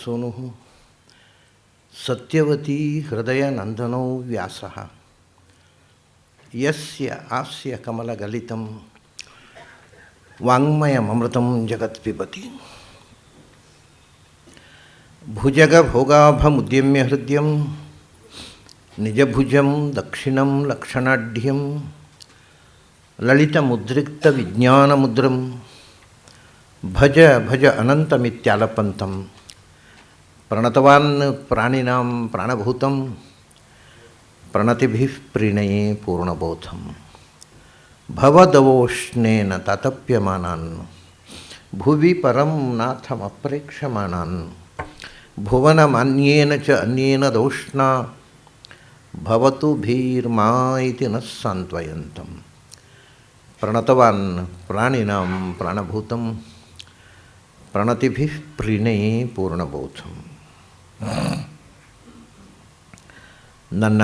ಸೋನು ಸತ್ಯವತೀ ಹೃದಯನಂದನೋ ವ್ಯಾಸಃ ಯಸ್ಯ ಹಾಸ್ಯ ಕಮಲಗಲಿತಂ ವಾಂಗ್ಮಯಮೃತಂ ಜಗತ್ಪಿಬತಿ ಭುಜಗಭೋಗಾಭಮುದ್ಯಮ್ಯ ಹೃದಯಂ ನಿಜಭುಜಂ ದಕ್ಷಿಣಂ ಲಕ್ಷಣಾಢ್ಯಂ ಲಲಿತಮುದ್ರಿಕ್ತವಿಜ್ಞಾನಮುದ್ರಂ ಭಜ ಭಜ ಅನಂತಮಿತ್ಯಾಲಪಂತಂ ಪ್ರಣತವಾನ್ ಪ್ರಾಣಿನಾಂ ಪ್ರಾಣಭೂತಂ ಪ್ರಣತಿಭಿಃ ಪ್ರೀಣಯೇ ಪೂರ್ಣಬೋಧಂ ಭವದವೋಷ್ಣೇನ ತಾತಪ್ಯಮಾನಾನ್ ಭುವಿ ಪರಂ ನಾಥಮಪ್ರೇಕ್ಷಮಾಣಾನ್ ಭುವನಮಾನ್ಯೇನ ಚ ಅನ್ಯೇನ ದೋಷ್ಣ ಭವತು ಭೀರ್ಮಾ ಇತಿ ನ ಸಾಂತ್ವಯಂತಂ ಪ್ರಣತವಾನ್ ಪ್ರಾಣಿನಾಂ ಪ್ರಾಣಭೂತಂ ಪ್ರಣತಿಭಿಃ ಪ್ರೀಣಯೇ ಪೂರ್ಣಬೋಧಂ. ನನ್ನ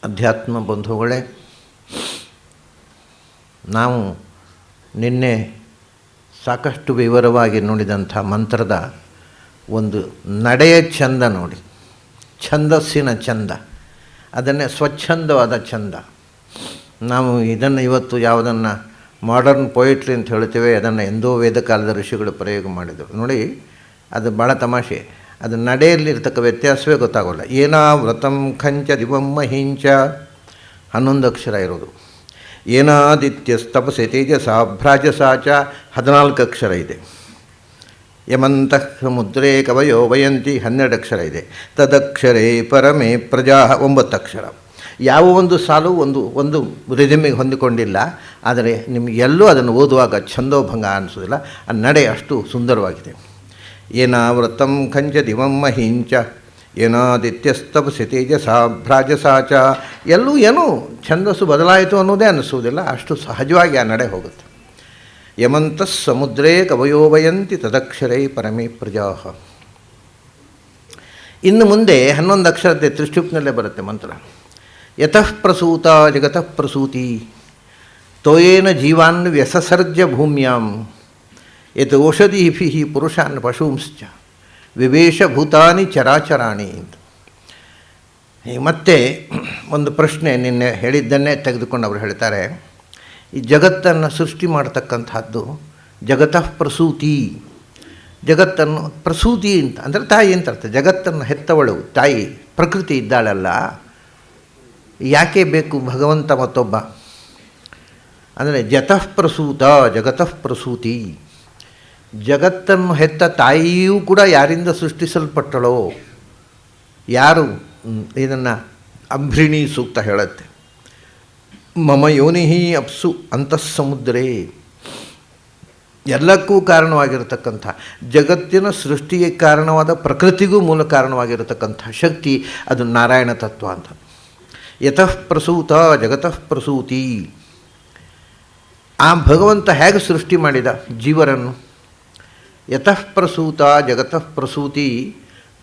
ಅಧ್ಯಾತ್ಮ ಬಂಧುಗಳೇ, ನಾವು ನಿನ್ನೆ ಸಾಕಷ್ಟು ವಿವರವಾಗಿ ನೋಡಿದಂಥ ಮಂತ್ರದ ಒಂದು ನಡೆಯ ಚಂದ ನೋಡಿ, ಛಂದಸ್ಸಿನ ಚಂದ, ಅದನ್ನೇ ಸ್ವಚ್ಛಂದವಾದ ಚಂದ. ನಾವು ಇದನ್ನು ಇವತ್ತು ಯಾವುದನ್ನು ಮಾಡರ್ನ್ ಪೊಯಿಟ್ರಿ ಅಂತ ಹೇಳ್ತೇವೆ, ಅದನ್ನು ಎಂದೋ ವೇದಕಾಲದ ಋಷಿಗಳು ಪ್ರಯೋಗ ಮಾಡಿದರು ನೋಡಿ. ಅದು ಭಾಳ ತಮಾಷೆ. ಅದು ನಡೆಯಲ್ಲಿರ್ತಕ್ಕ ವ್ಯತ್ಯಾಸವೇ ಗೊತ್ತಾಗೋಲ್ಲ. ಏನಾವೃತಂ ಖಂಚ ದಿವಂ ಮಹಿಂಚ 11 ಅಕ್ಷರ ಇರೋದು. ಏನಾದಿತ್ಯಸ್ತಪಸೆ ತೇಜಸ ಭ್ರಾಜಸಾಚ 14 ಅಕ್ಷರ ಇದೆ. ಯಮಂತಃ ಮುದ್ರೇ ಕವಯೋ ವಯಂತಿ 12 ಅಕ್ಷರ ಇದೆ. ತದಕ್ಷರೇ ಪರಮೇ ಪ್ರಜಾ 9 ಅಕ್ಷರ. ಯಾವ ಒಂದು ಸಾಲು ಒಂದು ರಿದಮಿಗೆ ಹೊಂದಿಕೊಂಡಿಲ್ಲ. ಆದರೆ ನಿಮಗೆಲ್ಲೂ ಅದನ್ನು ಓದುವಾಗ ಛಂದೋಭಂಗ ಅನಿಸೋದಿಲ್ಲ. ಆ ನಡೆ ಅಷ್ಟು ಸುಂದರವಾಗಿದೆ. ಏನಾವೃತಂ ಖಂಚ ದಿವಂ ಮಹಿಂಚ ಏನಾದಿತ್ಯಸ್ತಪಸಿ ತೇಜಸ ಭ್ರಾಜಸಾಚ, ಎಲ್ಲೂ ಏನೂ ಛಂದಸ್ಸು ಬದಲಾಯಿತು ಅನ್ನೋದೇ ಅನ್ನಿಸುವುದಿಲ್ಲ. ಅಷ್ಟು ಸಹಜವಾಗಿ ಆ ನಡೆ ಹೋಗುತ್ತೆ. ಯಮಂತಃ ಸಮುದ್ರೇ ಕವಯೋ ವಯಂತಿ ತದಕ್ಷರೇ ಪರಮೇ ಪ್ರಜಾ. ಇನ್ನು ಮುಂದೆ 11 ಅಕ್ಷರತೆ ತ್ರಿಷ್ಟುಪ್ನಲ್ಲೇ ಬರುತ್ತೆ ಮಂತ್ರ. ಯತಃ ಪ್ರಸೂತ ಜಗತಃ ಪ್ರಸೂತಿ ತೋಯೇನ ಜೀವಾನ್ ವ್ಯಸಸರ್ಜ ಭೂಮ್ಯಾಂ ಯತ್ ಓಷಧೀಭಿಃ ಪುರುಷಾನ್ ಪಶೂಂಶ್ಚ ವಿವೇಶಭೂತಾನಿ ಚರಾಚರಾಣಿ. ಮತ್ತೆ ಒಂದು ಪ್ರಶ್ನೆ, ನಿನ್ನೆ ಹೇಳಿದ್ದನ್ನೇ ತೆಗೆದುಕೊಂಡು ಅವರು ಹೇಳ್ತಾರೆ, ಈ ಜಗತ್ತನ್ನು ಸೃಷ್ಟಿ ಮಾಡತಕ್ಕಂಥದ್ದು ಜಗತಃ ಪ್ರಸೂತಿ. ಜಗತ್ತನ್ನು ಪ್ರಸೂತಿ ಅಂತ ಅಂದರೆ ತಾಯಿ ಅಂತ ಅರ್ಥ. ಜಗತ್ತನ್ನು ಹೆತ್ತವಳು ತಾಯಿ ಪ್ರಕೃತಿ ಇದ್ದಾಳಲ್ಲ, ಯಾಕೆ ಬೇಕು ಭಗವಂತ ಮತ್ತೊಬ್ಬ ಅಂದರೆ ಜತಃ ಪ್ರಸೂತ ಜಗತಃ ಪ್ರಸೂತಿ. ಜಗತ್ತನ್ನು ಹೆತ್ತ ತಾಯಿಯೂ ಕೂಡ ಯಾರಿಂದ ಸೃಷ್ಟಿಸಲ್ಪಟ್ಟಳೋ, ಯಾರು ಇದನ್ನು ಅಂಬ್ರಿಣಿ ಸೂಕ್ತ ಹೇಳುತ್ತೆ. ಮಮ ಯೋನಿಹಿ ಅಪ್ಸು ಅಂತಃಸಮುದ್ರೇ, ಎಲ್ಲಕ್ಕೂ ಕಾರಣವಾಗಿರತಕ್ಕಂಥ, ಜಗತ್ತಿನ ಸೃಷ್ಟಿಗೆ ಕಾರಣವಾದ ಪ್ರಕೃತಿಗೂ ಮೂಲ ಕಾರಣವಾಗಿರತಕ್ಕಂಥ ಶಕ್ತಿ ಅದು ನಾರಾಯಣ ತತ್ವ ಅಂತ. ಯತಃ ಪ್ರಸೂತ ಜಗತಃ ಪ್ರಸೂತಿ. ಆ ಭಗವಂತ ಹೇಗೆ ಸೃಷ್ಟಿ ಮಾಡಿದ ಜೀವರನ್ನು? ಯತಃ ಪ್ರಸೂತ ಜಗತಃ ಪ್ರಸೂತಿ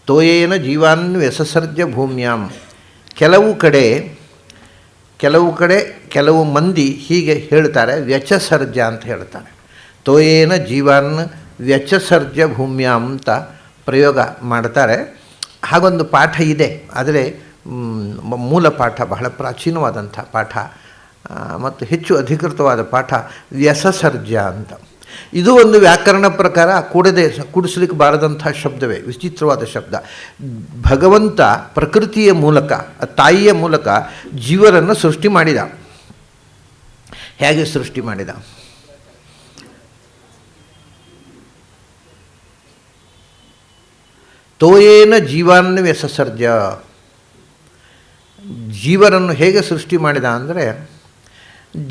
ತೋಯೇನ ಜೀವಾನ್ ವ್ಯಸಸರ್ಜ ಭೂಮ್ಯಾಂ. ಕೆಲವು ಕಡೆ ಕೆಲವು ಮಂದಿ ಹೀಗೆ ಹೇಳ್ತಾರೆ, ವ್ಯಚಸರ್ಜ ಅಂತ ಹೇಳ್ತಾರೆ. ತೋಯೇನ ಜೀವಾನ್ ವ್ಯಚಸರ್ಜ ಭೂಮ್ಯಾಂ ಅಂತ ಪ್ರಯೋಗ ಮಾಡ್ತಾರೆ. ಹಾಗೊಂದು ಪಾಠ ಇದೆ, ಆದರೆ ಮೂಲ ಪಾಠ ಬಹಳ ಪ್ರಾಚೀನವಾದಂಥ ಪಾಠ ಮತ್ತು ಹೆಚ್ಚು ಅಧಿಕೃತವಾದ ಪಾಠ ವ್ಯಸಸರ್ಜ ಅಂತ. ಇದು ಒಂದು ವ್ಯಾಕರಣ ಪ್ರಕಾರ ಕೂಡಿಸಲಿಕ್ಕೆ ಬಾರದಂಥ ಶಬ್ದವೇ, ವಿಚಿತ್ರವಾದ ಶಬ್ದ. ಭಗವಂತ ಪ್ರಕೃತಿಯ ಮೂಲಕ, ತಾಯಿಯ ಮೂಲಕ ಜೀವರನ್ನು ಸೃಷ್ಟಿ ಮಾಡಿದ. ಹೇಗೆ ಸೃಷ್ಟಿ ಮಾಡಿದ? ತೋಯೇನ ಜೀವಾನ್ ವ್ಯಸಸರ್ಜ. ಜೀವರನ್ನು ಹೇಗೆ ಸೃಷ್ಟಿ ಮಾಡಿದ ಅಂದರೆ,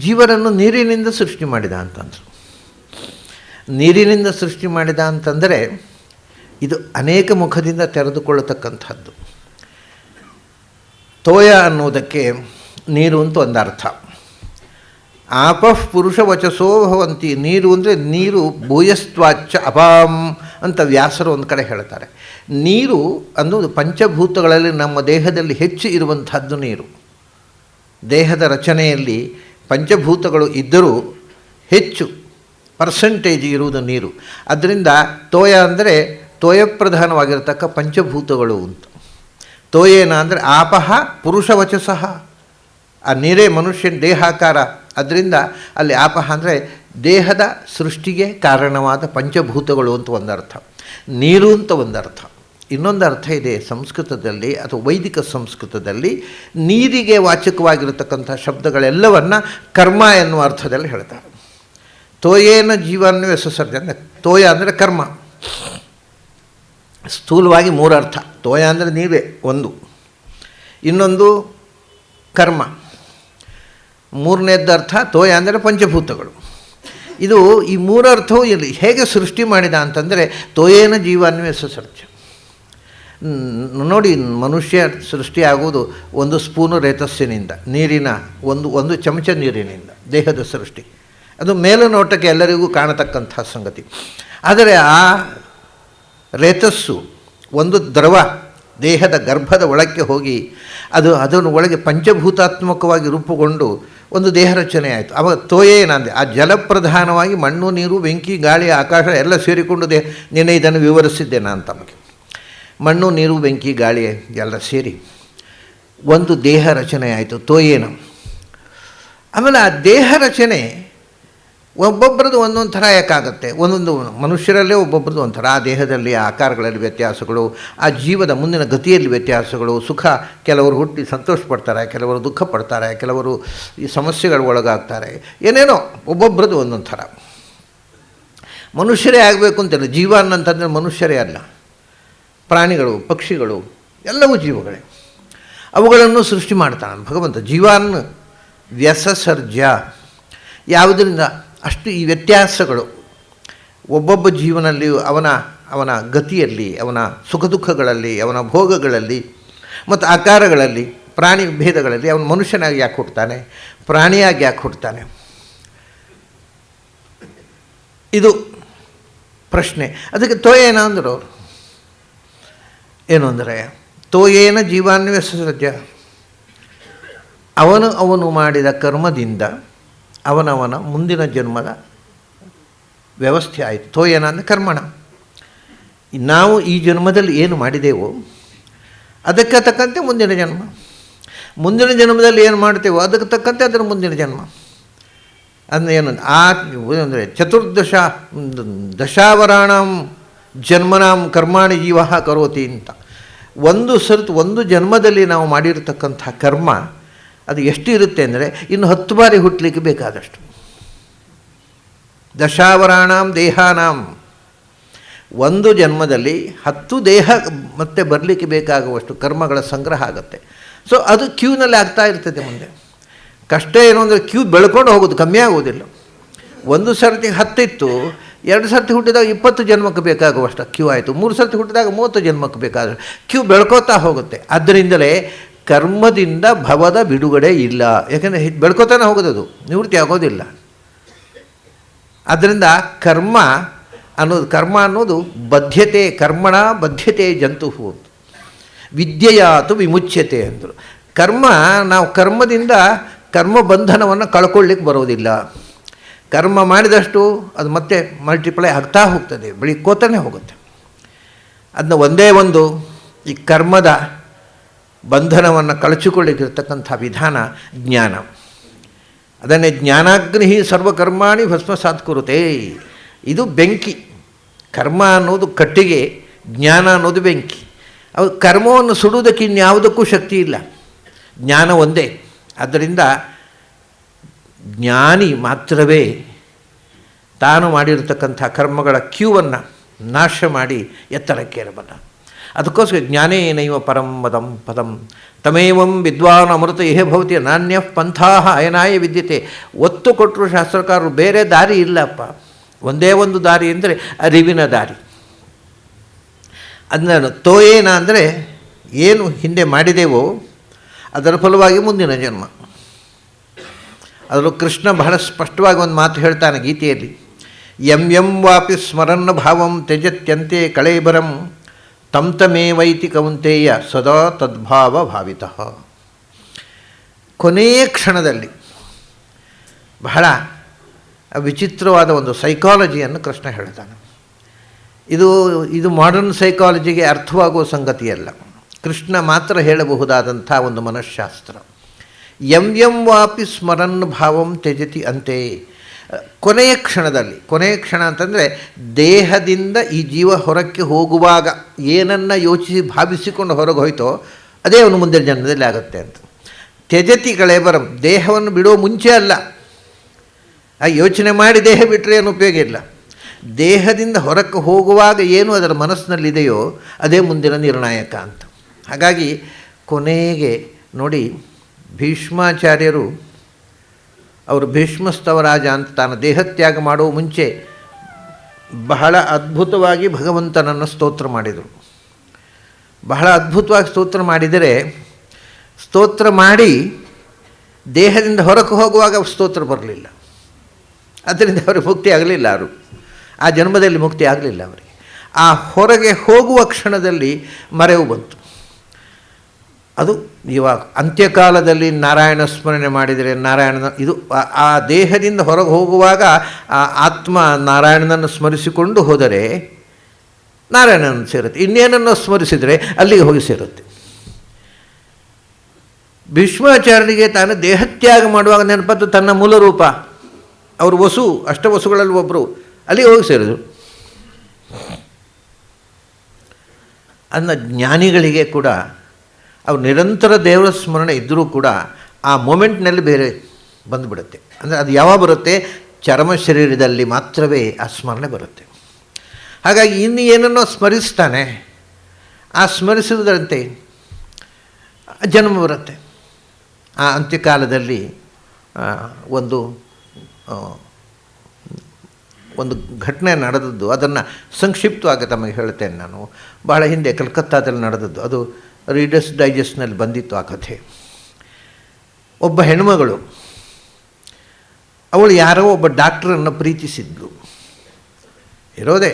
ಜೀವರನ್ನು ನೀರಿನಿಂದ ಸೃಷ್ಟಿ ಮಾಡಿದ ಅಂತಂದರು. ನೀರಿನಿಂದ ಸೃಷ್ಟಿ ಮಾಡಿದ ಅಂತಂದರೆ ಇದು ಅನೇಕ ಮುಖದಿಂದ ತೆರೆದುಕೊಳ್ಳತಕ್ಕಂಥದ್ದು. ತೋಯ ಅನ್ನೋದಕ್ಕೆ ನೀರು ಅಂತ ಒಂದು ಅರ್ಥ. ಆಪಃ ಪುರುಷ ವಚಸೋ ಭವಂತಿ. ನೀರು ಅಂದರೆ ನೀರು ಭೂಯಸ್ತ್ವಾಚ್ಚ ಅಪಾಂ ಅಂತ ವ್ಯಾಸರು ಒಂದು ಕಡೆ ಹೇಳ್ತಾರೆ. ನೀರು ಅನ್ನೋದು ಪಂಚಭೂತಗಳಲ್ಲಿ ನಮ್ಮ ದೇಹದಲ್ಲಿ ಹೆಚ್ಚು ಇರುವಂಥದ್ದು ನೀರು. ದೇಹದ ರಚನೆಯಲ್ಲಿ ಪಂಚಭೂತಗಳು ಇದ್ದರೂ ಹೆಚ್ಚು ಪರ್ಸೆಂಟೇಜ್ ಇರುವುದು ನೀರು. ಅದರಿಂದ ತೋಯ ಅಂದರೆ ತೋಯಪ್ರಧಾನವಾಗಿರತಕ್ಕ ಪಂಚಭೂತಗಳು ಅಂತ. ತೋಯೇನ ಅಂದರೆ ಆಪಹ ಪುರುಷವಚಸಃ, ಆ ನೀರೇ ಮನುಷ್ಯನ ದೇಹಾಕಾರ. ಅದರಿಂದ ಅಲ್ಲಿ ಆಪಹ ಅಂದರೆ ದೇಹದ ಸೃಷ್ಟಿಗೆ ಕಾರಣವಾದ ಪಂಚಭೂತಗಳು ಅಂತ ಒಂದರ್ಥ, ನೀರು ಅಂತ ಒಂದರ್ಥ. ಇನ್ನೊಂದು ಅರ್ಥ ಇದೆ ಸಂಸ್ಕೃತದಲ್ಲಿ ಅಥವಾ ವೈದಿಕ ಸಂಸ್ಕೃತದಲ್ಲಿ, ನೀರಿಗೆ ವಾಚಕವಾಗಿರತಕ್ಕಂಥ ಶಬ್ದಗಳೆಲ್ಲವನ್ನು ಕರ್ಮ ಎನ್ನುವ ಅರ್ಥದಲ್ಲಿ ಹೇಳ್ತಾರೆ. ತೋಯೇನ ಜೀವನ್ವೇ ಸುಸರ್ಜ ಅಂದರೆ ತೋಯ ಅಂದರೆ ಕರ್ಮ. ಸ್ಥೂಲವಾಗಿ ಮೂರು ಅರ್ಥ. ತೋಯ ಅಂದರೆ ನೀವೇ ಒಂದು, ಇನ್ನೊಂದು ಕರ್ಮ, ಮೂರನೇದ್ದು ಅರ್ಥ ತೋಯ ಅಂದರೆ ಪಂಚಭೂತಗಳು. ಇದು ಈ ಮೂರು ಅರ್ಥವು ಇಲ್ಲಿ ಹೇಗೆ ಸೃಷ್ಟಿ ಮಾಡಿದ ಅಂತಂದರೆ ತೋಯೇನ ಜೀವಾನ್ವೇ ಸುಸರ್ಜ. ನೋಡಿ, ಮನುಷ್ಯ ಸೃಷ್ಟಿಯಾಗುವುದು ಒಂದು ಸ್ಪೂನು ರೇತಸ್ಸಿನಿಂದ, ನೀರಿನ ಒಂದು ಚಮಚ ನೀರಿನಿಂದ ದೇಹದ ಸೃಷ್ಟಿ. ಅದು ಮೇಲುನೋಟಕ್ಕೆ ಎಲ್ಲರಿಗೂ ಕಾಣತಕ್ಕಂಥ ಸಂಗತಿ. ಆದರೆ ಆ ರೇತಸ್ಸು ಒಂದು ದ್ರವ ದೇಹದ ಗರ್ಭದ ಒಳಕ್ಕೆ ಹೋಗಿ ಅದನ್ನು ಒಳಗೆ ಪಂಚಭೂತಾತ್ಮಕವಾಗಿ ರೂಪುಗೊಂಡು ಒಂದು ದೇಹ ರಚನೆ ಆಯಿತು. ಅವಾಗ ತೋಯೇನಂದೆ ಆ ಜಲಪ್ರಧಾನವಾಗಿ ಮಣ್ಣು, ನೀರು, ಬೆಂಕಿ, ಗಾಳಿ, ಆಕಾಶ ಎಲ್ಲ ಸೇರಿಕೊಂಡು ನಿನ್ನೆ ಇದನ್ನು ವಿವರಿಸಿದ್ದೆ ನಾನು ತಮಗೆ. ಮಣ್ಣು, ನೀರು, ಬೆಂಕಿ, ಗಾಳಿ ಎಲ್ಲ ಸೇರಿ ಒಂದು ದೇಹ ರಚನೆ ಆಯಿತು, ತೋಯೇನ. ಆಮೇಲೆ ಆ ದೇಹ ರಚನೆ ಒಬ್ಬೊಬ್ಬರದ್ದು ಒಂದೊಂದು ಥರ ಯಾಕಾಗತ್ತೆ. ಒಂದೊಂದು ಮನುಷ್ಯರಲ್ಲೇ ಒಬ್ಬೊಬ್ಬರದ್ದು ಒಂಥರ, ಆ ದೇಹದಲ್ಲಿ ಆಕಾರಗಳಲ್ಲಿ ವ್ಯತ್ಯಾಸಗಳು, ಆ ಜೀವದ ಮುಂದಿನ ಗತಿಯಲ್ಲಿ ವ್ಯತ್ಯಾಸಗಳು. ಸುಖ, ಕೆಲವರು ಹುಟ್ಟಿ ಸಂತೋಷ ಪಡ್ತಾರೆ, ಕೆಲವರು ದುಃಖ ಪಡ್ತಾರೆ, ಕೆಲವರು ಈ ಸಮಸ್ಯೆಗಳು ಒಳಗಾಗ್ತಾರೆ. ಏನೇನೋ ಒಬ್ಬೊಬ್ಬರದ್ದು ಒಂದೊಂದು ಥರ. ಮನುಷ್ಯರೇ ಆಗಬೇಕು ಅಂತಿಲ್ಲ. ಜೀವ ಅನ್ನಂತಂದರೆ ಮನುಷ್ಯರೇ ಅಲ್ಲ, ಪ್ರಾಣಿಗಳು, ಪಕ್ಷಿಗಳು ಎಲ್ಲವೂ ಜೀವಗಳೇ. ಅವುಗಳನ್ನು ಸೃಷ್ಟಿ ಮಾಡ್ತಾನೆ ಭಗವಂತ. ಜೀವಾನ್ ವ್ಯಸಸರ್ಜ. ಯಾವುದರಿಂದ ಅಷ್ಟು ಈ ವ್ಯತ್ಯಾಸಗಳು ಒಬ್ಬೊಬ್ಬ ಜೀವನಲ್ಲಿಯೂ ಅವನ ಗತಿಯಲ್ಲಿ, ಅವನ ಸುಖ ದುಃಖಗಳಲ್ಲಿ, ಅವನ ಭೋಗಗಳಲ್ಲಿ ಮತ್ತು ಆಕಾರಗಳಲ್ಲಿ, ಪ್ರಾಣಿ ಭೇದಗಳಲ್ಲಿ. ಅವನು ಮನುಷ್ಯನಾಗಿ ಯಾಕೆ ಹುಡ್ತಾನೆ, ಪ್ರಾಣಿಯಾಗಿ ಯಾಕೆ ಹುಡ್ತಾನೆ, ಇದು ಪ್ರಶ್ನೆ. ಅದಕ್ಕೆ ತೋಯೇನ ಅಂದರು. ಏನು ಅಂದರೆ ತೋಯೇನ ಜೀವಾನ್ವೇಷ. ಅವನು ಮಾಡಿದ ಕರ್ಮದಿಂದ ಅವನವನ ಮುಂದಿನ ಜನ್ಮದ ವ್ಯವಸ್ಥೆ ಆಯಿತು. ತೋಯೇನ ಅಂದರೆ ಕರ್ಮಣ. ನಾವು ಈ ಜನ್ಮದಲ್ಲಿ ಏನು ಮಾಡಿದೆವೋ ಅದಕ್ಕೆ ತಕ್ಕಂತೆ ಮುಂದಿನ ಜನ್ಮ, ಮುಂದಿನ ಜನ್ಮದಲ್ಲಿ ಏನು ಮಾಡ್ತೇವೋ ಅದಕ್ಕೆ ತಕ್ಕಂತೆ ಅದರ ಮುಂದಿನ ಜನ್ಮ. ಅಂದರೆ ಏನು ಅಂದರೆ ದಶಾವರಾಣಂ ಜನ್ಮನಾಂ ಕರ್ಮಾಣಿ ಜೀವ ಕರೋತಿ ಅಂತ. ಒಂದು ಜನ್ಮದಲ್ಲಿ ನಾವು ಮಾಡಿರ್ತಕ್ಕಂಥ ಕರ್ಮ ಅದು ಎಷ್ಟು ಇರುತ್ತೆ ಅಂದರೆ ಇನ್ನು 10 ಬಾರಿ ಹುಟ್ಟಲಿಕ್ಕೆ ಬೇಕಾದಷ್ಟು. ದಶಾವರಾಣಾಂ ದೇಹಾನಾಂ, ಒಂದು ಜನ್ಮದಲ್ಲಿ 10 ದೇಹ ಮತ್ತೆ ಬರಲಿಕ್ಕೆ ಬೇಕಾಗುವಷ್ಟು ಕರ್ಮಗಳ ಸಂಗ್ರಹ ಆಗುತ್ತೆ. ಸೊ ಅದು ಕ್ಯೂನಲ್ಲಿ ಆಗ್ತಾ ಇರ್ತದೆ ಮುಂದೆ. ಕಷ್ಟ ಏನು ಅಂದರೆ ಕ್ಯೂ ಬೆಳ್ಕೊಂಡು ಹೋಗೋದು, ಕಮ್ಮಿ ಆಗೋದಿಲ್ಲ. ಒಂದು ಸರ್ತಿ 10 ಇತ್ತು, 2 ಸರ್ತಿ ಹುಟ್ಟಿದಾಗ 20 ಜನ್ಮಕ್ಕೆ ಬೇಕಾಗುವಷ್ಟು ಕ್ಯೂ ಆಯಿತು, 3 ಸರ್ತಿ ಹುಟ್ಟಿದಾಗ 30 ಜನ್ಮಕ್ಕೆ ಬೇಕಾದ ಕ್ಯೂ ಬೆಳ್ಕೋತಾ ಹೋಗುತ್ತೆ. ಅದರಿಂದಲೇ ಕರ್ಮದಿಂದ ಭವದ ಬಿಡುಗಡೆ ಇಲ್ಲ. ಯಾಕೆಂದರೆ ಬೆಳ್ಕೋತಾನೆ ಹೋಗೋದು, ನಿವೃತ್ತಿ ಆಗೋದಿಲ್ಲ. ಆದ್ದರಿಂದ ಕರ್ಮ ಅನ್ನೋದು ಬದ್ಧತೆ, ಕರ್ಮಣ ಬದ್ಧತೆ ಜಂತುಹು, ವಿದ್ಯೆಯಾತು ವಿಮುಚ್ಯತೆ ಅಂದರು. ನಾವು ಕರ್ಮದಿಂದ ಕರ್ಮ ಬಂಧನವನ್ನು ಕಳ್ಕೊಳ್ಳಿಕ್ಕೆ ಬರೋದಿಲ್ಲ. ಕರ್ಮ ಮಾಡಿದಷ್ಟು ಅದು ಮತ್ತೆ ಮಲ್ಟಿಪ್ಲೈ ಆಗ್ತಾ ಹೋಗ್ತದೆ, ಬೆಳಿಕೋತಾನೆ ಹೋಗುತ್ತೆ. ಅದನ್ನ ಒಂದೇ ಈ ಕರ್ಮದ ಬಂಧನವನ್ನು ಕಳಚಿಕೊಳ್ಳಿಕ್ಕಿರ್ತಕ್ಕಂಥ ವಿಧಾನ ಜ್ಞಾನ. ಅದನ್ನೇ ಜ್ಞಾನಾಗ್ನಿ ಸರ್ವಕರ್ಮಾಣಿ ಭಸ್ಮಸಾತ್ ಕುರುತೆ. ಇದು ಬೆಂಕಿ. ಕರ್ಮ ಅನ್ನೋದು ಕಟ್ಟಿಗೆ, ಜ್ಞಾನ ಅನ್ನೋದು ಬೆಂಕಿ. ಅವು ಕರ್ಮವನ್ನು ಸುಡುವುದಕ್ಕೆ ಇನ್ಯಾವುದಕ್ಕೂ ಶಕ್ತಿ ಇಲ್ಲ, ಜ್ಞಾನ ಒಂದೇ. ಆದ್ದರಿಂದ ಜ್ಞಾನಿ ಮಾತ್ರವೇ ತಾನು ಮಾಡಿರತಕ್ಕಂಥ ಕರ್ಮಗಳ ಕ್ಯೂವನ್ನು ನಾಶ ಮಾಡಿ ಎತ್ತರಕ್ಕೇರಬಲ್ಲ. ಅದಕ್ಕೋಸ್ಕರ ಜ್ಞಾನೇನೈವ ಪರಂ ಪದಂ ತಮೇವಂ ವಿದ್ವಾನ್ ಅಮೃತ ಇಹೇ ಭವತಿ ನಾಣ್ಯ ಪಂಥಾಹ ಅಯನಾಯ ವಿದ್ಯತೆ. ಒತ್ತು ಕೊಟ್ಟರು ಶಾಸ್ತ್ರಕಾರರು, ಬೇರೆ ದಾರಿ ಇಲ್ಲಪ್ಪ, ಒಂದೇ ಒಂದು ದಾರಿ ಅಂದರೆ ಅರಿವಿನ ದಾರಿ. ಅದನ್ನು ತೋಯೇನ ಅಂದರೆ ಏನು ಹಿಂದೆ ಮಾಡಿದೆವೋ ಅದರ ಫಲವಾಗಿ ಮುಂದಿನ ಜನ್ಮ. ಅದರಲ್ಲೂ ಕೃಷ್ಣ ಬಹಳ ಸ್ಪಷ್ಟವಾಗಿ ಒಂದು ಮಾತು ಹೇಳ್ತಾನೆ ಗೀತೆಯಲ್ಲಿ, ಯಂ ವಾಪಿ ಸ್ಮರನ್ನ ಭಾವಂ ತ್ಯಜತ್ಯಂತೆ ಕಳೇಬರಂ ತಮೇವೈತಿ ಕೌಂತೆಯ ಸದಾ ತದ್ಭಾವ ಭಾವಿತಃ. ಕೊನೆಯ ಕ್ಷಣದಲ್ಲಿ ಬಹಳ ವಿಚಿತ್ರವಾದ ಒಂದು ಸೈಕಾಲಜಿಯನ್ನು ಕೃಷ್ಣ ಹೇಳ್ತಾನೆ. ಇದು ಇದು ಮಾಡರ್ನ್ ಸೈಕಾಲಜಿಗೆ ಅರ್ಥವಾಗುವ ಸಂಗತಿಯಲ್ಲ. ಕೃಷ್ಣ ಮಾತ್ರ ಹೇಳಬಹುದಾದಂಥ ಒಂದು ಮನಃಶಾಸ್ತ್ರ. ಯಂ ಯಂ ವಾಪಿ ಸ್ಮರನ್ ಭಾವಂ ತ್ಯಜತಿ ಅಂತೆ. ಕೊನೆಯ ಕ್ಷಣ ಅಂತಂದರೆ ದೇಹದಿಂದ ಈ ಜೀವ ಹೊರಕ್ಕೆ ಹೋಗುವಾಗ ಏನನ್ನು ಯೋಚಿಸಿ ಭಾವಿಸಿಕೊಂಡು ಹೊರಗೆ ಹೋಯ್ತೋ ಅದೇ ಅವನು ಮುಂದಿನ ಜನ್ಮದಲ್ಲಿ ಆಗುತ್ತೆ ಅಂತ. ತ್ಯಜತಿ ಕಳೇಬರಂ, ದೇಹವನ್ನು ಬಿಡುವ ಮುಂಚೆ ಅಲ್ಲ. ಆ ಯೋಚನೆ ಮಾಡಿ ದೇಹ ಬಿಟ್ಟರೆ ಏನು ಉಪಯೋಗ ಇಲ್ಲ. ದೇಹದಿಂದ ಹೊರಕ್ಕೆ ಹೋಗುವಾಗ ಏನು ಅದರ ಮನಸ್ಸಿನಲ್ಲಿದೆಯೋ ಅದೇ ಮುಂದಿನ ನಿರ್ಣಾಯಕ ಅಂತ. ಹಾಗಾಗಿ ಕೊನೆಗೆ ನೋಡಿ, ಭೀಷ್ಮಾಚಾರ್ಯರು ಅವರು ಭೀಷ್ಮಸ್ತವರಾಜ ಅಂತ ತಾನು ದೇಹತ್ಯಾಗ ಮಾಡುವ ಮುಂಚೆ ಬಹಳ ಅದ್ಭುತವಾಗಿ ಭಗವಂತನನ್ನು ಸ್ತೋತ್ರ ಮಾಡಿದರು. ಬಹಳ ಅದ್ಭುತವಾಗಿ ಸ್ತೋತ್ರ ಮಾಡಿದರೆ, ಸ್ತೋತ್ರ ಮಾಡಿ ದೇಹದಿಂದ ಹೊರಕ್ಕೆ ಹೋಗುವಾಗ ಸ್ತೋತ್ರ ಬರಲಿಲ್ಲ. ಅದರಿಂದ ಅವರಿಗೆ ಮುಕ್ತಿ ಆಗಲಿಲ್ಲ. ಅವರು ಆ ಜನ್ಮದಲ್ಲಿ ಮುಕ್ತಿ ಆಗಲಿಲ್ಲ ಅವರಿಗೆ. ಆ ಹೊರಗೆ ಹೋಗುವ ಕ್ಷಣದಲ್ಲಿ ಮರೆವು ಬಂತು. ಅದು ಇವಾಗ ಅಂತ್ಯಕಾಲದಲ್ಲಿ ನಾರಾಯಣ ಸ್ಮರಣೆ ಮಾಡಿದರೆ ನಾರಾಯಣನ ಇದು ಆ ದೇಹದಿಂದ ಹೊರಗೆ ಹೋಗುವಾಗ ಆ ಆತ್ಮ ನಾರಾಯಣನನ್ನು ಸ್ಮರಿಸಿಕೊಂಡು ಹೋದರೆ ನಾರಾಯಣನನ್ನು ಸೇರುತ್ತೆ. ಇನ್ನೇನನ್ನು ಸ್ಮರಿಸಿದರೆ ಅಲ್ಲಿಗೆ ಹೋಗಿ ಸೇರುತ್ತೆ. ಭೀಷ್ಮಾಚಾರ್ಯನಿಗೆ ತಾನು ದೇಹತ್ಯಾಗ ಮಾಡುವಾಗ ನೆನಪದ್ದು ತನ್ನ ಮೂಲ ರೂಪ. ಅವರು ವಸು, ಅಷ್ಟವಸುಗಳಲ್ಲಿ ಒಬ್ಬರು, ಅಲ್ಲಿಗೆ ಹೋಗಿ ಸೇರಿದರು. ಅನ್ನ ಜ್ಞಾನಿಗಳಿಗೆ ಕೂಡ ಅವ್ರು ನಿರಂತರ ದೇವರ ಸ್ಮರಣೆ ಇದ್ದರೂ ಕೂಡ ಆ ಮೂಮೆಂಟ್ನಲ್ಲಿ ಬೇರೆ ಬಂದುಬಿಡುತ್ತೆ. ಅಂದರೆ ಅದು ಯಾವಾಗ ಬರುತ್ತೆ? ಚರ್ಮ ಶರೀರದಲ್ಲಿ ಮಾತ್ರವೇ ಆ ಸ್ಮರಣೆ ಬರುತ್ತೆ. ಹಾಗಾಗಿ ಇನ್ನು ಏನನ್ನೋ ಸ್ಮರಿಸ್ತಾನೆ, ಆ ಸ್ಮರಿಸುವುದರಂತೆ ಜನ್ಮ ಬರುತ್ತೆ. ಆ ಅಂತ್ಯಕಾಲದಲ್ಲಿ ಒಂದು ಘಟನೆ ನಡೆದದ್ದು, ಅದನ್ನು ಸಂಕ್ಷಿಪ್ತವಾಗಿ ತಮಗೆ ಹೇಳ್ತೇನೆ ನಾನು. ಬಹಳ ಹಿಂದೆ ಕಲ್ಕತ್ತಾದಲ್ಲಿ ನಡೆದದ್ದು, ಅದು ರೀಡರ್ಸ್ ಡೈಜೆಸ್ಟ್ನಲ್ಲಿ ಬಂದಿತ್ತು ಆ ಕಥೆ. ಒಬ್ಬ ಹೆಣ್ಮಗಳು, ಅವಳು ಯಾರೋ ಒಬ್ಬ ಡಾಕ್ಟ್ರನ್ನು ಪ್ರೀತಿಸಿದ್ಳು. ಇರೋದೇ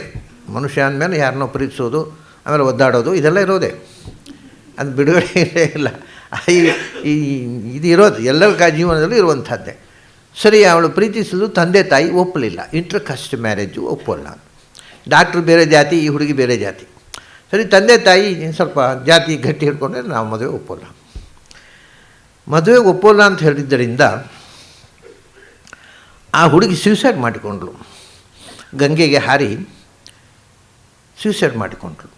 ಮನುಷ್ಯ ಅಂದಮೇಲೆ ಯಾರನ್ನೋ ಪ್ರೀತಿಸೋದು, ಆಮೇಲೆ ಒದ್ದಾಡೋದು, ಇದೆಲ್ಲ ಇರೋದೇ, ಅದು ಬಿಡುಗಡೆ ಇಲ್ಲ. ಇದು ಇರೋದು ಎಲ್ಲರ ಜೀವನದಲ್ಲೂ ಇರುವಂಥದ್ದೇ. ಸರಿ, ಅವಳು ಪ್ರೀತಿಸಿದ್ದು ತಂದೆ ತಾಯಿ ಒಪ್ಪಲಿಲ್ಲ. ಇಂಟರ್ಕಾಸ್ಟ್ ಮ್ಯಾರೇಜು ಒಪ್ಪಲ್ಲ. ಡಾಕ್ಟ್ರು ಬೇರೆ ಜಾತಿ, ಈ ಹುಡುಗಿ ಬೇರೆ ಜಾತಿ. ಸರಿ, ತಂದೆ ತಾಯಿ ಸ್ವಲ್ಪ ಜಾತಿ ಗಟ್ಟಿ ಹಿಡ್ಕೊಂಡ್ರೆ ನಾವು ಮದುವೆ ಒಪ್ಪೋಲ್ಲ ಅಂತ ಹೇಳಿದ್ದರಿಂದ ಆ ಹುಡುಗಿ ಸೂಸೈಡ್ ಮಾಡಿಕೊಂಡ್ಳು. ಗಂಗೆಗೆ ಹಾರಿ ಸೂಸೈಡ್ ಮಾಡಿಕೊಂಡ್ಳು.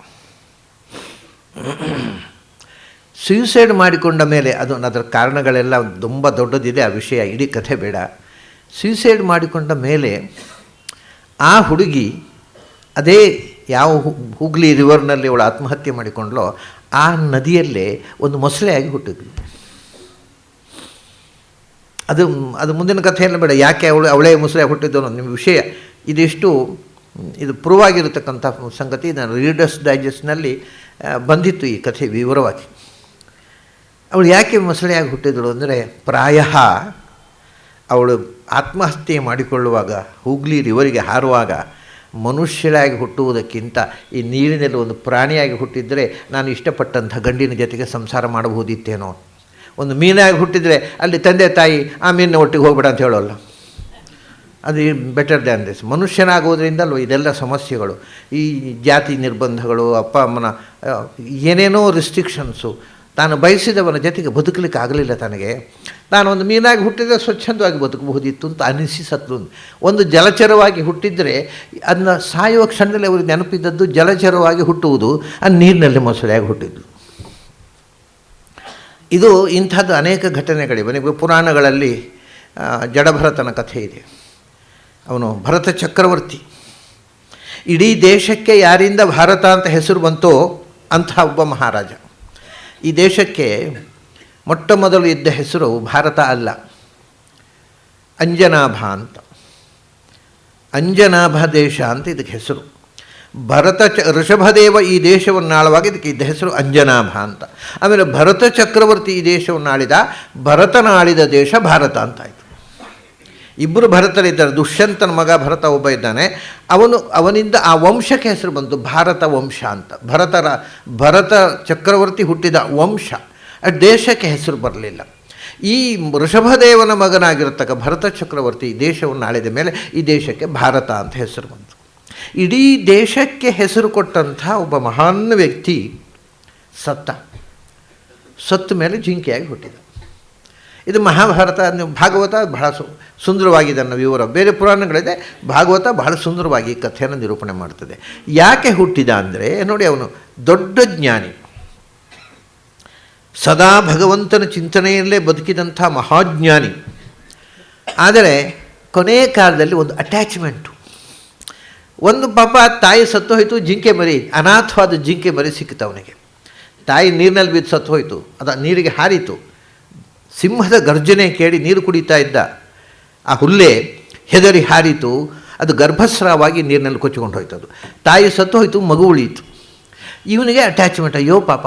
ಸೂಸೈಡ್ ಮಾಡಿಕೊಂಡ ಮೇಲೆ ಅದರ ಕಾರಣಗಳೆಲ್ಲ ತುಂಬ ದೊಡ್ಡದಿದೆ, ಆ ವಿಷಯ ಇಡೀ ಕಥೆ ಬೇಡ. ಸೂಸೈಡ್ ಮಾಡಿಕೊಂಡ ಮೇಲೆ ಆ ಹುಡುಗಿ ಅದೇ ಯಾವ ಹೂಗ್ಲಿ ರಿವರ್ನಲ್ಲಿ ಅವಳು ಆತ್ಮಹತ್ಯೆ ಮಾಡಿಕೊಂಡ್ಲೋ ಆ ನದಿಯಲ್ಲೇ ಒಂದು ಮೊಸಳೆಯಾಗಿ ಹುಟ್ಟಿದ್ಳು. ಅದು ಮುಂದಿನ ಕಥೆಯಲ್ಲ ಬೇಡ, ಯಾಕೆ ಅವಳೇ ಮೊಸಳೆಯಾಗಿ ಹುಟ್ಟಿದ್ದು ಅನ್ನೋ ನಿಮ್ಮ ವಿಷಯ. ಇದು ಪ್ರೂವ್ ಆಗಿರತಕ್ಕಂಥ ಸಂಗತಿ. ನಾನು ರೀಡರ್ಸ್ ಡೈಜೆಸ್ಟ್ನಲ್ಲಿ ಬಂದಿತ್ತು ಈ ಕಥೆ ವಿವರವಾಗಿ. ಅವಳು ಯಾಕೆ ಮೊಸಳೆಯಾಗಿ ಹುಟ್ಟಿದಳು ಅಂದರೆ, ಪ್ರಾಯ ಅವಳು ಆತ್ಮಹತ್ಯೆ ಮಾಡಿಕೊಳ್ಳುವಾಗ ಹೂಗ್ಲಿ ರಿವರಿಗೆ ಹಾರುವಾಗ ಮನುಷ್ಯರಾಗಿ ಹುಟ್ಟುವುದಕ್ಕಿಂತ ಈ ನೀರಿನಲ್ಲಿ ಒಂದು ಪ್ರಾಣಿಯಾಗಿ ಹುಟ್ಟಿದರೆ ನಾನು ಇಷ್ಟಪಟ್ಟಂಥ ಗಂಡಿನ ಜೊತೆಗೆ ಸಂಸಾರ ಮಾಡಬಹುದಿತ್ತೇನೋ. ಒಂದು ಮೀನಾಗಿ ಹುಟ್ಟಿದರೆ ಅಲ್ಲಿ ತಂದೆ ತಾಯಿ ಆ ಮೀನಿನ ಒಟ್ಟಿಗೆ ಹೋಗ್ಬೇಡ ಅಂತ ಹೇಳೋಲ್ಲ. ಅದು ಬೆಟರ್ ದ್ಯಾನ್ ದಿಸ್. ಮನುಷ್ಯನಾಗೋದ್ರಿಂದಲೂ ಇದೆಲ್ಲ ಸಮಸ್ಯೆಗಳು, ಈ ಜಾತಿ ನಿರ್ಬಂಧಗಳು, ಅಪ್ಪ ಅಮ್ಮನ ಏನೇನೋ ರಿಸ್ಟ್ರಿಕ್ಷನ್ಸು. ತಾನು ಬಯಸಿದವನ ಜೊತೆಗೆ ಬದುಕಲಿಕ್ಕೆ ಆಗಲಿಲ್ಲ ತನಗೆ. ನಾನು ಒಂದು ಮೀನಾಗಿ ಹುಟ್ಟಿದರೆ ಸ್ವಚ್ಛಂದವಾಗಿ ಬದುಕಬಹುದಿತ್ತು ಅಂತ ಅನಿಸಿಸತ್ಲು. ಒಂದು ಜಲಚರವಾಗಿ ಹುಟ್ಟಿದರೆ ಅದನ್ನ ಸಾಯುವ ಕ್ಷಣದಲ್ಲಿ ಅವ್ರಿಗೆ ನೆನಪಿದ್ದದ್ದು ಜಲಚರವಾಗಿ ಹುಟ್ಟುವುದು, ಅದು ನೀರಿನಲ್ಲಿ ಮೊಸಳೆಯಾಗಿ ಹುಟ್ಟಿದ್ದು. ಇದು ಇಂಥದ್ದು ಅನೇಕ ಘಟನೆಗಳಿವೆ. ನಿಮಗೆ ಪುರಾಣಗಳಲ್ಲಿ ಜಡಭರತನ ಕಥೆ ಇದೆ. ಅವನು ಭರತ ಚಕ್ರವರ್ತಿ. ಇಡೀ ದೇಶಕ್ಕೆ ಯಾರಿಂದ ಭಾರತ ಅಂತ ಹೆಸರು ಬಂತೋ ಅಂಥ ಒಬ್ಬ ಮಹಾರಾಜ. ಈ ದೇಶಕ್ಕೆ ಮೊಟ್ಟ ಮೊದಲು ಇದ್ದ ಹೆಸರು ಭಾರತ ಅಲ್ಲ, ಅಂಜನಾಭ ಅಂತ. ಅಂಜನಾಭ ದೇಶ ಅಂತ ಇದಕ್ಕೆ ಹೆಸರು. ಋಷಭದೇವ ಈ ದೇಶವನ್ನು ಆಳುವಾಗ ಇದಕ್ಕೆ ಇದ್ದ ಹೆಸರು ಅಂಜನಾಭ ಅಂತ. ಆಮೇಲೆ ಭರತ ಚಕ್ರವರ್ತಿ ಈ ದೇಶವನ್ನು ಆಳಿದ, ಭರತನ ಆಳಿದ ದೇಶ ಭಾರತ ಅಂತ ಆಯಿತು. ಇಬ್ಬರು ಭರತರಿದ್ದಾರೆ. ದುಷ್ಯಂತನ ಮಗ ಭರತ ಒಬ್ಬ ಇದ್ದಾನೆ. ಅವನಿಂದ ಆ ವಂಶಕ್ಕೆ ಹೆಸರು ಬಂತು ಭಾರತ ವಂಶ ಅಂತ. ಭರತ ಚಕ್ರವರ್ತಿ ಹುಟ್ಟಿದ ವಂಶ, ದೇಶಕ್ಕೆ ಹೆಸರು ಬರಲಿಲ್ಲ. ಈ ಋಷಭದೇವನ ಮಗನಾಗಿರತಕ್ಕ ಭರತ ಚಕ್ರವರ್ತಿ ಈ ದೇಶವನ್ನು ಆಳಿದ ಮೇಲೆ ಈ ದೇಶಕ್ಕೆ ಭಾರತ ಅಂತ ಹೆಸರು ಬಂತು. ಇಡೀ ದೇಶಕ್ಕೆ ಹೆಸರು ಕೊಟ್ಟಂಥ ಒಬ್ಬ ಮಹಾನ್ ವ್ಯಕ್ತಿ ಸತ್ತ ಮೇಲೆ ಜಿಂಕೆಯಾಗಿ ಹುಟ್ಟಿದ. ಇದು ಮಹಾಭಾರತ, ಭಾಗವತ ಬಹಳ ಸುಂದರವಾಗಿದೆ ಅನ್ನೋ ವಿವರ. ಬೇರೆ ಪುರಾಣಗಳಿದೆ, ಭಾಗವತ ಬಹಳ ಸುಂದರವಾಗಿ ಈ ಕಥೆಯನ್ನು ನಿರೂಪಣೆ ಮಾಡ್ತದೆ. ಯಾಕೆ ಹುಟ್ಟಿದ ಅಂದರೆ ನೋಡಿ, ಅವನು ದೊಡ್ಡ ಜ್ಞಾನಿ, ಸದಾ ಭಗವಂತನ ಚಿಂತನೆಯಲ್ಲೇ ಬದುಕಿದಂಥ ಮಹಾಜ್ಞಾನಿ. ಆದರೆ ಕೊನೆಯ ಕಾಲದಲ್ಲಿ ಒಂದು ಅಟ್ಯಾಚ್ಮೆಂಟು, ಒಂದು ಪಾಪ ತಾಯಿ ಸತ್ತು ಹೋಯಿತು, ಜಿಂಕೆ ಮರಿ, ಅನಾಥವಾದ ಜಿಂಕೆ ಮರಿ ಸಿಕ್ಕಿತು ಅವನಿಗೆ. ತಾಯಿ ನೀರಿನಲ್ಲಿ ಬಿದ್ದು ಸತ್ತು ಹೋಯಿತು, ಅದು ನೀರಿಗೆ ಹಾರಿತು. ಸಿಂಹದ ಗರ್ಜನೆ ಕೇಳಿ ನೀರು ಕುಡಿತಾ ಇದ್ದ ಆ ಹುಲ್ಲೆ ಹೆದರಿ ಹಾರಿತು, ಅದು ಗರ್ಭಸ್ರಾವಾಗಿ ನೀರಿನಲ್ಲಿ ಕೊಚ್ಚಿಕೊಂಡು ಹೋಯ್ತು. ಅದು ತಾಯಿ ಸತ್ತು ಹೋಯಿತು, ಮಗು ಉಳಿಯಿತು. ಇವನಿಗೆ ಅಟ್ಯಾಚ್ಮೆಂಟ್, ಅಯ್ಯೋ ಪಾಪ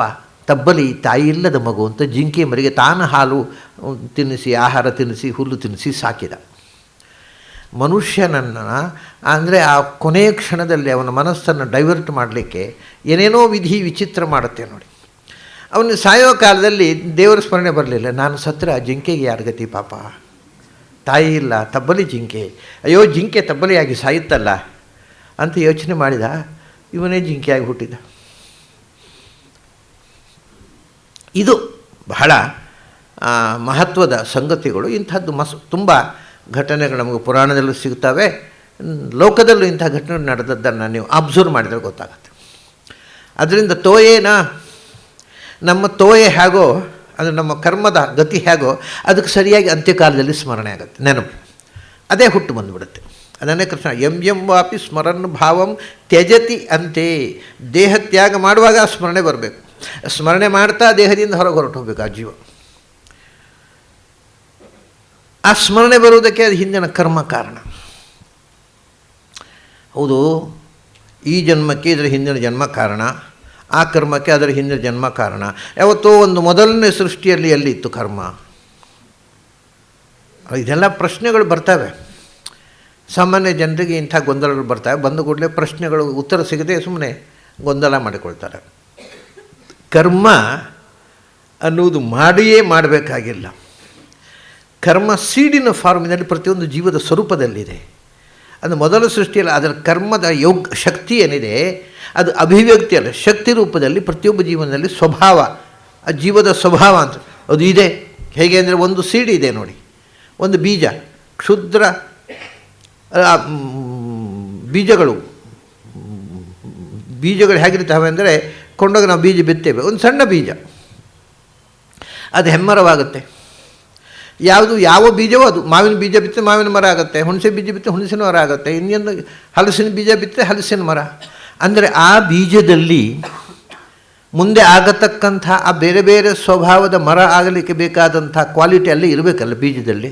ತಬ್ಬಲಿ ತಾಯಿ ಇಲ್ಲದ ಮಗು ಅಂತ ಜಿಂಕೆ ಮರಿಗೆ ತಾನು ಹಾಲು ತಿನ್ನಿಸಿ, ಆಹಾರ ತಿನ್ನಿಸಿ, ಹುಲ್ಲು ತಿನ್ನಿಸಿ ಸಾಕಿದ. ಮನುಷ್ಯನನ್ನು ಅಂದರೆ ಆ ಕೊನೆಯ ಕ್ಷಣದಲ್ಲಿ ಅವನ ಮನಸ್ಸನ್ನು ಡೈವರ್ಟ್ ಮಾಡಲಿಕ್ಕೆ ಏನೇನೋ ವಿಧಿ ವಿಚಿತ್ರ ಮಾಡುತ್ತೆ ನೋಡಿ. ಅವನು ಸಾಯೋ ಕಾಲದಲ್ಲಿ ದೇವರ ಸ್ಮರಣೆ ಬರಲಿಲ್ಲ. ನಾನು ಸತ್ರ ಜಿಂಕೆಗೆ ಯಾರ ಗತಿ ಪಾಪ, ತಾಯಿ ಇಲ್ಲ, ತಬ್ಬಲಿ ಜಿಂಕೆ, ಅಯ್ಯೋ ಜಿಂಕೆ ತಬ್ಬಲಿಯಾಗಿ ಸಾಯುತ್ತಲ್ಲ ಅಂತ ಯೋಚನೆ ಮಾಡಿದ. ಇವನೇ ಜಿಂಕೆಯಾಗಿ ಹುಟ್ಟಿದ. ಇದು ಬಹಳ ಮಹತ್ವದ ಸಂಗತಿಗಳು. ಇಂಥದ್ದು ತುಂಬ ಘಟನೆಗಳು ನಮಗೆ ಪುರಾಣದಲ್ಲೂ ಸಿಗ್ತವೆ, ಲೋಕದಲ್ಲೂ ಇಂಥ ಘಟನೆಗಳು ನಡೆದದ್ದನ್ನು ನೀವು ಅಬ್ಸರ್ವ್ ಮಾಡಿದರೆ ಗೊತ್ತಾಗುತ್ತೆ. ಅದರಿಂದ ನಮ್ಮ ತೋಯೆ ಹೇಗೋ, ಅದು ನಮ್ಮ ಕರ್ಮದ ಗತಿ ಹೇಗೋ, ಅದಕ್ಕೆ ಸರಿಯಾಗಿ ಅಂತ್ಯಕಾಲದಲ್ಲಿ ಸ್ಮರಣೆ ಆಗುತ್ತೆ, ನೆನಪು, ಅದೇ ಹುಟ್ಟು ಬಂದುಬಿಡುತ್ತೆ. ಅದನ್ನೇ ಕೃಷ್ಣ ಎಂ ವಾಪಿ ಸ್ಮರನ್ ಭಾವಂ ತ್ಯಜತಿ ಅಂತೆ. ದೇಹ ತ್ಯಾಗ ಮಾಡುವಾಗ ಆ ಸ್ಮರಣೆ ಬರಬೇಕು, ಸ್ಮರಣೆ ಮಾಡ್ತಾ ದೇಹದಿಂದ ಹೊರಗೆ ಹೊರಟು ಹೋಗಬೇಕು ಆ ಜೀವ. ಆ ಸ್ಮರಣೆ ಬರುವುದಕ್ಕೆ ಅದು ಹಿಂದಿನ ಕರ್ಮ ಕಾರಣ. ಹೌದು, ಈ ಜನ್ಮಕ್ಕೆ ಇದರ ಹಿಂದಿನ ಜನ್ಮ ಕಾರಣ, ಆ ಕರ್ಮಕ್ಕೆ ಅದರ ಹಿಂದಿನ ಜನ್ಮ ಕಾರಣ. ಯಾವತ್ತೋ ಒಂದು ಮೊದಲನೇ ಸೃಷ್ಟಿಯಲ್ಲಿ ಎಲ್ಲಿತ್ತು ಕರ್ಮ? ಇದೆಲ್ಲ ಪ್ರಶ್ನೆಗಳು ಬರ್ತವೆ. ಸಾಮಾನ್ಯ ಜನರಿಗೆ ಇಂಥ ಗೊಂದಲಗಳು ಬರ್ತವೆ. ಬಂದ ಕೂಡಲೇ ಪ್ರಶ್ನೆಗಳು ಉತ್ತರ ಸಿಗದೆ ಸುಮ್ಮನೆ ಗೊಂದಲ ಮಾಡಿಕೊಳ್ತಾರೆ. ಕರ್ಮ ಅನ್ನುವುದು ಮಾಡಿಯೇ ಮಾಡಬೇಕಾಗಿಲ್ಲ. ಕರ್ಮ ಸೀಡಿನ ಫಾರ್ಮಿನಲ್ಲಿ ಪ್ರತಿಯೊಂದು ಜೀವದ ಸ್ವರೂಪದಲ್ಲಿದೆ. ಅದು ಮೊದಲ ಸೃಷ್ಟಿಯಲ್ಲಿ ಅದರ ಕರ್ಮದ ಶಕ್ತಿ ಏನಿದೆ ಅದು ಅಭಿವ್ಯಕ್ತಿ ಅಲ್ಲ, ಶಕ್ತಿ ರೂಪದಲ್ಲಿ ಪ್ರತಿಯೊಬ್ಬ ಜೀವನದಲ್ಲಿ ಸ್ವಭಾವ, ಆ ಜೀವದ ಸ್ವಭಾವ ಅಂತ ಅದು ಇದೆ. ಹೇಗೆ ಅಂದರೆ ಒಂದು ಸೀಡಿ ಇದೆ ನೋಡಿ, ಒಂದು ಬೀಜ, ಕ್ಷುದ್ರ ಬೀಜಗಳು ಹೇಗಿರ್ತವೆ ಅಂದರೆ ಕೊಂಡೋಗಿ ನಾವು ಬೀಜ ಬಿತ್ತೇವೆ, ಒಂದು ಸಣ್ಣ ಬೀಜ, ಅದು ಹೆಮ್ಮರವಾಗುತ್ತೆ. ಯಾವ ಬೀಜವೋ ಅದು, ಮಾವಿನ ಬೀಜ ಬಿತ್ತರೆ ಮಾವಿನ ಮರ ಆಗುತ್ತೆ, ಹುಣಸೆ ಬೀಜ ಬಿತ್ತರೆ ಹುಣಸಿನ ಮರ ಆಗುತ್ತೆ, ಇನ್ನೊಂದು ಹಲಸಿನ ಬೀಜ ಬಿತ್ತರೆ ಹಲಸಿನ ಮರ. ಅಂದರೆ ಆ ಬೀಜದಲ್ಲಿ ಮುಂದೆ ಆಗತಕ್ಕಂಥ ಆ ಬೇರೆ ಬೇರೆ ಸ್ವಭಾವದ ಮರ ಆಗಲಿಕ್ಕೆ ಬೇಕಾದಂಥ ಕ್ವಾಲಿಟಿ ಅಲ್ಲಿ ಇರಬೇಕಲ್ಲ ಬೀಜದಲ್ಲಿ.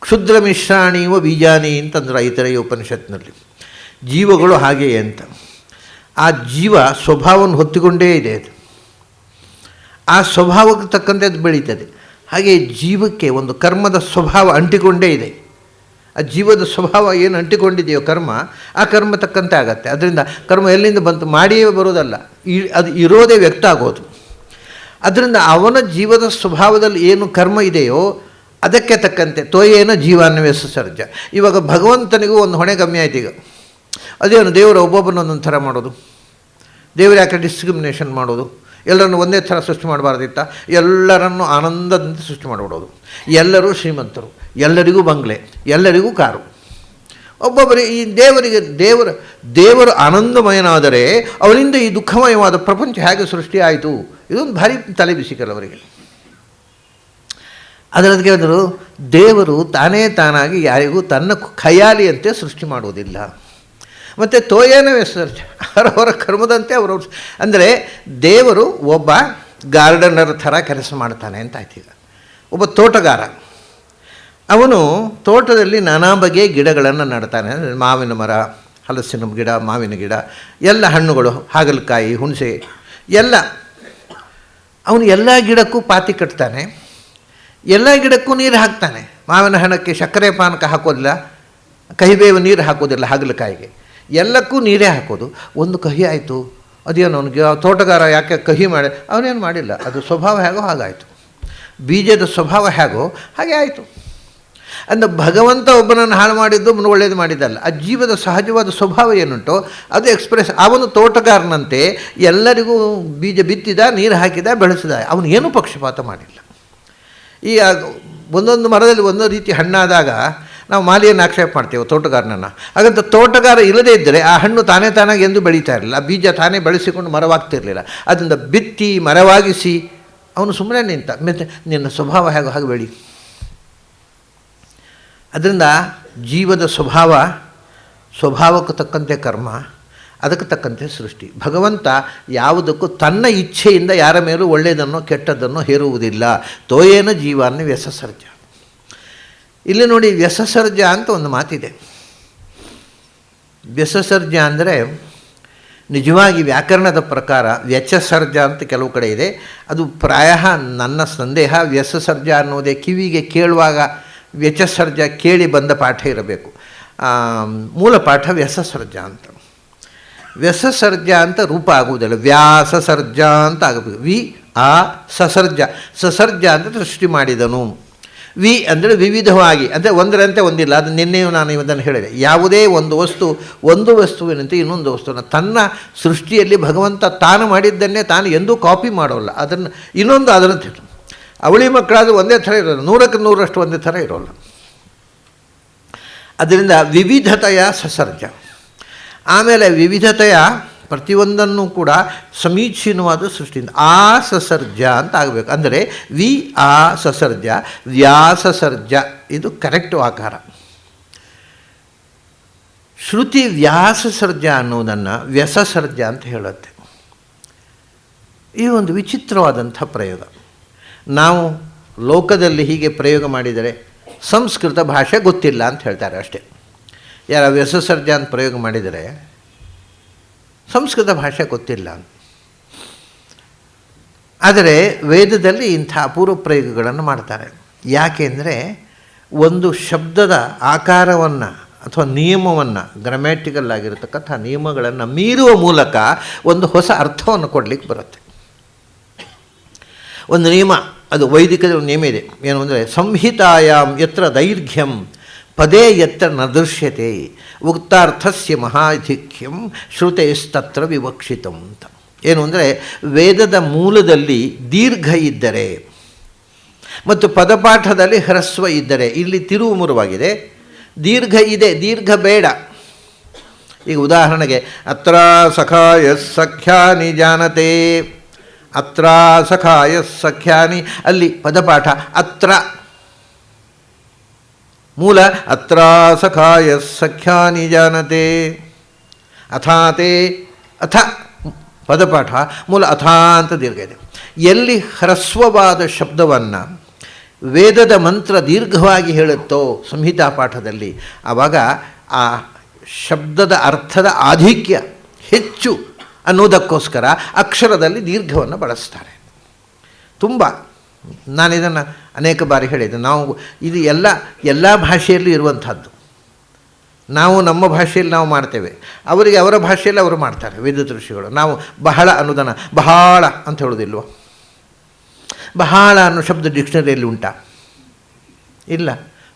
ಕ್ಷುದ್ರ ಮಿಶ್ರಾಣಿವ ಬೀಜಾನಿ ಅಂತಂದ್ರೆ ಐತರೆಯ ಉಪನಿಷತ್ನಲ್ಲಿ. ಜೀವಗಳು ಹಾಗೆಯೇ ಅಂತ. ಆ ಜೀವ ಸ್ವಭಾವವನ್ನು ಹೊತ್ತುಕೊಂಡೇ ಇದೆ, ಅದು ಆ ಸ್ವಭಾವಕ್ಕೆ ತಕ್ಕಂತೆ ಅದು ಬೆಳೀತದೆ. ಹಾಗೆ ಜೀವಕ್ಕೆ ಒಂದು ಕರ್ಮದ ಸ್ವಭಾವ ಅಂಟಿಕೊಂಡೇ ಇದೆ. ಆ ಜೀವದ ಸ್ವಭಾವ ಏನು ಅಂಟಿಕೊಂಡಿದೆಯೋ ಕರ್ಮ, ಆ ಕರ್ಮ ತಕ್ಕಂತೆ ಆಗತ್ತೆ. ಅದರಿಂದ ಕರ್ಮ ಎಲ್ಲಿಂದ ಬಂತು? ಮಾಡಿಯೇ ಬರೋದಲ್ಲ, ಅದು ಇರೋದೇ ವ್ಯಕ್ತ ಆಗೋದು. ಅದರಿಂದ ಅವನ ಜೀವದ ಸ್ವಭಾವದಲ್ಲಿ ಏನು ಕರ್ಮ ಇದೆಯೋ ಅದಕ್ಕೆ ತಕ್ಕಂತೆ ತೋಯೇನ ಜೀವಾನ್ವೇಷ ಸರ್ಜ. ಇವಾಗ ಭಗವಂತನಿಗೂ ಒಂದು ಹೊಣೆ ಕಮ್ಮಿ ಆಯ್ತು. ಈಗ ಅದೇನು ದೇವರು ಒಬ್ಬೊಬ್ಬನೊಂದೊಂದು ಥರ ಮಾಡೋದು, ದೇವರು ಯಾಕೆ ಡಿಸ್ಕ್ರಿಮಿನೇಷನ್ ಮಾಡೋದು? ಎಲ್ಲರನ್ನು ಒಂದೇ ಥರ ಸೃಷ್ಟಿ ಮಾಡಬಾರ್ದಿತ್ತ? ಎಲ್ಲರನ್ನು ಆನಂದದಿಂದ ಸೃಷ್ಟಿ ಮಾಡಿಬಿಡೋದು. ಎಲ್ಲರೂ ಶ್ರೀಮಂತರು, ಎಲ್ಲರಿಗೂ ಬಂಗ್ಲೆ, ಎಲ್ಲರಿಗೂ ಕಾರು. ಒಬ್ಬೊಬ್ಬರಿಗೆ ಈ ದೇವರು ಆನಂದಮಯನಾದರೆ ಅವರಿಂದ ಈ ದುಃಖಮಯವಾದ ಪ್ರಪಂಚ ಹೇಗೆ ಸೃಷ್ಟಿ ಆಯಿತು? ಇದೊಂದು ಭಾರಿ ತಲೆ ಬಿಸಿ ಕೆಲವರಿಗೆ. ಅದರದಕ್ಕೆ ಅಂದರು, ದೇವರು ತಾನಾಗಿ ಯಾರಿಗೂ ತನ್ನ ಖಯಾಲಿಯಂತೆ ಸೃಷ್ಟಿ ಮಾಡುವುದಿಲ್ಲ. ಮತ್ತು ತೋಯೇನವೇ ಸರ್ಜ, ಅವರವರ ಕರ್ಮದಂತೆ ಅವರು. ಅಂದರೆ ದೇವರು ಒಬ್ಬ ಗಾರ್ಡನರ್ ಥರ ಕೆಲಸ ಮಾಡ್ತಾನೆ ಅಂತ ಆಯ್ತು. ಈಗ ಒಬ್ಬ ತೋಟಗಾರ, ಅವನು ತೋಟದಲ್ಲಿ ನಾನಾ ಬಗೆಯ ಗಿಡಗಳನ್ನು ನಡ್ತಾನೆ. ಮಾವಿನ ಮರ, ಹಲಸಿನ ಗಿಡ, ಮಾವಿನ ಗಿಡ, ಎಲ್ಲ ಹಣ್ಣುಗಳು, ಹಾಗಲಕಾಯಿ, ಹುಣಸೆ ಎಲ್ಲ. ಅವನು ಎಲ್ಲ ಗಿಡಕ್ಕೂ ಪಾತಿ ಕಟ್ತಾನೆ, ಎಲ್ಲ ಗಿಡಕ್ಕೂ ನೀರು ಹಾಕ್ತಾನೆ. ಮಾವಿನ ಹಣ್ಣಕ್ಕೆ ಸಕ್ಕರೆ ಪಾನಕ ಹಾಕೋದಿಲ್ಲ, ಕಹಿಬೇವು ನೀರು ಹಾಕೋದಿಲ್ಲ, ಹಾಗಲಕಾಯಿಗೆ ಎಲ್ಲಕ್ಕೂ ನೀರೇ ಹಾಕೋದು. ಒಂದು ಕಹಿ ಆಯಿತು, ಅದೇನು ಅವನಿಗೆ ತೋಟಗಾರ ಯಾಕೆ ಕಹಿ ಮಾಡಿ? ಅವನೇನು ಮಾಡಿಲ್ಲ, ಅದು ಸ್ವಭಾವ ಹೇಗೋ ಹಾಗಾಯಿತು. ಬೀಜದ ಸ್ವಭಾವ ಹೇಗೋ ಹಾಗೆ ಆಯಿತು. ಅಂದರೆ ಭಗವಂತ ಒಬ್ಬನನ್ನು ಹಾಳು ಮಾಡಿದ್ದು ಒಬ್ಬನು ಒಳ್ಳೆಯದು ಮಾಡಿದ್ದಲ್ಲ. ಆ ಜೀವದ ಸಹಜವಾದ ಸ್ವಭಾವ ಏನುಂಟೋ ಅದು ಎಕ್ಸ್ಪ್ರೆಸ್. ಅವನು ತೋಟಗಾರನಂತೆ ಎಲ್ಲರಿಗೂ ಬೀಜ ಬಿತ್ತಿದ, ನೀರು ಹಾಕಿದ, ಬೆಳೆಸಿದ. ಅವನು ಏನೂ ಪಕ್ಷಪಾತ ಮಾಡಿಲ್ಲ. ಈ ಒಂದೊಂದು ಮರದಲ್ಲಿ ಒಂದೊಂದು ರೀತಿ ಹಣ್ಣಾದಾಗ ನಾವು ಮಾಲಿಯನ್ನು ಆಕ್ಷೇಪ ಮಾಡ್ತೇವೆ ತೋಟಗಾರನನ್ನು. ಹಾಗಂತ ತೋಟಗಾರ ಇಲ್ಲದೇ ಇದ್ದರೆ ಆ ಹಣ್ಣು ತಾನಾಗಿ ಎಂದು ಬೆಳೀತಾ ಇರಲಿಲ್ಲ, ಆ ಬೀಜ ತಾನೇ ಬೆಳೆಸಿಕೊಂಡು ಮರವಾಗ್ತಿರಲಿಲ್ಲ. ಅದರಿಂದ ಬಿತ್ತಿ ಮರವಾಗಿಸಿ ಅವನು ಸುಮ್ಮನೆ ನಿಂತ. ಮತ್ತು ನಿನ್ನ ಸ್ವಭಾವ ಹೇಗೋ ಹಾಗೆ ಬೆಳಿ. ಅದರಿಂದ ಜೀವದ ಸ್ವಭಾವಕ್ಕೆ ತಕ್ಕಂತೆ ಕರ್ಮ, ಅದಕ್ಕೆ ತಕ್ಕಂತೆ ಸೃಷ್ಟಿ. ಭಗವಂತ ಯಾವುದಕ್ಕೂ ತನ್ನ ಇಚ್ಛೆಯಿಂದ ಯಾರ ಮೇಲೂ ಒಳ್ಳೆಯದನ್ನು ಕೆಟ್ಟದ್ದನ್ನು ಹೇರುವುದಿಲ್ಲ. ತೋಯೇನ ಜೀವಾನ್ನ ವ್ಯಸಸರ್ಜ. ಇಲ್ಲಿ ನೋಡಿ, ವ್ಯಸಸರ್ಜ ಅಂತ ಒಂದು ಮಾತಿದೆ. ವ್ಯಸಸರ್ಜ ಅಂದರೆ ನಿಜವಾಗಿ ವ್ಯಾಕರಣದ ಪ್ರಕಾರ ವ್ಯಚಸರ್ಜ ಅಂತ ಕೆಲವು ಕಡೆ ಇದೆ. ಅದು ಪ್ರಾಯ ನನ್ನ ಸಂದೇಹ ವ್ಯಸಸರ್ಜ ಅನ್ನೋದೇ ಕಿವಿಗೆ ಕೇಳುವಾಗ ವ್ಯಚಸರ್ಜ ಕೇಳಿ ಬಂದ ಪಾಠ ಇರಬೇಕು. ಮೂಲ ಪಾಠ ವ್ಯಸಸರ್ಜ ಅಂತ. ವ್ಯಸಸರ್ಜ ಅಂತ ರೂಪ ಆಗುವುದಿಲ್ಲ, ವ್ಯಾಸಸರ್ಜ ಅಂತ ಆಗಬೇಕು. ವಿ ಆ ಸಸರ್ಜ, ಸಸರ್ಜ ಅಂತ ಸೃಷ್ಟಿ ಮಾಡಿದನು. ವಿ ಅಂದರೆ ವಿವಿಧವಾಗಿ, ಅಂದರೆ ಒಂದರಂತೆ ಒಂದಿಲ್ಲ. ಅದು ನಿನ್ನೆಯೂ ನಾನು ಇವತ್ತನ್ನು ಹೇಳಿದೆ. ಯಾವುದೇ ಒಂದು ವಸ್ತುವಿನಂತೆ ಇನ್ನೊಂದು ವಸ್ತುವನ್ನು ತನ್ನ ಸೃಷ್ಟಿಯಲ್ಲಿ ಭಗವಂತ ತಾನು ಮಾಡಿದ್ದನ್ನೇ ತಾನು ಎಂದೂ ಕಾಪಿ ಮಾಡೋಲ್ಲ. ಅದನ್ನು ಇನ್ನೊಂದು ಅದರಂತೆ ಅವಳಿ ಮಕ್ಕಳಾದರೂ ಒಂದೇ ಥರ ಇರೋಲ್ಲ, 100ಕ್ಕೆ 100ರಷ್ಟು ಒಂದೇ ಥರ ಇರೋಲ್ಲ. ಅದರಿಂದ ವಿವಿಧತೆಯ ಸಸರ್ಜ. ಆಮೇಲೆ ವಿವಿಧತೆಯ ಪ್ರತಿಯೊಂದನ್ನು ಕೂಡ ಸಮೀಚೀನವಾದ ಸೃಷ್ಟಿಯಿಂದ ಆ ಸಸರ್ಜ ಅಂತ ಆಗಬೇಕು. ಅಂದರೆ ವಿ ಆ ಸಸರ್ಜ, ವ್ಯಾಸಸರ್ಜ, ಇದು ಕರೆಕ್ಟು ಆಕಾರ. ಶ್ರುತಿ ವ್ಯಾಸಸರ್ಜ ಅನ್ನೋದನ್ನು ವ್ಯಸಸರ್ಜ ಅಂತ ಹೇಳುತ್ತೆ. ಈ ಒಂದು ವಿಚಿತ್ರವಾದಂಥ ಪ್ರಯೋಗ. ನಾವು ಲೋಕದಲ್ಲಿ ಹೀಗೆ ಪ್ರಯೋಗ ಮಾಡಿದರೆ ಸಂಸ್ಕೃತ ಭಾಷೆ ಗೊತ್ತಿಲ್ಲ ಅಂತ ಹೇಳ್ತಾರೆ ಅಷ್ಟೇ. ಯಾರ ವ್ಯಸಸರ್ಜ ಅಂತ ಪ್ರಯೋಗ ಮಾಡಿದರೆ ಸಂಸ್ಕೃತ ಭಾಷೆ ಗೊತ್ತಿಲ್ಲ. ಆದರೆ ವೇದದಲ್ಲಿ ಇಂಥ ಅಪೂರ್ವ ಪ್ರಯೋಗಗಳನ್ನು ಮಾಡ್ತಾರೆ. ಯಾಕೆಂದರೆ ಒಂದು ಶಬ್ದದ ಆಕಾರವನ್ನು ಅಥವಾ ನಿಯಮವನ್ನು, ಗ್ರಾಮ್ಯಾಟಿಕಲ್ ಆಗಿರತಕ್ಕಂಥ ನಿಯಮಗಳನ್ನು ಮೀರುವ ಮೂಲಕ ಒಂದು ಹೊಸ ಅರ್ಥವನ್ನು ಕೊಡಲಿಕ್ಕೆ ಬರುತ್ತೆ. ಒಂದು ನಿಯಮ, ಅದು ವೈದಿಕದ ಒಂದು ನಿಯಮ ಇದೆ. ಏನು ಅಂದರೆ ಸಂಹಿತಾಯಾಮ್ ಯತ್ರ ದೈರ್ಘ್ಯಂ ಪದೇ ಯತ್ರ ನ ದೃಶ್ಯತೆ ಉಕ್ತಾರ್ಥಸ್ಯ ಮಹಾಧಿಕ್ಯಂ ಶ್ರುತೇಸ್ತತ್ರ ವಿವಕ್ಷಿತಂ ಅಂತ. ಏನು ಅಂದರೆ ವೇದದ ಮೂಲದಲ್ಲಿ ದೀರ್ಘ ಇದ್ದರೆ ಮತ್ತು ಪದಪಾಠದಲ್ಲಿ ಹ್ರಸ್ವ ಇದ್ದರೆ, ಇಲ್ಲಿ ತಿರುವು ಮುರುವಾಗಿದೆ, ದೀರ್ಘ ಇದೆ, ದೀರ್ಘ ಬೇಡ. ಈಗ ಉದಾಹರಣೆಗೆ ಅತ್ರ ಸಖಾಯ ಸಖ್ಯಾನಿ ಜಾನತೆ, ಅತ್ರ ಸಖಾಯ ಸಖ್ಯಾನಿ, ಅಲ್ಲಿ ಪದಪಾಠ ಅತ್ರ, ಮೂಲ ಅತ್ರ ಸಖಾಯ ಸಖ್ಯಾನಿ ಜಾನತೆ, ಅಥಾತೆ ಅಥ ಪದಪಾಠ, ಮೂಲ ಅಥ ಅಂತ ದೀರ್ಘ ಇದೆ. ಎಲ್ಲಿ ಹ್ರಸ್ವವಾದ ಶಬ್ದವನ್ನು ವೇದದ ಮಂತ್ರ ದೀರ್ಘವಾಗಿ ಹೇಳುತ್ತೋ ಸಂಹಿತಾ ಪಾಠದಲ್ಲಿ, ಆವಾಗ ಆ ಶಬ್ದದ ಅರ್ಥದ ಆಧಿಕ್ಯ ಹೆಚ್ಚು ಅನ್ನೋದಕ್ಕೋಸ್ಕರ ಅಕ್ಷರದಲ್ಲಿ ದೀರ್ಘವನ್ನು ಬಳಸ್ತಾರೆ. ತುಂಬ ನಾನು ಇದನ್ನು ಅನೇಕ ಬಾರಿ ಹೇಳಿದ್ದೆ. ನಾವು ಇದು ಎಲ್ಲ ಭಾಷೆಯಲ್ಲೂ ಇರುವಂಥದ್ದು. ನಾವು ನಮ್ಮ ಭಾಷೆಯಲ್ಲಿ ನಾವು ಮಾಡ್ತೇವೆ, ಅವರಿಗೆ ಅವರ ಭಾಷೆಯಲ್ಲಿ ಅವರು ಮಾಡ್ತಾರೆ ವೇದ ಋಷಿಗಳು. ನಾವು ಬಹಳ ಅನ್ನೋದನ್ನು ಬಹಳ ಅಂತ ಹೇಳೋದಿಲ್ವ? ಬಹಳ ಅನ್ನೋ ಶಬ್ದ ಡಿಕ್ಷನರಿಯಲ್ಲಿ ಉಂಟಾ? ಇಲ್ಲ.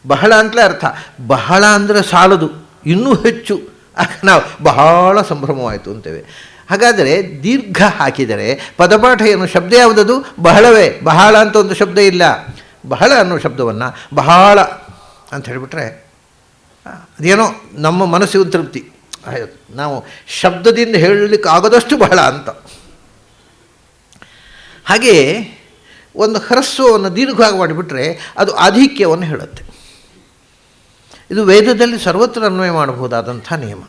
ಬಹಳ ಅಂತಲೇ ಅರ್ಥ. ಬಹಳ ಅಂದರೆ ಸಾಲದು, ಇನ್ನೂ ಹೆಚ್ಚು, ನಾವು ಬಹಳ ಸಂಭ್ರಮವಾಯಿತು ಅಂತೇವೆ. ಹಾಗಾದರೆ ದೀರ್ಘ ಹಾಕಿದರೆ ಪದಪಾಠ ಏನು? ಶಬ್ದ ಯಾವುದದು? ಬಹಳವೇ. ಬಹಳ ಅಂತ ಒಂದು ಶಬ್ದ ಇಲ್ಲ. ಬಹಳ ಅನ್ನೋ ಶಬ್ದವನ್ನು ಬಹಳ ಅಂತ ಹೇಳಿಬಿಟ್ರೆ ಅದೇನೋ ನಮ್ಮ ಮನಸ್ಸಿಗೆ ತೃಪ್ತಿ. ನಾವು ಶಬ್ದದಿಂದ ಹೇಳಲಿಕ್ಕೆ ಆಗೋದಷ್ಟು ಬಹಳ ಅಂತ. ಹಾಗೆಯೇ ಒಂದು ಹ್ರಸ್ವವನ್ನು ದೀರ್ಘವಾಗಿ ಮಾಡಿಬಿಟ್ರೆ ಅದು ಆಧಿಕ್ಯವನ್ನು ಹೇಳುತ್ತೆ. ಇದು ವೇದದಲ್ಲಿ ಸರ್ವತ್ರ ಅನ್ವಯ ಮಾಡಬಹುದಾದಂಥ ನಿಯಮ.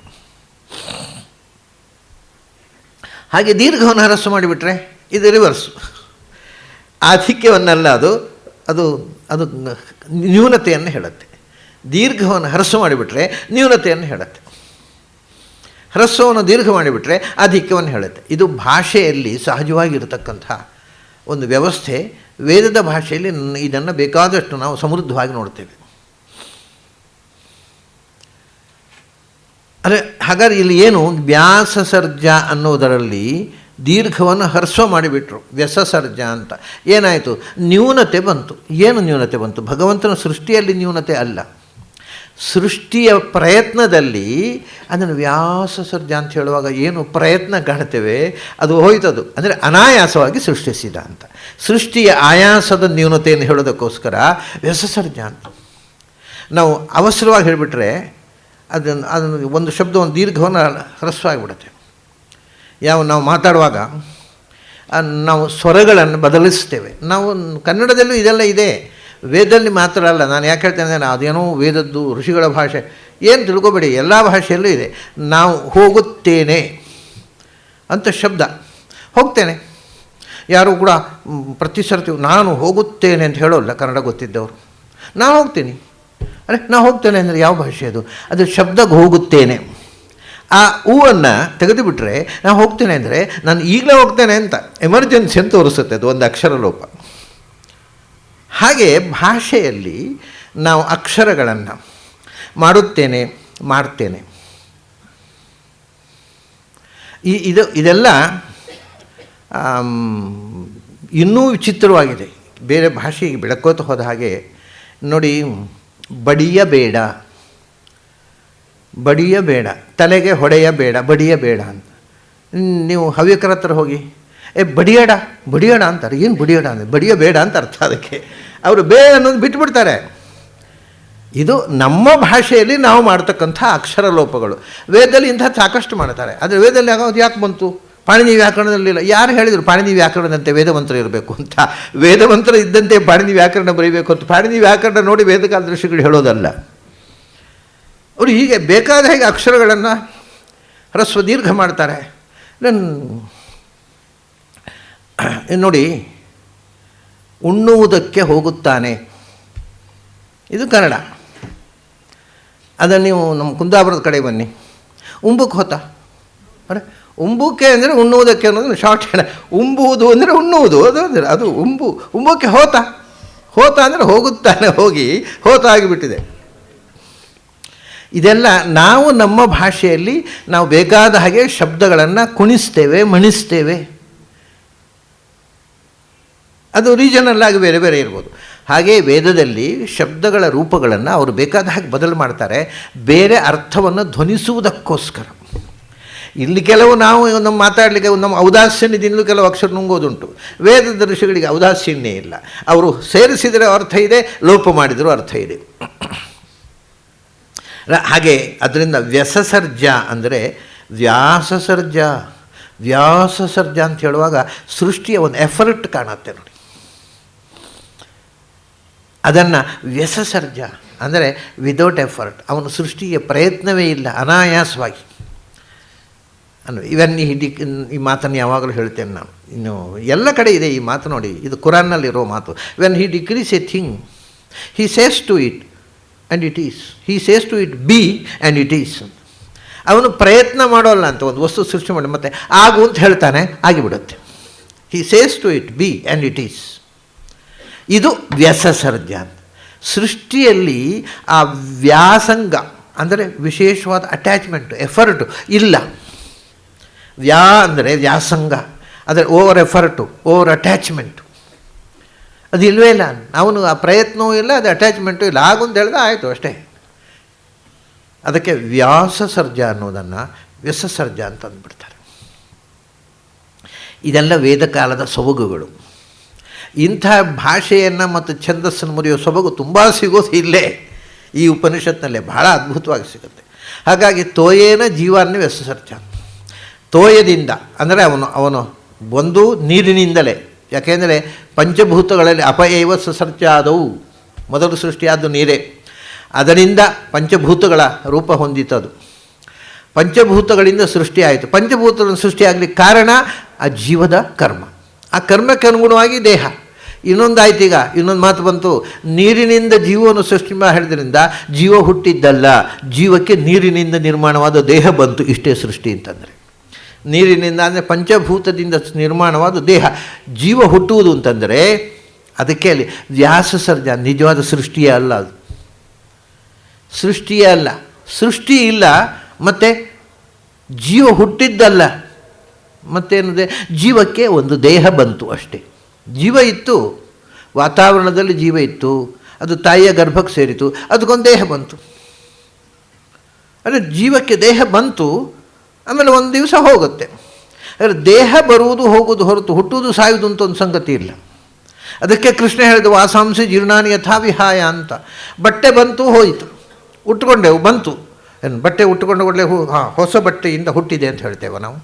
ಹಾಗೆ ದೀರ್ಘವನ್ನು ಹ್ರಸ್ವ ಮಾಡಿಬಿಟ್ರೆ ಇದು ರಿವರ್ಸು, ಆಧಿಕ್ಯವನ್ನಲ್ಲ, ಅದು ನ್ಯೂನತೆಯನ್ನು ಹೇಳುತ್ತೆ. ದೀರ್ಘವನ್ನು ಹ್ರಸ್ವ ಮಾಡಿಬಿಟ್ರೆ ನ್ಯೂನತೆಯನ್ನು ಹೇಳುತ್ತೆ, ಹ್ರಸ್ವವನ್ನು ದೀರ್ಘ ಮಾಡಿಬಿಟ್ರೆ ಆಧಿಕ್ಯವನ್ನು ಹೇಳುತ್ತೆ. ಇದು ಭಾಷೆಯಲ್ಲಿ ಸಹಜವಾಗಿರತಕ್ಕಂಥ ಒಂದು ವ್ಯವಸ್ಥೆ. ವೇದದ ಭಾಷೆಯಲ್ಲಿ ಇದನ್ನು ಬೇಕಾದಷ್ಟು ನಾವು ಸಮೃದ್ಧವಾಗಿ ನೋಡ್ತೇವೆ. ಅಂದರೆ ಹಾಗಾದ್ರೆ ಇಲ್ಲಿ ಏನು ವ್ಯಾಸಸರ್ಜ ಅನ್ನೋದರಲ್ಲಿ ದೀರ್ಘವನ್ನು ಹ್ರಸ್ವ ಮಾಡಿಬಿಟ್ರು, ವ್ಯಸಸರ್ಜ ಅಂತ. ಏನಾಯಿತು? ನ್ಯೂನತೆ ಬಂತು. ಏನು ನ್ಯೂನತೆ ಬಂತು? ಭಗವಂತನ ಸೃಷ್ಟಿಯಲ್ಲಿ ನ್ಯೂನತೆ ಅಲ್ಲ, ಸೃಷ್ಟಿಯ ಪ್ರಯತ್ನದಲ್ಲಿ ಅದನ್ನು ವ್ಯಾಸಸರ್ಜ ಅಂತ ಹೇಳುವಾಗ ಏನು ಪ್ರಯತ್ನ ಕಾಣ್ತೇವೆ ಅದು ಹೋಯ್ತದು. ಅಂದರೆ ಅನಾಯಾಸವಾಗಿ ಸೃಷ್ಟಿಸಿದ ಅಂತ. ಸೃಷ್ಟಿಯ ಆಯಾಸದ ನ್ಯೂನತೆಯನ್ನು ಹೇಳೋದಕ್ಕೋಸ್ಕರ ವ್ಯಸಸರ್ಜ ಅಂತ. ನಾವು ಅವಸರವಾಗಿ ಹೇಳಿಬಿಟ್ರೆ ಅದನ್ನು ಒಂದು ಶಬ್ದವನ್ನು ದೀರ್ಘವನ್ನು ಹ್ರಸ್ವ ಆಗಿಬಿಡುತ್ತೆ. ನಾವು ಮಾತಾಡುವಾಗ ನಾವು ಸ್ವರಗಳನ್ನು ಬದಲಿಸ್ತೇವೆ. ನಾವು ಕನ್ನಡದಲ್ಲೂ ಇದೆಲ್ಲ ಇದೆ, ವೇದದಲ್ಲಿ ಮಾತ್ರ ಅಲ್ಲ. ನಾನು ಯಾಕೆ ಹೇಳ್ತೇನೆ ಅಂದರೆ ಅದೇನೋ ವೇದದ್ದು ಋಷಿಗಳ ಭಾಷೆ ಏನು ತಿಳ್ಕೊಬೇಡಿ, ಎಲ್ಲ ಭಾಷೆಯಲ್ಲೂ ಇದೆ. ನಾವು ಹೋಗುತ್ತೇನೆ ಅಂತ ಶಬ್ದ, ಹೋಗ್ತೇನೆ. ಯಾರು ಕೂಡ ಪ್ರತಿ ಸರ್ತಿ ನಾನು ಹೋಗುತ್ತೇನೆ ಅಂತ ಹೇಳೋಲ್ಲ ಕನ್ನಡ ಗೊತ್ತಿದ್ದವರು. ನಾನು ಹೋಗ್ತೀನಿ, ಅರೆ ನಾನು ಹೋಗ್ತೇನೆ ಅಂದರೆ ಯಾವ ಭಾಷೆ ಅದು? ಅದು ಶಬ್ದಕ್ಕೆ ಹೋಗುತ್ತೇನೆ. ಆ ಹೂವನ್ನು ತೆಗೆದುಬಿಟ್ರೆ ನಾನು ಹೋಗ್ತೇನೆ ಅಂದರೆ ನಾನು ಈಗಲೇ ಹೋಗ್ತೇನೆ ಅಂತ ಎಮರ್ಜೆನ್ಸಿ ಅಂತ ತೋರಿಸುತ್ತೆ, ಅದು ಒಂದು ಅಕ್ಷರ ಲೋಪ. ಹಾಗೆ ಭಾಷೆಯಲ್ಲಿ ನಾವು ಅಕ್ಷರಗಳನ್ನು ಮಾಡುತ್ತೇನೆ, ಮಾಡ್ತೇನೆ, ಇದೆಲ್ಲ ಇನ್ನೂ ವಿಚಿತ್ರವಾಗಿದೆ. ಬೇರೆ ಭಾಷೆಗೆ ಬೆಳಕೋತ ಹೋದ ಹಾಗೆ ನೋಡಿ, ಬಡಿಯಬೇಡ, ಬಡಿಯಬೇಡ, ತಲೆಗೆ ಹೊಡೆಯಬೇಡ, ಬಡಿಯಬೇಡ ಅಂತ. ನೀವು ಹವ್ಯಕರ ಹತ್ರ ಹೋಗಿ ಬಡಿಯಡ ಬಡಿಯಡ ಅಂತಾರೆ. ಏನು ಬಡಿಯಡ ಅಂದರೆ ಬಡಿಯಬೇಡ ಅಂತ ಅರ್ಥ. ಅದಕ್ಕೆ ಅವರು ಬೇಡ ಅನ್ನೋದು ಬಿಟ್ಬಿಡ್ತಾರೆ. ಇದು ನಮ್ಮ ಭಾಷೆಯಲ್ಲಿ ನಾವು ಮಾಡ್ತಕ್ಕಂಥ ಅಕ್ಷರ ಲೋಪಗಳು. ವೇದದಲ್ಲಿ ಇಂಥ ಸಾಕಷ್ಟು ಮಾಡ್ತಾರೆ. ಆದರೆ ವೇದದಲ್ಲಿ ಆಗೋದು ಯಾಕೆ ಬಂತು? ಪಾಣಿನಿ ವ್ಯಾಕರಣದಲ್ಲಿಲ್ಲ. ಯಾರು ಹೇಳಿದರು ಪಾಣಿನಿ ವ್ಯಾಕರಣದಂತೆ ವೇದಮಂತ್ರ ಇರಬೇಕು ಅಂತ? ವೇದಮಂತ್ರ ಇದ್ದಂತೆ ಪಾಣಿನಿ ವ್ಯಾಕರಣ ಬರೀಬೇಕು ಅಂತ ಪಾಣಿನಿ ವ್ಯಾಕರಣ ನೋಡಿ ವೇದಕಾಲ ಋಷಿಗಳು ಹೇಳೋದಲ್ಲ. ಅವರು ಹೀಗೆ ಬೇಕಾದ ಹಾಗೆ ಅಕ್ಷರಗಳನ್ನು ಹ್ರಸ್ವ ದೀರ್ಘ ಮಾಡ್ತಾರೆ. ನೋಡಿ, ಉಣ್ಣುವುದಕ್ಕೆ ಹೋಗುತ್ತಾನೆ, ಇದು ಕನ್ನಡ. ಅದನ್ನು ನೀವು ನಮ್ಮ ಕುಂದಾಪುರದ ಕಡೆ ಬನ್ನಿ, ಉಂಬುಕ್ಕೆ ಹೋತ. ಅರೆ ಉಂಬುಕ್ಕೆ ಅಂದರೆ ಉಣ್ಣುವುದಕ್ಕೆ ಅನ್ನೋದು ಶಾರ್ಟ್ ಹೇಳ. ಉಂಬುವುದು ಅಂದರೆ ಉಣ್ಣುವುದು, ಅದು ಉಂಬುಕ್ಕೆ ಹೋತ. ಹೋತ ಅಂದರೆ ಹೋಗುತ್ತಾನೆ, ಹೋಗಿ ಹೋತ ಆಗಿಬಿಟ್ಟಿದೆ. ಇದೆಲ್ಲ ನಾವು ನಮ್ಮ ಭಾಷೆಯಲ್ಲಿ ನಾವು ಬೇಕಾದ ಹಾಗೆ ಶಬ್ದಗಳನ್ನು ಕುಣಿಸ್ತೇವೆ, ಮಣಿಸ್ತೇವೆ. ಅದು ರೀಜನಲ್ ಆಗಿ ಬೇರೆ ಬೇರೆ ಇರ್ಬೋದು. ಹಾಗೆ ವೇದದಲ್ಲಿ ಶಬ್ದಗಳ ರೂಪಗಳನ್ನು ಅವರು ಬೇಕಾದ ಹಾಗೆ ಬದಲು ಮಾಡ್ತಾರೆ, ಬೇರೆ ಅರ್ಥವನ್ನು ಧ್ವನಿಸುವುದಕ್ಕೋಸ್ಕರ. ಇಲ್ಲಿ ಕೆಲವು ನಾವು ನಮ್ಮ ಮಾತಾಡಲಿಕ್ಕೆ ನಮ್ಮ ಔದಾಸೀನ್ಯದಿಂದಲೂ ಕೆಲವು ಅಕ್ಷರ ನುಂಗೋದುಂಟು. ವೇದದ ಋಷಿಗಳಿಗೆ ಔದಾಸೀನ್ಯ ಇಲ್ಲ. ಅವರು ಸೇರಿಸಿದರೆ ಅರ್ಥ ಇದೆ, ಲೋಪ ಮಾಡಿದರೂ ಅರ್ಥ ಇದೆ. ಹಾಗೆ ಅದರಿಂದ ವ್ಯಸಸರ್ಜ ಅಂದರೆ ವ್ಯಾಸಸರ್ಜ. ವ್ಯಾಸಸರ್ಜ ಅಂತ ಹೇಳುವಾಗ ಸೃಷ್ಟಿಯ ಒಂದು ಎಫರ್ಟ್ ಕಾಣುತ್ತೆ ನೋಡಿ. ಅದನ್ನು ವ್ಯಸಸರ್ಜ ಅಂದರೆ ವಿದೌಟ್ ಎಫರ್ಟ್, ಅವನು ಸೃಷ್ಟಿಯ ಪ್ರಯತ್ನವೇ ಇಲ್ಲ, ಅನಾಯಾಸವಾಗಿ. ಇವನ್ ಈ ಮಾತನ್ನು ಯಾವಾಗಲೂ ಹೇಳ್ತೇನೆ ನಾನು. ಇನ್ನು ಎಲ್ಲ ಕಡೆ ಇದೆ ಈ ಮಾತು ನೋಡಿ, ಇದು ಕುರಾನ್ನಲ್ಲಿರೋ ಮಾತು. When he decrees a thing he says to it and it is. He says to it be and it is. ಅವನು ಪ್ರಯತ್ನ ಮಾಡೋಲ್ಲ ಅಂತ ಒಂದು ವಸ್ತು ಸೃಷ್ಟಿ ಮಾಡಿ ಮತ್ತೆ ಆಗು ಅಂತ ಹೇಳ್ತಾನೆ, ಆಗಿಬಿಡುತ್ತೆ. He says to it be and it is. ಇದು ವ್ಯಸಸರ್ಜ. ಸೃಷ್ಟಿಯಲ್ಲಿ ಆ ವ್ಯಾಸಂಗ ಅಂದರೆ ವಿಶೇಷವಾದ ಅಟ್ಯಾಚ್ಮೆಂಟು, ಎಫರ್ಟು ಇಲ್ಲ. ಅಂದರೆ ವ್ಯಾಸಂಗ, ಅಂದರೆ ಓವರ್ ಎಫರ್ಟು, ಓವರ್ ಅಟ್ಯಾಚ್ಮೆಂಟು ಅದು ಇಲ್ಲವೇ ಇಲ್ಲ. ಅವನು ಆ ಪ್ರಯತ್ನವೂ ಇಲ್ಲ, ಅದು ಅಟ್ಯಾಚ್ಮೆಂಟು ಇಲ್ಲ. ಆಗುಂತ ಹೇಳಿದ್ರೆ ಆಯಿತು ಅಷ್ಟೇ. ಅದಕ್ಕೆ ವ್ಯಾಸಸರ್ಜ ಅನ್ನೋದನ್ನು ವ್ಯಸಸರ್ಜ ಅಂತ ಅಂದ್ಬಿಡ್ತಾರೆ. ಇದೆಲ್ಲ ವೇದಕಾಲದ ಸೊಬಗುಗಳು. ಇಂಥ ಭಾಷೆಯನ್ನು ಮತ್ತು ಛಂದಸ್ಸನ್ನು ಮುರಿಯೋ ಸೊಬಗು ತುಂಬ ಸಿಗೋದು ಇಲ್ಲೇ ಈ ಉಪನಿಷತ್ನಲ್ಲೇ, ಬಹಳ ಅದ್ಭುತವಾಗಿ ಸಿಗುತ್ತೆ. ಹಾಗಾಗಿ ತೋಯೇನ ಜೀವಾನ್ಯ ವ್ಯಸಸರ್ಜ. ತೋಯದಿಂದ ಅಂದರೆ ಅವನು ಒಂದು ನೀರಿನಿಂದಲೇ. ಯಾಕೆಂದರೆ ಪಂಚಭೂತಗಳಲ್ಲಿ ಅಪಏವ ಸಸರ್ಜಾದವು, ಮೊದಲು ಸೃಷ್ಟಿಯಾದ ನೀರೇ. ಅದರಿಂದ ಪಂಚಭೂತಗಳ ರೂಪ ಹೊಂದಿತದು. ಪಂಚಭೂತಗಳಿಂದ ಸೃಷ್ಟಿಯಾಯಿತು. ಪಂಚಭೂತಗಳನ್ನು ಸೃಷ್ಟಿಯಾಗಲಿಕ್ಕೆ ಕಾರಣ ಆ ಜೀವದ ಕರ್ಮ. ಆ ಕರ್ಮಕ್ಕೆ ಅನುಗುಣವಾಗಿ ದೇಹ. ಇನ್ನೊಂದಾಯ್ತು, ಈಗ ಇನ್ನೊಂದು ಮಾತು ಬಂತು, ನೀರಿನಿಂದ ಜೀವವನ್ನು ಸೃಷ್ಟಿ ಹೇಳಿದ್ರಿಂದ ಜೀವ ಹುಟ್ಟಿದ್ದಲ್ಲ, ಜೀವಕ್ಕೆ ನೀರಿನಿಂದ ನಿರ್ಮಾಣವಾದ ದೇಹ ಬಂತು. ಇಷ್ಟೇ ಸೃಷ್ಟಿ ಅಂತಂದರೆ ನೀರಿನಿಂದ ಅಂದರೆ ಪಂಚಭೂತದಿಂದ ನಿರ್ಮಾಣವಾದ ದೇಹ. ಜೀವ ಹುಟ್ಟುವುದು ಅಂತಂದರೆ ಅದಕ್ಕೆ ಅಲ್ಲಿ ವ್ಯಾಸಸರ್ಜ. ನಿಜವಾದ ಸೃಷ್ಟಿಯೇ ಅಲ್ಲ ಅದು, ಸೃಷ್ಟಿಯೇ ಅಲ್ಲ. ಸೃಷ್ಟಿ ಇಲ್ಲ ಮತ್ತು ಜೀವ ಹುಟ್ಟಿದ್ದಲ್ಲ, ಮತ್ತೇನಿದೆ, ಜೀವಕ್ಕೆ ಒಂದು ದೇಹ ಬಂತು ಅಷ್ಟೇ. ಜೀವ ಇತ್ತು, ವಾತಾವರಣದಲ್ಲಿ ಜೀವ ಇತ್ತು, ಅದು ತಾಯಿಯ ಗರ್ಭಕ್ಕೆ ಸೇರಿತು, ಅದಕ್ಕೊಂದು ದೇಹ ಬಂತು. ಅಂದರೆ ಜೀವಕ್ಕೆ ದೇಹ ಬಂತು, ಆಮೇಲೆ ಒಂದು ದಿವಸ ಹೋಗುತ್ತೆ. ಆದರೆ ದೇಹ ಬರುವುದು ಹೋಗುವುದು ಹೊರತು ಹುಟ್ಟುವುದು ಸಾಯುವುದು ಅಂತ ಒಂದು ಸಂಗತಿ ಇಲ್ಲ. ಅದಕ್ಕೆ ಕೃಷ್ಣ ಹೇಳಿದ ವಾಸಾಂಸಿ ಜೀರ್ಣಾನಿ ಯಥಾ ವಿಹಾಯ ಅಂತ. ಬಟ್ಟೆ ಬಂತು ಹೋಯಿತು, ಉಟ್ಕೊಂಡೆವು ಬಂತು, ಏನು ಬಟ್ಟೆ ಉಟ್ಕೊಂಡು ಕೂಡಲೇ ಹೊಸ ಬಟ್ಟೆಯಿಂದ ಹುಟ್ಟಿದೆ ಅಂತ ಹೇಳ್ತೇವೆ ನಾವು.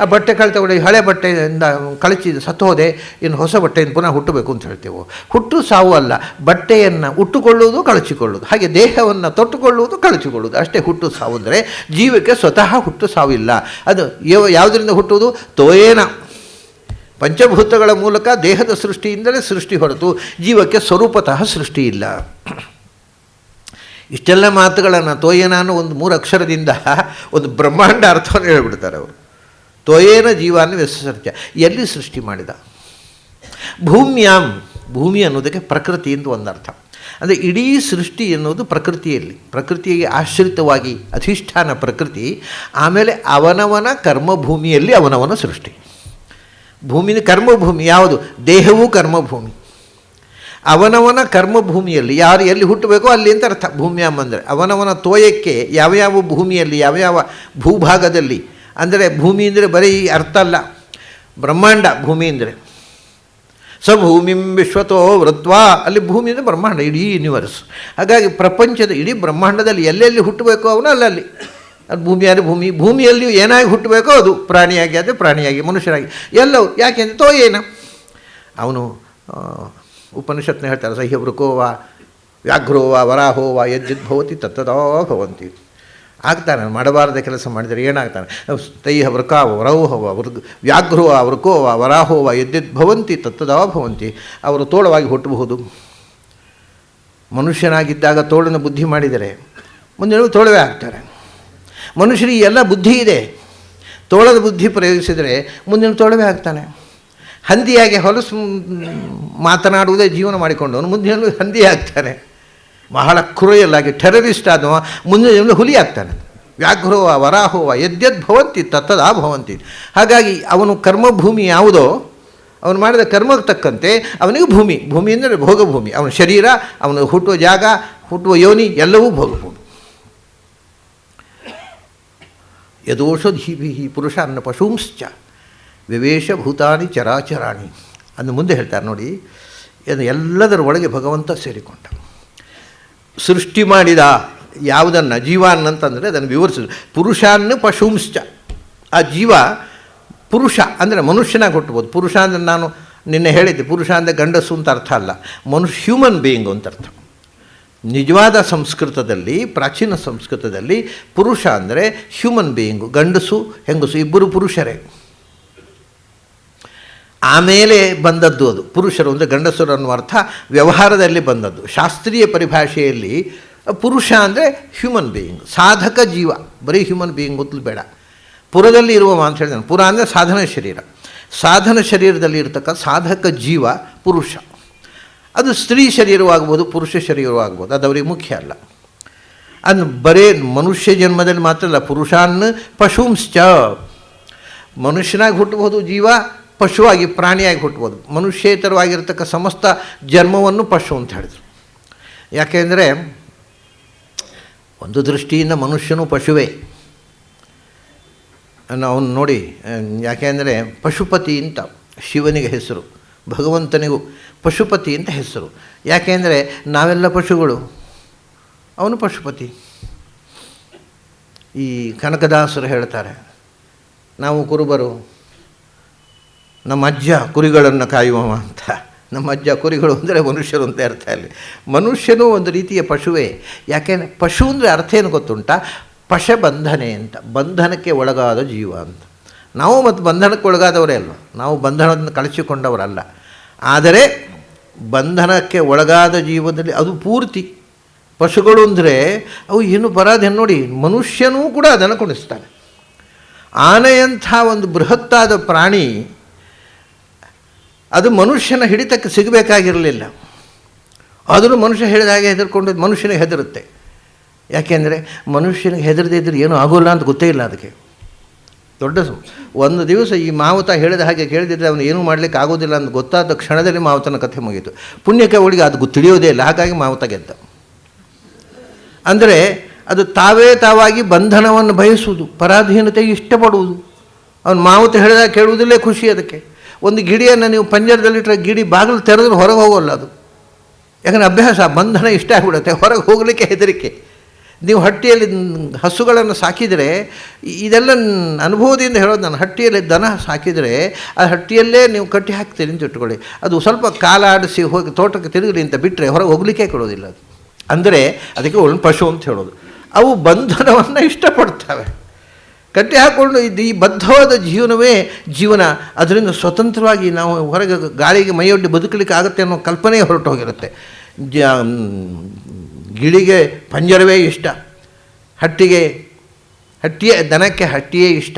ಆ ಬಟ್ಟೆ ಕಳೆದ ಕೂಡಲೇ ಹಳೆ ಬಟ್ಟೆಯಿಂದ ಕಳಚಿ ಸತ್ತು ಹೋದೆ, ಇನ್ನು ಹೊಸ ಬಟ್ಟೆಯಿಂದ ಪುನಃ ಹುಟ್ಟಬೇಕು ಅಂತ ಹೇಳ್ತೇವೆ. ಹುಟ್ಟು ಸಾವು ಅಲ್ಲ, ಬಟ್ಟೆಯನ್ನು ಉಟ್ಟುಕೊಳ್ಳುವುದು ಕಳಚಿಕೊಳ್ಳುವುದು, ಹಾಗೆ ದೇಹವನ್ನು ತೊಟ್ಟುಕೊಳ್ಳುವುದು ಕಳಚಿಕೊಳ್ಳುವುದು ಅಷ್ಟೇ ಹುಟ್ಟು ಸಾವು. ಅಂದರೆ ಜೀವಕ್ಕೆ ಸ್ವತಃ ಹುಟ್ಟು ಸಾವಿಲ್ಲ. ಅದು ಯಾವುದರಿಂದ ಹುಟ್ಟುವುದು? ತೋಯೇನ, ಪಂಚಭೂತಗಳ ಮೂಲಕ ದೇಹದ ಸೃಷ್ಟಿಯಿಂದಲೇ ಸೃಷ್ಟಿ ಹೊರತು ಜೀವಕ್ಕೆ ಸ್ವರೂಪತಃ ಸೃಷ್ಟಿ ಇಲ್ಲ. ಇಷ್ಟೆಲ್ಲ ಮಾತುಗಳನ್ನು ತೋಯೇನ ಅನ್ನೋ ಒಂದು 3 ಅಕ್ಷರದಿಂದ ಒಂದು ಬ್ರಹ್ಮಾಂಡ ಅರ್ಥವನ್ನು ಹೇಳಿಬಿಡ್ತಾರೆ ಅವರು. ತೋಯೇನ ಜೀವಾನ ವಿಸರ್ಜ, ಎಲ್ಲಿ ಸೃಷ್ಟಿ ಮಾಡಿದ? ಭೂಮ್ಯಾಂ, ಭೂಮಿ ಅನ್ನೋದಕ್ಕೆ ಪ್ರಕೃತಿ ಎಂದು ಒಂದು ಅರ್ಥ. ಅಂದರೆ ಇಡೀ ಸೃಷ್ಟಿ ಎನ್ನುವುದು ಪ್ರಕೃತಿಯಲ್ಲಿ, ಪ್ರಕೃತಿಗೆ ಆಶ್ರಿತವಾಗಿ ಅಧಿಷ್ಠಾನ ಪ್ರಕೃತಿ, ಆಮೇಲೆ ಅವನವನ ಕರ್ಮಭೂಮಿಯಲ್ಲಿ ಅವನವನ ಸೃಷ್ಟಿ. ಭೂಮಿನ ಕರ್ಮಭೂಮಿ ಯಾವುದು? ದೇಹವೂ ಕರ್ಮಭೂಮಿ. ಅವನವನ ಕರ್ಮಭೂಮಿಯಲ್ಲಿ ಯಾರು ಎಲ್ಲಿ ಹುಟ್ಟಬೇಕೋ ಅಲ್ಲಿ ಅಂತ ಅರ್ಥ. ಭೂಮ್ಯಾಂ ಅಂದರೆ ಅವನವನ ತೋಯಕ್ಕೆ ಯಾವ್ಯಾವ ಭೂಮಿಯಲ್ಲಿ, ಯಾವ್ಯಾವ ಭೂಭಾಗದಲ್ಲಿ. ಅಂದರೆ ಭೂಮಿ ಅಂದರೆ ಬರೀ ಅರ್ಥ ಅಲ್ಲ, ಬ್ರಹ್ಮಾಂಡ ಭೂಮಿ ಅಂದರೆ. ಭೂಮಿಂ ವಿಶ್ವತೋ ವೃತ್ವಾ, ಅಲ್ಲಿ ಭೂಮಿ ಅಂದರೆ ಬ್ರಹ್ಮಾಂಡ, ಇಡೀ ಯೂನಿವರ್ಸ್. ಹಾಗಾಗಿ ಪ್ರಪಂಚದ ಇಡೀ ಬ್ರಹ್ಮಾಂಡದಲ್ಲಿ ಎಲ್ಲೆಲ್ಲಿ ಹುಟ್ಟಬೇಕೋ ಅವನು ಅಲ್ಲಲ್ಲಿ. ಅದು ಭೂಮಿಯಾದರೆ ಭೂಮಿ, ಭೂಮಿಯಲ್ಲಿ ಏನಾಗಿ ಹುಟ್ಟಬೇಕೋ ಅದು, ಪ್ರಾಣಿಯಾಗಿ ಆದರೆ ಪ್ರಾಣಿಯಾಗಿ, ಮನುಷ್ಯರಾಗಿ ಎಲ್ಲವೂ. ಯಾಕೆಂದರೆ ತೋಯೇನ, ಅವನು ಉಪನಿಷತ್ನ ಹೇಳ್ತಾರೆ, ಸಹ್ಯವೃಕೋವ ವ್ಯಾಘ್ರೋವ ವರಾಹೋವ ಯದ್ಯದ್ಭವತಿ ತತ್ತದಾ ಭವಂತಿ. ಆಗ್ತಾನೆ, ಮಾಡಬಾರದೆ ಕೆಲಸ ಮಾಡಿದರೆ ಏನಾಗ್ತಾನೆ? ತೈಹ ವೃಕಾವ ವರೌಹವ ವ್ಯಾಘ್ರೋವ ವೃಕೋವ ವರಾಹೋವ ಯದ್ಯದ್ಭವಂತಿ ತತ್ತದಾ ಭವಂತಿ. ಅವರು ತೋಳವಾಗಿ ಹುಟ್ಟಬಹುದು. ಮನುಷ್ಯನಾಗಿದ್ದಾಗ ತೋಳನ ಬುದ್ಧಿ ಮಾಡಿದರೆ ಮುಂದೆ ತೋಳವೇ ಆಗ್ತಾರೆ. ಮನುಷ್ಯರಿಗೆ ಎಲ್ಲ ಬುದ್ಧಿ ಇದೆ, ತೋಳದ ಬುದ್ಧಿ ಪ್ರಯೋಗಿಸಿದರೆ ಮುಂದಿನ ತೋಳವೇ ಆಗ್ತಾನೆ. ಹಂದಿಯಾಗಿ ಹೊಲಸು ಮಾತನಾಡುವುದೇ ಜೀವನ ಮಾಡಿಕೊಂಡವನು ಮುಂದಿನ ಹಂದಿ ಆಗ್ತಾನೆ. ಬಹಳ ಕ್ರೂಯಲ್ಲಾಗಿ ಟೆರರಿಸ್ಟ್ ಆದವ ಮುಂದಿನ ಹುಲಿ ಆಗ್ತಾನೆ. ವ್ಯಾಘ್ರೋವ ವರಾಹೋವ ಯದ್ಯದ್ಭವಂತಿ ತತ್ತದಾ ಭವಂತಿ. ಹಾಗಾಗಿ ಅವನು ಕರ್ಮಭೂಮಿ ಯಾವುದೋ, ಅವನು ಮಾಡಿದ ಕರ್ಮಕ್ಕೆ ತಕ್ಕಂತೆ ಅವನಿಗೆ ಭೂಮಿ. ಭೂಮಿ ಅಂದರೆ ಭೋಗಭೂಮಿ. ಅವನ ಶರೀರ, ಅವನು ಹುಟ್ಟುವ ಜಾಗ, ಹುಟ್ಟುವ ಯೋನಿ ಎಲ್ಲವೂ ಭೋಗಭೂಮಿ. ಯದೋಷಧೀಭಿ ಪುರುಷಾನ್ನ ಪಶೂಂಶ್ಚ ವಿವೇಶ ಭೂತಾನಿ ಚರಾಚರಾಣಿ ಅಂದು ಮುಂದೆ ಹೇಳ್ತಾರೆ ನೋಡಿ. ಎಲ್ಲದರ ಒಳಗೆ ಭಗವಂತ ಸೇರಿಕೊಂಡ. ಸೃಷ್ಟಿ ಮಾಡಿದ ಯಾವುದನ್ನು? ಜೀವಾನ್ನಂತಂದರೆ ಅದನ್ನು ವಿವರಿಸಿದ್ರು. ಪುರುಷಾನ್ನ ಪಶೂಂಶ್ಚ, ಆ ಜೀವ ಪುರುಷ ಅಂದರೆ ಮನುಷ್ಯನಾಗಿ ಹುಟ್ಟಬೋದು. ಪುರುಷ ಅಂದರೆ ನಾನು ನಿನ್ನೆ ಹೇಳಿದ್ದೆ, ಪುರುಷ ಅಂದರೆ ಗಂಡಸು ಅಂತ ಅರ್ಥ ಅಲ್ಲ, ಹ್ಯೂಮನ್ ಬೀಯಿಂಗ್ ಅಂತ ಅರ್ಥ. ನಿಜವಾದ ಸಂಸ್ಕೃತದಲ್ಲಿ, ಪ್ರಾಚೀನ ಸಂಸ್ಕೃತದಲ್ಲಿ ಪುರುಷ ಅಂದರೆ ಹ್ಯೂಮನ್ ಬೀಯಿಂಗು, ಗಂಡಸು ಹೆಂಗಸು ಇಬ್ಬರು ಪುರುಷರೇ. ಆಮೇಲೆ ಬಂದದ್ದು ಅದು. ಪುರುಷರು ಅಂದರೆ ಗಂಡಸರು ಅನ್ನುವ ಅರ್ಥ ವ್ಯವಹಾರದಲ್ಲಿ ಬಂದದ್ದು. ಶಾಸ್ತ್ರೀಯ ಪರಿಭಾಷೆಯಲ್ಲಿ ಪುರುಷ ಅಂದರೆ ಹ್ಯೂಮನ್ ಬೀಯಿಂಗ್, ಸಾಧಕ ಜೀವ. ಬರೀ ಹ್ಯೂಮನ್ ಬೀಯಿಂಗ್ ಮೊದಲು ಬೇಡ, ಪುರದಲ್ಲಿ ಇರುವ ಅಂತ ಹೇಳಿದಾನೆ. ಪುರ ಅಂದರೆ ಸಾಧನ ಶರೀರ. ಸಾಧನ ಶರೀರದಲ್ಲಿ ಇರತಕ್ಕ ಸಾಧಕ ಜೀವ ಪುರುಷ. ಅದು ಸ್ತ್ರೀ ಶರೀರವಾಗ್ಬೋದು, ಪುರುಷ ಶರೀರವಾಗ್ಬೋದು, ಅದು ಅವರಿಗೆ ಮುಖ್ಯ ಅಲ್ಲ. ಅದು ಬರೇ ಮನುಷ್ಯ ಜನ್ಮದಲ್ಲಿ ಮಾತ್ರ ಅಲ್ಲ. ಪುರುಷಾನ್ ಪಶೂಂಶ್ಚ, ಮನುಷ್ಯನಾಗಿ ಹುಟ್ಟಬಹುದು ಜೀವ, ಪಶುವಾಗಿ ಪ್ರಾಣಿಯಾಗಿ ಹುಟ್ಟಬೋದು. ಮನುಷ್ಯೇತರವಾಗಿರ್ತಕ್ಕ ಸಮಸ್ತ ಜನ್ಮವನ್ನು ಪಶು ಅಂತ ಹೇಳಿದರು. ಯಾಕೆಂದರೆ ಒಂದು ದೃಷ್ಟಿಯಿಂದ ಮನುಷ್ಯನೂ ಪಶುವೇ. ಅವನು ನೋಡಿ, ಯಾಕೆಂದರೆ ಪಶುಪತಿ ಅಂತ ಶಿವನಿಗೆ ಹೆಸರು, ಭಗವಂತನಿಗೂ ಪಶುಪತಿ ಅಂತ ಹೆಸರು. ಯಾಕೆಂದರೆ ನಾವೆಲ್ಲ ಪಶುಗಳು, ಅವನು ಪಶುಪತಿ. ಈ ಕನಕದಾಸರು ಹೇಳ್ತಾರೆ, ನಾವು ಕುರುಬರು, ನಮ್ಮ ಅಜ್ಜ ಕುರಿಗಳನ್ನು ಕಾಯುವವ ಅಂತ. ನಮ್ಮ ಅಜ್ಜ ಕುರಿಗಳು ಅಂದರೆ ಮನುಷ್ಯರು ಅಂತ ಅರ್ಥ. ಅಲ್ಲಿ ಮನುಷ್ಯನೂ ಒಂದು ರೀತಿಯ ಪಶುವೇ. ಯಾಕೆಂದರೆ ಪಶು ಅಂದರೆ ಅರ್ಥ ಏನು ಗೊತ್ತುಂಟ? ಪಶಬಂಧನೆ ಅಂತ, ಬಂಧನಕ್ಕೆ ಒಳಗಾದ ಜೀವ ಅಂತ. ನಾವು ಮತ್ತು ಬಂಧನಕ್ಕೆ ಒಳಗಾದವರೇ ಅಲ್ವ, ನಾವು ಬಂಧನವನ್ನು ಕಳಚಿಕೊಂಡವರಲ್ಲ. ಆದರೆ ಬಂಧನಕ್ಕೆ ಒಳಗಾದ ಜೀವನದಲ್ಲಿ ಅದು ಪೂರ್ತಿ ಪಶುಗಳು ಅಂದರೆ ಅವು ಏನು ಬರೋದೇನು ನೋಡಿ. ಮನುಷ್ಯನೂ ಕೂಡ ಅದನ್ನು ಕುಣಿಸ್ತಾನೆ. ಆನೆಯಂಥ ಒಂದು ಬೃಹತ್ತಾದ ಪ್ರಾಣಿ ಅದು ಮನುಷ್ಯನ ಹಿಡಿತಕ್ಕೆ ಸಿಗಬೇಕಾಗಿರಲಿಲ್ಲ. ಆದರೂ ಮನುಷ್ಯ ಹೇಳಿದ ಹಾಗೆ ಹೆದರ್ಕೊಂಡು ಮನುಷ್ಯನಿಗೆ ಹೆದರುತ್ತೆ. ಯಾಕೆಂದರೆ ಮನುಷ್ಯನಿಗೆ ಹೆದರದೇ ಇದ್ದರೆ ಏನೂ ಆಗೋಲ್ಲ ಅಂತ ಗೊತ್ತೇ ಇಲ್ಲ ಅದಕ್ಕೆ. ದೊಡ್ಡ ಒಂದು ದಿವಸ ಈ ಮಾವುತ ಹೇಳಿದ ಹಾಗೆ ಕೇಳಿದರೆ ಅವನು ಏನೂ ಮಾಡಲಿಕ್ಕೆ ಆಗೋದಿಲ್ಲ ಅಂತ ಗೊತ್ತಾದ ಕ್ಷಣದಲ್ಲಿ ಮಾವುತನ ಕಥೆ ಮುಗೀತು. ಪುಣ್ಯಕ್ಕೆ ಅವಳಿಗೆ ಅದು ತಿಳಿಯೋದೇ ಇಲ್ಲ, ಹಾಗಾಗಿ ಮಾವುತ ಗೆದ್ದ. ಅಂದರೆ ಅದು ತಾವಾಗಿ ಬಂಧನವನ್ನು ಬಯಸುವುದು, ಪರಾಧೀನತೆಗೆ ಇಷ್ಟಪಡುವುದು. ಅವನು ಮಾವುತ ಹೇಳಿದಾಗ ಕೇಳುವುದಿಲ್ಲೇ ಖುಷಿ. ಅದಕ್ಕೆ ಒಂದು ಗಿಡಿಯನ್ನು ನೀವು ಪಂಜರದಲ್ಲಿಟ್ಟರೆ ಗಿಡಿ ಬಾಗಿಲು ತೆರೆದ್ರೆ ಹೊರಗೆ ಹೋಗೋಲ್ಲ ಅದು, ಯಾಕಂದರೆ ಅಭ್ಯಾಸ, ಬಂಧನ ಇಷ್ಟ ಆಗಿಬಿಡುತ್ತೆ, ಹೊರಗೆ ಹೋಗಲಿಕ್ಕೆ ಹೆದರಿಕೆ. ನೀವು ಹಟ್ಟಿಯಲ್ಲಿ ಹಸುಗಳನ್ನು ಸಾಕಿದರೆ, ಇದೆಲ್ಲ ಅನುಭವದಿಂದ ಹೇಳೋದು ನಾನು, ಹಟ್ಟಿಯಲ್ಲಿ ದನ ಸಾಕಿದರೆ ಆ ಹಟ್ಟಿಯಲ್ಲೇ ನೀವು ಕಟ್ಟಿ ಹಾಕ್ತೀರಿ ಅಂತ ಇಟ್ಕೊಳ್ಳಿ, ಅದು ಸ್ವಲ್ಪ ಕಾಲ ಆಡಿಸಿ ಹೋಗಿ ತೋಟಕ್ಕೆ ತಿರುಗಲಿ ಅಂತ ಬಿಟ್ಟರೆ ಹೊರಗೆ ಹೋಗಲಿಕ್ಕೆ ಕೊಡೋದಿಲ್ಲ ಅದು. ಅಂದರೆ ಅದಕ್ಕೆ ಒಳ್ಳೆ ಪಶು ಅಂತ ಹೇಳೋದು. ಅವು ಬಂಧನವನ್ನು ಇಷ್ಟಪಡ್ತವೆ. ಕಟ್ಟಿ ಹಾಕ್ಕೊಂಡು ಈ ಬದ್ಧವಾದ ಜೀವನವೇ ಜೀವನ. ಅದರಿಂದ ಸ್ವತಂತ್ರವಾಗಿ ನಾವು ಹೊರಗೆ ಗಾಳಿಗೆ ಮೈಯೊಡ್ಡಿ ಬದುಕಲಿಕ್ಕೆ ಆಗುತ್ತೆ ಅನ್ನೋ ಕಲ್ಪನೆ ಹೊರಟು ಹೋಗಿರುತ್ತೆ. ಗಿಳಿಗೆ ಪಂಜರವೇ ಇಷ್ಟ, ದನಕ್ಕೆ ಹಟ್ಟಿಯೇ ಇಷ್ಟ.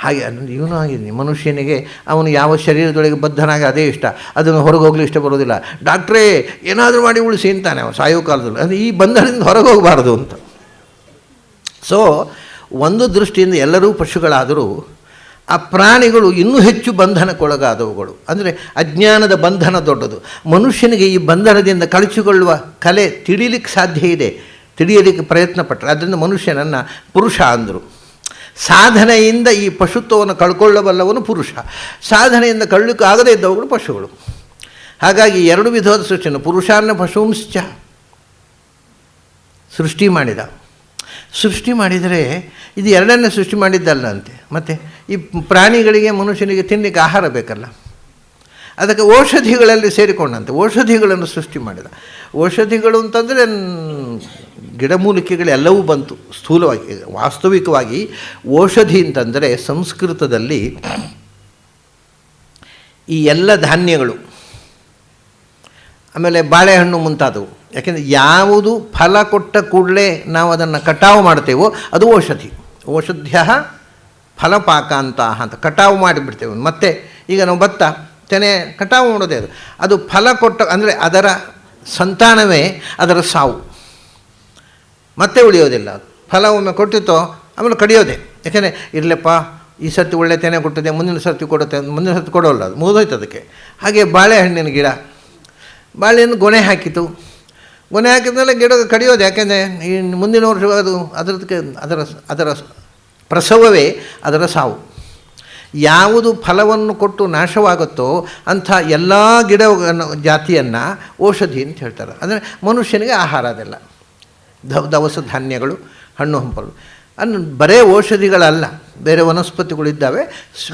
ಹಾಗೆ ಇವನು ಆಗಿದೆ ಮನುಷ್ಯನಿಗೆ, ಅವನು ಯಾವ ಶರೀರದೊಳಗೆ ಬದ್ಧನಾಗಿ ಅದೇ ಇಷ್ಟ, ಅದನ್ನು ಹೊರಗೆ ಹೋಗಲಿ ಇಷ್ಟ ಬರೋದಿಲ್ಲ. ಡಾಕ್ಟ್ರೇ ಏನಾದರೂ ಮಾಡಿ ಉಳಿಸಿ ಅಂತಾನೆ ಅವನು ಸಾಯೋ ಕಾಲದಲ್ಲಿ. ಅದು ಈ ಬಂಧನದಿಂದ ಹೊರಗೆ ಹೋಗಬಾರ್ದು ಅಂತ. ಸೊ ಒಂದು ದೃಷ್ಟಿಯಿಂದ ಎಲ್ಲರೂ ಪಶುಗಳಾದರೂ ಆ ಪ್ರಾಣಿಗಳು ಇನ್ನೂ ಹೆಚ್ಚು ಬಂಧನಕ್ಕೊಳಗಾದವುಗಳು. ಅಂದರೆ ಅಜ್ಞಾನದ ಬಂಧನ ದೊಡ್ಡದು. ಮನುಷ್ಯನಿಗೆ ಈ ಬಂಧನದಿಂದ ಕಳಚಿಕೊಳ್ಳುವ ಕಲೆ ತಿಳಿಲಿಕ್ಕೆ ಸಾಧ್ಯ ಇದೆ, ತಿಳಿಯಲಿಕ್ಕೆ ಪ್ರಯತ್ನ ಪಟ್ಟರೆ. ಅದರಿಂದ ಮನುಷ್ಯನನ್ನು ಪುರುಷ ಅಂದರು. ಸಾಧನೆಯಿಂದ ಈ ಪಶುತ್ವವನ್ನು ಕಳ್ಕೊಳ್ಳಬಲ್ಲವನು ಪುರುಷ, ಸಾಧನೆಯಿಂದ ಕಳ್ಳಲಿಕ್ಕೆ ಆಗದೇ ಇದ್ದವುಗಳು ಪಶುಗಳು. ಹಾಗಾಗಿ ಎರಡು ವಿಧವಾದ ಸೃಷ್ಟಿಯನ್ನು, ಪುರುಷಾನ್ನ ಪಶುಂಶ್ಚ ಸೃಷ್ಟಿ ಮಾಡಿದರೆ ಇದು ಎರಡನ್ನೇ ಸೃಷ್ಟಿ ಮಾಡಿದ್ದಲ್ಲ ಅಂತೆ. ಮತ್ತು ಈ ಪ್ರಾಣಿಗಳಿಗೆ ಮನುಷ್ಯನಿಗೆ ತಿನ್ನಲಿಕ್ಕೆ ಆಹಾರ ಬೇಕಲ್ಲ, ಅದಕ್ಕೆ ಔಷಧಿಗಳಲ್ಲಿ ಸೇರಿಕೊಂಡಂತೆ ಔಷಧಿಗಳನ್ನು ಸೃಷ್ಟಿ ಮಾಡಿದ. ಔಷಧಿಗಳು ಅಂತಂದರೆ ಗಿಡಮೂಲಿಕೆಗಳೆಲ್ಲವೂ ಬಂತು ಸ್ಥೂಲವಾಗಿ. ವಾಸ್ತವಿಕವಾಗಿ ಔಷಧಿ ಅಂತಂದರೆ ಸಂಸ್ಕೃತದಲ್ಲಿ ಈ ಎಲ್ಲ ಧಾನ್ಯಗಳು, ಆಮೇಲೆ ಬಾಳೆಹಣ್ಣು ಮುಂತಾದವು. ಯಾಕೆಂದರೆ ಯಾವುದು ಫಲ ಕೊಟ್ಟ ಕೂಡಲೇ ನಾವು ಅದನ್ನು ಕಟಾವು ಮಾಡ್ತೇವೋ ಅದು ಔಷಧ್ಯ ಫಲಪಾಕಾಂತ ಅಂತ ಕಟಾವು ಮಾಡಿಬಿಡ್ತೇವೆ. ಮತ್ತು ಈಗ ನಾವು ಭತ್ತ ತೆನೆ ಕಟಾವು ಮಾಡೋದೇ ಅದು ಫಲ ಕೊಟ್ಟ, ಅಂದರೆ ಅದರ ಸಂತಾನವೇ ಅದರ ಸಾವು, ಮತ್ತೆ ಉಳಿಯೋದಿಲ್ಲ. ಫಲ ಒಮ್ಮೆ ಕೊಟ್ಟಿತ್ತೋ ಆಮೇಲೆ ಕಡಿಯೋದೆ. ಯಾಕೆಂದರೆ ಇರಲಪ್ಪ ಈ ಸರ್ತಿ ಒಳ್ಳೆ ತೆನೆ ಕೊಟ್ಟಿದೆ, ಮುಂದಿನ ಸರ್ತಿ ಕೊಡುತ್ತೆ, ಮುಂದಿನ ಸರ್ತಿ ಕೊಡೋಲ್ಲ, ಅದು ಮುಗಿದೋಯ್ತು ಅದಕ್ಕೆ. ಹಾಗೆ ಬಾಳೆಹಣ್ಣಿನ ಗಿಡ, ಬಾಳೆಹಣ್ಣು ಗೊನೆ ಹಾಕಿದ್ಮೇಲೆ ಗಿಡ ಕಡಿಯೋದು. ಯಾಕೆಂದರೆ ಈ ಮುಂದಿನ ವರ್ಷ ಅದು ಅದರ ಪ್ರಸವವೇ ಅದರ ಸಾವು. ಯಾವುದು ಫಲವನ್ನು ಕೊಟ್ಟು ನಾಶವಾಗುತ್ತೋ ಅಂಥ ಎಲ್ಲ ಗಿಡ ಜಾತಿಯನ್ನು ಔಷಧಿ ಅಂತ ಹೇಳ್ತಾರೆ. ಅಂದರೆ ಮನುಷ್ಯನಿಗೆ ಆಹಾರ ಅದೆಲ್ಲ ದವಸ ಧಾನ್ಯಗಳು, ಹಣ್ಣು ಹಂಪಲು ಬರೇ ಔಷಧಿಗಳಲ್ಲ, ಬೇರೆ ವನಸ್ಪತಿಗಳಿದ್ದಾವೆ,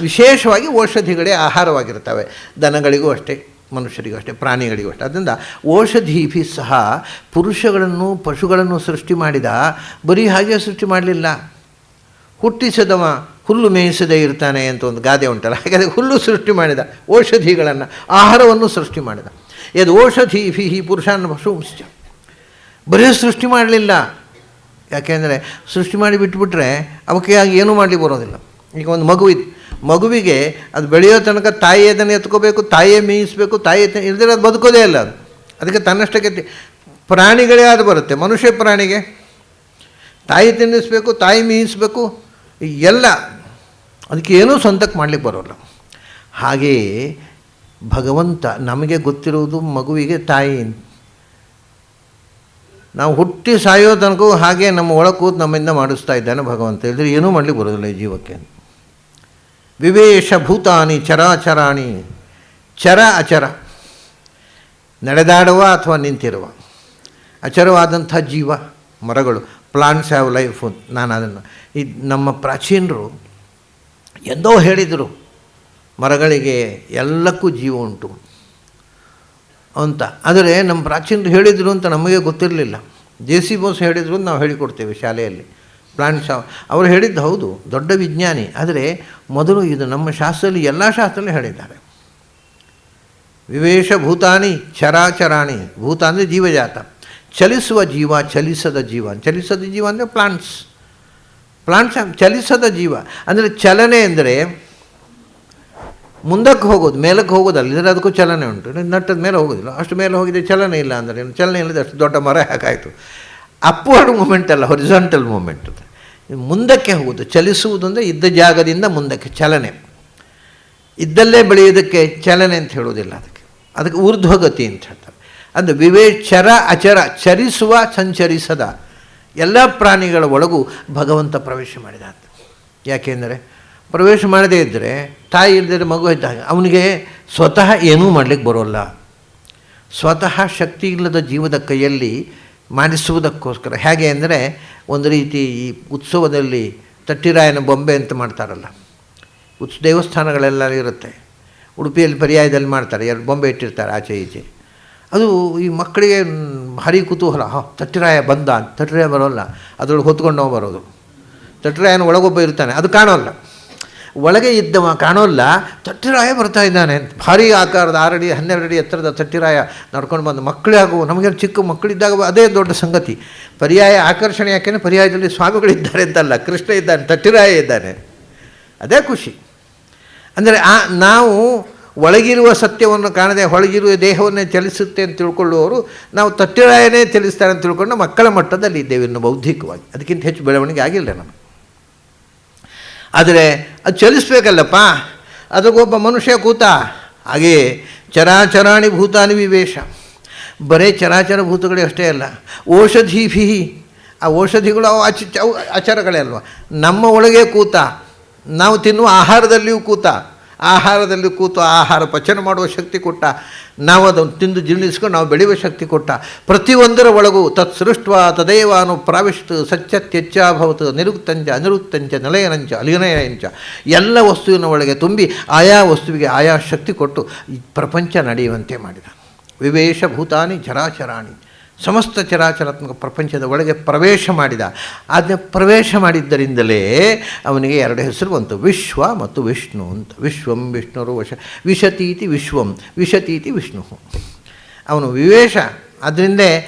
ವಿಶೇಷವಾಗಿ ಔಷಧಿಗಳೇ ಆಹಾರವಾಗಿರ್ತವೆ. ದನಗಳಿಗೂ ಅಷ್ಟೇ, ಮನುಷ್ಯರಿಗೂ ಅಷ್ಟೇ, ಪ್ರಾಣಿಗಳಿಗೂ ಅಷ್ಟೇ. ಅದರಿಂದ ಔಷಧಿ ಸಹ ಪುರುಷಗಳನ್ನು ಪಶುಗಳನ್ನು ಸೃಷ್ಟಿ ಮಾಡಿದ. ಬರೀ ಹಾಗೆ ಸೃಷ್ಟಿ ಮಾಡಲಿಲ್ಲ. ಹುಟ್ಟಿಸದವ ಹುಲ್ಲು ಮೇಯಿಸದೇ ಇರ್ತಾನೆ ಅಂತ ಒಂದು ಗಾದೆ ಉಂಟಲ್ಲ, ಹಾಗಾದರೆ ಹುಲ್ಲು ಸೃಷ್ಟಿ ಮಾಡಿದ, ಔಷಧಿಗಳನ್ನು ಆಹಾರವನ್ನು ಸೃಷ್ಟಿ ಮಾಡಿದ. ಇದು ಔಷಧಿ ಪುರುಷಾನ್ನ ಪಶುಂಶ್ಚ. ಬರೀ ಸೃಷ್ಟಿ ಮಾಡಲಿಲ್ಲ, ಯಾಕೆಂದರೆ ಸೃಷ್ಟಿ ಮಾಡಿ ಬಿಟ್ಟುಬಿಟ್ರೆ ಅವಕ್ಕೆ ಏನೂ ಮಾಡಲಿಕ್ಕೆ ಬರೋದಿಲ್ಲ. ಈಗ ಒಂದು ಮಗುವಿಗೆ ಅದು ಬೆಳೆಯೋ ತನಕ ತಾಯಿ ಅದನ್ನು ಎತ್ಕೋಬೇಕು, ತಾಯಿಯೇ ಮೇಯಿಸಬೇಕು, ತಾಯಿ ಇಲ್ಲದ್ರೆ ಅದು ಬದುಕೋದೇ ಇಲ್ಲ. ಅದು ಅದಕ್ಕೆ ತನ್ನಷ್ಟಕ್ಕೆ ಪ್ರಾಣಿಗಳೇ ಅದು ಬರುತ್ತೆ. ಮನುಷ್ಯ ಪ್ರಾಣಿಗೆ ತಾಯಿ ತಿನ್ನಿಸ್ಬೇಕು, ತಾಯಿ ಮೇಯಿಸಬೇಕು, ಎಲ್ಲ ಅದಕ್ಕೆ ಏನೂ ಸ್ವಂತಕ್ಕೆ ಮಾಡಲಿಕ್ಕೆ ಬರೋಲ್ಲ. ಹಾಗೆಯೇ ಭಗವಂತ ನಮಗೆ ಗೊತ್ತಿರುವುದು ಮಗುವಿಗೆ ತಾಯಿ. ನಾವು ಹುಟ್ಟಿ ಸಾಯೋ ತನಕ ಹಾಗೆ ನಮ್ಮ ಒಳಗೆ ಕೂತು ನಮ್ಮಿಂದ ಮಾಡಿಸ್ತಾ ಇದ್ದಾನೆ ಭಗವಂತ. ಇಲ್ಲದ್ರೆ ಏನೂ ಮಾಡಲಿಕ್ಕೆ ಬರೋದಿಲ್ಲ ಈ ಜೀವಕ್ಕೆ. ವಿವೇಶ ಭೂತಾನಿ ಚರಾಚರಾಣಿ, ಚರ ಅಚರ, ನಡೆದಾಡುವ ಅಥವಾ ನಿಂತಿರುವ ಅಚರವಾದಂಥ ಜೀವ, ಮರಗಳು, ಪ್ಲಾಂಟ್ಸ್ ಹ್ಯಾವ್ ಲೈಫ್. ನಾನು ಅದನ್ನು ನಮ್ಮ ಪ್ರಾಚೀನರು ಎಂದೋ ಹೇಳಿದರು, ಮರಗಳಿಗೆ ಎಲ್ಲಕ್ಕೂ ಜೀವ ಉಂಟು ಅಂತ. ಆದರೆ ನಮ್ಮ ಪ್ರಾಚೀನರು ಹೇಳಿದರು ಅಂತ ನಮಗೆ ಗೊತ್ತಿರಲಿಲ್ಲ. ಜೆ.ಸಿ. ಬೋಸ್ ಹೇಳಿದರು ಅಂತ ನಾವು ಹೇಳಿಕೊಡ್ತೇವೆ ಶಾಲೆಯಲ್ಲಿ. ಪ್ಲಾಂಟ್ಸ್ ಅವರು ಹೇಳಿದ್ದು ಹೌದು, ದೊಡ್ಡ ವಿಜ್ಞಾನಿ. ಆದರೆ ಮೊದಲು ಇದು ನಮ್ಮ ಶಾಸ್ತ್ರದಲ್ಲಿ, ಎಲ್ಲ ಶಾಸ್ತ್ರದಲ್ಲಿ ಹೇಳಿದ್ದಾರೆ. ವಿವೇಶ ಭೂತಾನಿ ಚರಾಚರಾಣಿ. ಭೂತ ಅಂದರೆ ಜೀವಜಾತ, ಚಲಿಸುವ ಜೀವ, ಚಲಿಸದ ಜೀವ. ಚಲಿಸದ ಜೀವ ಅಂದರೆ ಪ್ಲಾಂಟ್ಸ್ ಚಲಿಸದ ಜೀವ. ಅಂದರೆ ಚಲನೆ ಅಂದರೆ ಮುಂದಕ್ಕೆ ಹೋಗೋದು, ಮೇಲಕ್ಕೆ ಹೋಗೋದಲ್ಲ. ಇದರ ಅದಕ್ಕೂ ಚಲನೆ ಉಂಟು. ನಟ್ಟದ ಮೇಲೆ ಹೋಗೋದಿಲ್ಲ, ಅಷ್ಟು ಮೇಲೆ ಹೋಗಿದೆ, ಚಲನೆ ಇಲ್ಲ ಅಂದರೆ ಚಲನೆ ಇಲ್ಲದೆ ಅಷ್ಟು ದೊಡ್ಡ ಮರ ಯಾಕಾಯಿತು? ಅಪ್ವರ್ಡ್ ಮೂಮೆಂಟ್ ಅಲ್ಲ, ಹೊರಿಜಾಂಟಲ್ ಮೂಮೆಂಟ್. ಮುಂದಕ್ಕೆ ಹೋಗೋದು. ಚಲಿಸುವುದು ಅಂದರೆ ಇದ್ದ ಜಾಗದಿಂದ ಮುಂದಕ್ಕೆ ಚಲನೆ, ಇದ್ದಲ್ಲೇ ಬೆಳೆಯೋದಕ್ಕೆ ಚಲನೆ ಅಂತ ಹೇಳೋದಿಲ್ಲ, ಅದಕ್ಕೆ ಊರ್ಧ್ವಗತಿ ಅಂತ ಹೇಳ್ತಾರೆ. ಅದು ಚರ ಅಚರ, ಚರಿಸುವ ಸಂಚರಿಸದ ಎಲ್ಲ ಪ್ರಾಣಿಗಳ ಒಳಗೂ ಭಗವಂತ ಪ್ರವೇಶ ಮಾಡಿದ ಅಂತ. ಯಾಕೆಂದರೆ ಪ್ರವೇಶ ಮಾಡದೇ ಇದ್ದರೆ ತಾಯಿ ಇಲ್ಲದಿದ್ದರೆ ಮಗು ಇದ್ದಾಗ ಅವನಿಗೆ ಸ್ವತಃ ಏನೂ ಮಾಡಲಿಕ್ಕೆ ಬರೋಲ್ಲ. ಸ್ವತಃ ಶಕ್ತಿ ಇಲ್ಲದ ಜೀವದ ಕೈಯಲ್ಲಿ ಮಾಡಿಸುವುದಕ್ಕೋಸ್ಕರ. ಹೇಗೆ ಅಂದರೆ ಒಂದು ರೀತಿ ಈ ಉತ್ಸವದಲ್ಲಿ ತಟ್ಟಿರಾಯನ ಬೊಂಬೆ ಅಂತ ಮಾಡ್ತಾರಲ್ಲ, ದೇವಸ್ಥಾನಗಳೆಲ್ಲ ಇರುತ್ತೆ, ಉಡುಪಿಯಲ್ಲಿ ಪರ್ಯಾಯದಲ್ಲಿ ಮಾಡ್ತಾರೆ, 2 ಬೊಂಬೆ ಇಟ್ಟಿರ್ತಾರೆ ಆಚೆ ಈಚೆ. ಅದು ಈ ಮಕ್ಕಳಿಗೆ ಭಾರಿ ಕುತೂಹಲ, ತಟ್ಟಿರಾಯ ಬಂದ, ತಟ್ಟಿರಾಯ ಬರೋಲ್ಲ, ಅದರೊಳಗೆ ಹೊತ್ಕೊಂಡು ನಾವು ಬರೋದು. ತಟ್ಟಿರಾಯನ ಒಳಗೊಬ್ಬ ಇರ್ತಾನೆ, ಅದು ಕಾಣೋಲ್ಲ, ಒಳಗೆ ಇದ್ದವ ಕಾಣೋಲ್ಲ, ತಟ್ಟಿರಾಯ ಬರ್ತಾ ಇದ್ದಾನೆ ಅಂತ. ಭಾರಿ ಆಕಾರದ 6 ಅಡಿ 12 ಅಡಿ ಎತ್ತರದ ತಟ್ಟಿರಾಯ ನಡ್ಕೊಂಡು ಬಂದು ಮಕ್ಕಳಾಗುವ, ನಮಗೆ ಚಿಕ್ಕ ಮಕ್ಕಳಿದ್ದಾಗ ಅದೇ ದೊಡ್ಡ ಸಂಗತಿ. ಪರ್ಯಾಯ ಆಕರ್ಷಣೆ, ಯಾಕೆಂದರೆ ಪರ್ಯಾಯದಲ್ಲಿ ಸ್ವಾಮಿಗಳಿದ್ದಾರೆ ಅಂತಲ್ಲ, ಕೃಷ್ಣ ಇದ್ದಾನೆ, ತಟ್ಟಿರಾಯ ಇದ್ದಾನೆ, ಅದೇ ಖುಷಿ. ಅಂದರೆ ನಾವು ಒಳಗಿರುವ ಸತ್ಯವನ್ನು ಕಾಣದೆ ಹೊಳಗಿರುವ ದೇಹವನ್ನೇ ಚಲಿಸುತ್ತೆ ಅಂತ ತಿಳ್ಕೊಳ್ಳುವವರು ನಾವು ತಟ್ಟಿರಾಯನೇ ಚಲಿಸ್ತಾರೆ ಅಂತ ತಿಳ್ಕೊಂಡು ಮಕ್ಕಳ ಮಟ್ಟದಲ್ಲಿ ಇದ್ದೇವೆ ಇನ್ನು ಬೌದ್ಧಿಕವಾಗಿ. ಅದಕ್ಕಿಂತ ಹೆಚ್ಚು ಬೆಳವಣಿಗೆ ಆಗಿಲ್ಲ ನಮಗೆ. ಆದರೆ ಅದು ಚಲಿಸ್ಬೇಕಲ್ಲಪ್ಪ, ಅದಕ್ಕೊಬ್ಬ ಮನುಷ್ಯ ಕೂತ. ಹಾಗೆಯೇ ಚರಾಚರಾಣಿ ಭೂತಾನಿ ವಿವೇಶ, ಬರೇ ಚರಾಚರ ಭೂತಗಳೇ ಅಷ್ಟೇ ಅಲ್ಲ, ಔಷಧೀಭಿ, ಆ ಔಷಧಿಗಳು ಅವು ಅಚರಗಳೇ ಅಲ್ವ. ನಮ್ಮ ಒಳಗೆ ಕೂತ, ನಾವು ತಿನ್ನುವ ಆಹಾರದಲ್ಲಿಯೂ ಕೂತ, ಆಹಾರದಲ್ಲಿ ಕೂತು ಆಹಾರ ಪಚನ ಮಾಡುವ ಶಕ್ತಿ ಕೊಟ್ಟ, ನಾವು ಅದನ್ನು ತಿಂದು ಜೀರ್ಣಿಸ್ಕೊಂಡು ನಾವು ಬೆಳೆಯುವ ಶಕ್ತಿ ಕೊಟ್ಟ. ಪ್ರತಿಯೊಂದರ ಒಳಗೂ ತತ್ ಸೃಷ್ಟ ತದೇವಾನು ಪ್ರಾವಿಷ್ಟ ಸತ್ಯತ್ಯಚ್ಚಾಭವತ್ ನಿರುಕ್ತಂಚ ಅನಿರುಕ್ತಂಚ ನಿಲಯನಂಚ ಅಲಿನಯಂಚ, ಎಲ್ಲ ವಸ್ತುವಿನ ಒಳಗೆ ತುಂಬಿ ಆಯಾ ವಸ್ತುವಿಗೆ ಆಯಾ ಶಕ್ತಿ ಕೊಟ್ಟು ಈ ಪ್ರಪಂಚ ನಡೆಯುವಂತೆ ಮಾಡಿದ. ವಿವೇಶ ಭೂತಾನಿ ಚರಾಚರಾಣಿ, ಸಮಸ್ತ ಚರಾಚರಾತ್ಮಕ ಪ್ರಪಂಚದ ಒಳಗೆ ಪ್ರವೇಶ ಮಾಡಿದ. ಅದನ್ನ ಪ್ರವೇಶ ಮಾಡಿದ್ದರಿಂದಲೇ ಅವನಿಗೆ 2 ಹೆಸರು ಬಂತು, ವಿಶ್ವ ಮತ್ತು ವಿಷ್ಣು ಅಂತ. ವಿಶ್ವಂ ವಿಷ್ಣುರು ವಿಶತೀತಿ ವಿಶ್ವಂ, ವಿಶತೀತಿ ವಿಷ್ಣು. ಅವನು ವಿವೇಶ, ಅದರಿಂದ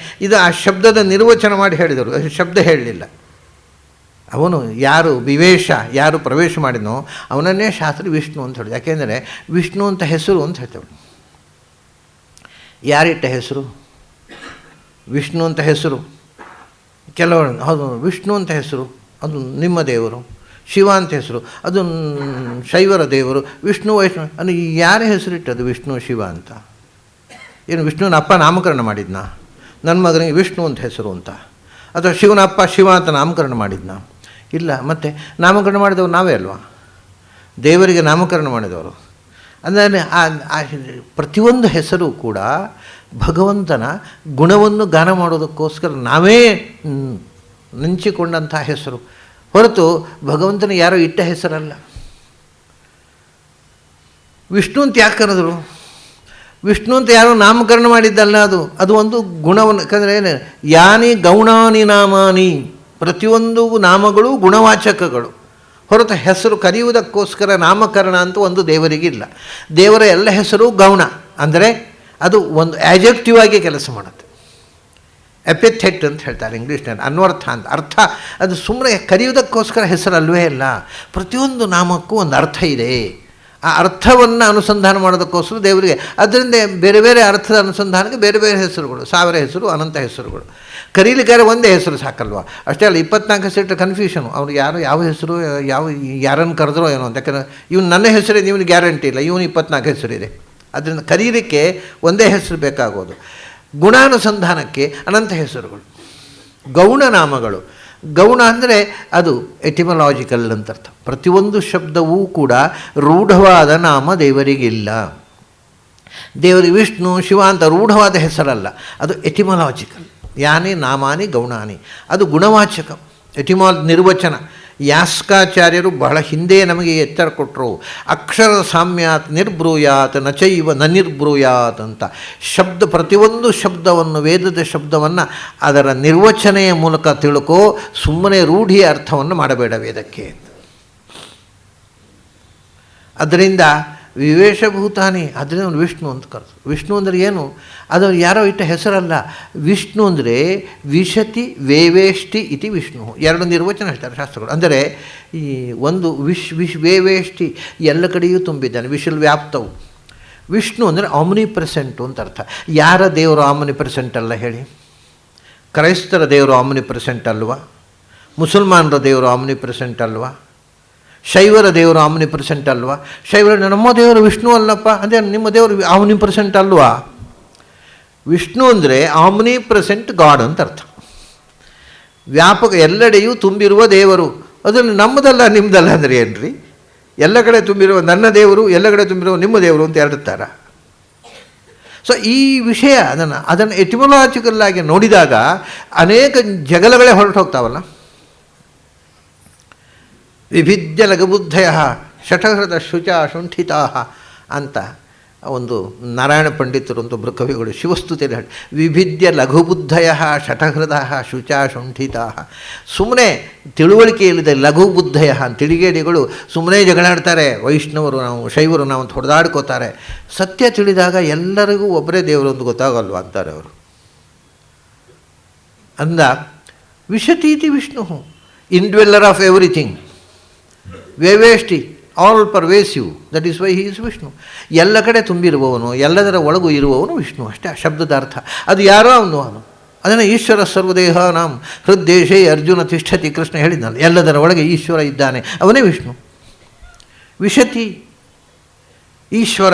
ಇದು ಆ ಶಬ್ದದ ನಿರ್ವಚನ ಮಾಡಿ ಹೇಳಿದರು, ಶಬ್ದ ಹೇಳಲಿಲ್ಲ. ಅವನು ಯಾರು ವಿವೇಶ, ಯಾರು ಪ್ರವೇಶ ಮಾಡಿದನೋ ಅವನನ್ನೇ ಶಾಸ್ತ್ರ ವಿಷ್ಣು ಅಂತ ಹೇಳಿದ. ಯಾಕೆಂದರೆ ವಿಷ್ಣು ಅಂತ ಹೆಸರು ಅಂತ ಹೇಳ್ತೇವೆ. ಯಾರಿಟ್ಟ ಹೆಸರು? ವಿಷ್ಣು ಅಂತ ಹೆಸರು ಕೆಲವರು, ಹೌದು ವಿಷ್ಣು ಅಂತ ಹೆಸರು ಅದು ನಿಮ್ಮ ದೇವರು, ಶಿವ ಅಂತ ಹೆಸರು ಅದು ಶೈವರ ದೇವರು, ವಿಷ್ಣು ವೈಷ್ಣು ಅಂದರೆ ಯಾರ ಹೆಸರಿಟ್ಟದು ವಿಷ್ಣು ಶಿವ ಅಂತ? ಏನು ವಿಷ್ಣುವಿನ ಅಪ್ಪ ನಾಮಕರಣ ಮಾಡಿದ್ನಾ? ನನ್ನ ಮಗನಿಗೆ ವಿಷ್ಣು ಅಂತ ಹೆಸರು ಅಂತ, ಅಥವಾ ಶಿವನ ಅಪ್ಪ ಶಿವ ಅಂತ ನಾಮಕರಣ ಮಾಡಿದ್ನಾ? ಇಲ್ಲ. ಮತ್ತು ನಾಮಕರಣ ಮಾಡಿದವರು ನಾವೇ ಅಲ್ವಾ? ದೇವರಿಗೆ ನಾಮಕರಣ ಮಾಡಿದವರು. ಅಂದರೆ ಆ ಪ್ರತಿಯೊಂದು ಹೆಸರು ಕೂಡ ಭಗವಂತನ ಗುಣವನ್ನು ಗಾನ ಮಾಡೋದಕ್ಕೋಸ್ಕರ ನಾವೇ ನೆಂಚಿಕೊಂಡಂಥ ಹೆಸರು, ಹೊರತು ಭಗವಂತನ ಯಾರೋ ಇಟ್ಟ ಹೆಸರಲ್ಲ. ವಿಷ್ಣು ಅಂತ ಯಾಕೆ ಕರೆದರು? ವಿಷ್ಣು ಅಂತ ಯಾರೋ ನಾಮಕರಣ ಮಾಡಿದ್ದಲ್ಲ, ಅದು ಒಂದು ಗುಣವನ್ನು. ಯಾಕಂದರೆ ಏನು, ಯಾನಿ ಗೌಣಾನಿ ನಾಮಾನಿ, ಪ್ರತಿಯೊಂದು ನಾಮಗಳು ಗುಣವಾಚಕಗಳು, ಹೊರತು ಹೆಸರು ಕರೆಯುವುದಕ್ಕೋಸ್ಕರ ನಾಮಕರಣ ಅಂತ ಒಂದು ದೇವರಿಗಿಲ್ಲ. ದೇವರ ಎಲ್ಲ ಹೆಸರು ಗೌಣ, ಅಂದರೆ ಅದು ಒಂದು ಆ್ಯಜೆಕ್ಟಿವ್ ಆಗಿ ಕೆಲಸ ಮಾಡುತ್ತೆ. ಎಪಿಥೆಟ್ ಅಂತ ಹೇಳ್ತಾರೆ ಇಂಗ್ಲೀಷ್ನಲ್ಲಿ, ಅನ್ವರ್ಥ ಅಂತ. ಅರ್ಥ ಅದು ಸುಮ್ಮನೆ ಕರೆಯುವುದಕ್ಕೋಸ್ಕರ ಹೆಸರಲ್ವೇ ಇಲ್ಲ. ಪ್ರತಿಯೊಂದು ನಾಮಕ್ಕೂ ಒಂದು ಅರ್ಥ ಇದೆ. ಆ ಅರ್ಥವನ್ನು ಅನುಸಂಧಾನ ಮಾಡೋದಕ್ಕೋಸ್ಕರ ದೇವರಿಗೆ, ಅದರಿಂದ ಬೇರೆ ಬೇರೆ ಅರ್ಥದ ಅನುಸಂಧಾನಕ್ಕೆ ಬೇರೆ ಬೇರೆ ಹೆಸರುಗಳು, 1000 ಹೆಸರು, ಅನಂತ ಹೆಸರುಗಳು. ಕರೀಲಿಕ್ಕಾರೆ ಒಂದೇ ಹೆಸರು ಸಾಕಲ್ವ? ಅಷ್ಟೇ ಅಲ್ಲ, 24 ಹೆಸರಿಟ್ಟು ಕನ್ಫ್ಯೂಷನು. ಅವ್ರು ಯಾವ ಹೆಸರು, ಯಾರನ್ನು ಕರೆದ್ರೋ ಏನೋ ಅಂತ. ಯಾಕಂದರೆ ಇವನು ನನ್ನ ಹೆಸರಿದೆ, ಇವನಿಗೆ ಗ್ಯಾರಂಟಿ ಇಲ್ಲ, ಇವನು 24 ಹೆಸರಿದೆ. ಅದರಿಂದ ಕರೀಲಿಕ್ಕೆ ಒಂದೇ ಹೆಸರು ಬೇಕಾಗೋದು. ಗುಣಾನುಸಂಧಾನಕ್ಕೆ ಅನಂತ ಹೆಸರುಗಳು, ಗೌಣನಾಮಗಳು. ಗೌಣ ಅಂದರೆ ಅದು ಎಟಿಮಲಾಜಿಕಲ್ ಅಂತ ಅರ್ಥ. ಪ್ರತಿಯೊಂದು ಶಬ್ದವೂ ಕೂಡ ರೂಢವಾದ ನಾಮ ದೇವರಿಗಿಲ್ಲ. ದೇವರಿಗೆ ವಿಷ್ಣು ಶಿವ ಅಂತ ರೂಢವಾದ ಹೆಸರಲ್ಲ, ಅದು ಎಟಿಮಲಾಜಿಕಲ್. ಯಾನಿ ನಾಮಾನಿ ಗೌಣಾನಿ, ಅದು ಗುಣವಾಚಕ. ನಿರ್ವಚನ ಯಾಸ್ಕಾಚಾರ್ಯರು ಬಹಳ ಹಿಂದೆ ನಮಗೆ ಎತ್ತರ ಕೊಟ್ಟರು. ಅಕ್ಷರ ಸಾಮ್ಯಾತ್ ನಿರ್ಬ್ರೂಯಾತ್ ನಚೈವ ನ ನಿರ್ಬ್ರೂಯಾತ್ ಅಂತ. ಶಬ್ದ, ಪ್ರತಿಯೊಂದು ಶಬ್ದವನ್ನು, ವೇದದ ಶಬ್ದವನ್ನು ಅದರ ನಿರ್ವಚನೆಯ ಮೂಲಕ ತಿಳ್ಕೋ, ಸುಮ್ಮನೆ ರೂಢಿಯ ಅರ್ಥವನ್ನು ಮಾಡಬೇಡ ವೇದಕ್ಕೆ. ಅದರಿಂದ ವಿವೇಶಭೂತಾನಿ, ಅದರಿಂದ ವಿಷ್ಣು ಅಂತ ಕರೆದು. ವಿಷ್ಣು ಅಂದರೆ ಏನು? ಅದು ಯಾರೋ ಇಟ್ಟ ಹೆಸರಲ್ಲ. ವಿಷ್ಣು ಅಂದರೆ ವಿಶತಿ ವೇವೇಷ್ಟಿ ಇತಿ ವಿಷ್ಣು, 2 ನಿರ್ವಚನ ಹೇಳ್ತಾರೆ ಶಾಸ್ತ್ರಗಳು. ಅಂದರೆ ಈ ಒಂದು ವೇವೇಷ್ಟಿ, ಎಲ್ಲ ಕಡೆಯೂ ತುಂಬಿದ್ದಾನೆ, ವಿಶಲ್ ವ್ಯಾಪ್ತವು. ವಿಷ್ಣು ಅಂದರೆ ಆಮ್ನಿ ಪ್ರೆಸೆಂಟು ಅಂತ ಅರ್ಥ. ಯಾರ ದೇವರು ಆಮ್ನಿ ಪ್ರೆಸೆಂಟ್ ಅಲ್ಲ ಹೇಳಿ? ಕ್ರೈಸ್ತರ ದೇವರು ಆಮ್ನಿ ಪ್ರೆಸೆಂಟ್ ಅಲ್ವಾ? ಮುಸಲ್ಮಾನರ ದೇವರು ಆಮ್ನಿ ಪ್ರೆಸೆಂಟ್ ಅಲ್ವಾ? ಶೈವರ ದೇವರು ಆಮ್ನಿ ಪ್ರೆಸೆಂಟ್ ಅಲ್ವಾ? ಶೈವರ ನಮ್ಮ ದೇವರು ವಿಷ್ಣು ಅಲ್ಲಪ್ಪ, ಅದೇ ನಿಮ್ಮ ದೇವರು ಆಮ್ನಿ ಪ್ರೆಸೆಂಟ್ ಅಲ್ವಾ? ವಿಷ್ಣು ಅಂದರೆ ಆಮ್ನಿ ಪ್ರೆಸೆಂಟ್ ಗಾಡ್ ಅಂತ ಅರ್ಥ. ವ್ಯಾಪಕ, ಎಲ್ಲೆಡೆಯೂ ತುಂಬಿರುವ ದೇವರು. ಅದನ್ನು ನಮ್ಮದಲ್ಲ ನಿಮ್ಮದಲ್ಲ ಅಂದರೆ ಏನ್ರಿ? ಎಲ್ಲ ಕಡೆ ತುಂಬಿರುವ ನನ್ನ ದೇವರು, ಎಲ್ಲ ಕಡೆ ತುಂಬಿರುವ ನಿಮ್ಮ ದೇವರು ಅಂತ ಹೇಳ್ತಾರ. ಸೊ ಈ ವಿಷಯ ಅದನ್ನು ಎಟಿಮೊಲಾಜಿಕಲ್ ಆಗಿ ನೋಡಿದಾಗ ಅನೇಕ ಜಗಲಗಳೇ ಹೊರಟು ಹೋಗ್ತಾವಲ್ಲ. ವಿಭಿದ್ಯ ಲಘುಬುದ್ಧಯ ಶಠಹೃದ ಶುಚ ಶುಂಠಿತಾ ಅಂತ ಒಂದು ನಾರಾಯಣ ಪಂಡಿತರು ಅಂತ ಒಬ್ಬರು ಕವಿಗಳು ಶಿವಸ್ತುತಿಯಲ್ಲಿ ಹೇಳಿ, ವಿಭಿದ್ಯ ಲಘುಬುದ್ಧಯ ಶಠಹೃದ ಶುಚ ಶುಂಠಿತಾ. ಸುಮ್ಮನೆ ತಿಳುವಳಿಕೆ ಇಲ್ಲದೆ ಲಘುಬುದ್ಧಯ ತಿಳಿಗೇಡಿಗಳು ಸುಮ್ಮನೆ ಜಗಳಾಡ್ತಾರೆ. ವೈಷ್ಣವರು ನಾವು, ಶೈವರು ನಾವು ಅಂತ ಹೊಡೆದಾಡ್ಕೋತಾರೆ. ಸತ್ಯ ತಿಳಿದಾಗ ಎಲ್ಲರಿಗೂ ಒಬ್ಬರೇ ದೇವರು ಅಂತ ಗೊತ್ತಾಗಲ್ವ ಅಂತಾರೆ ಅವರು. ಅಂದ ವಿಶತೀತಿ ವಿಷ್ಣು ಇನ್ಡ್ವೆಲ್ಲರ್ ಆಫ್ ಎವ್ರಿಥಿಂಗ್, ವೇವೇಷ್ಟಿ all pervasive, that is why he is Vishnu. ಎಲ್ಲ ಕಡೆ ತುಂಬಿರುವವನು, ಎಲ್ಲದರ ಒಳಗೂ ಇರುವವನು ವಿಷ್ಣು ಅಷ್ಟೇ. ಆ ಶಬ್ದದ ಅರ್ಥ ಅದು ಯಾರೋ ಅವನು. ಅದನ್ನು ಈಶ್ವರ ಸರ್ವದೇಹ ನಾಂ ಹೃದ್ದೇಶೇ ಅರ್ಜುನ ತಿಷ್ಠತಿ, ಕೃಷ್ಣ ಹೇಳಿದ್ದಾನೆ. ಎಲ್ಲದರ ಒಳಗೆ ಈಶ್ವರ ಇದ್ದಾನೆ, ಅವನೇ ವಿಷ್ಣು. ವಿಶತಿ ಈಶ್ವರ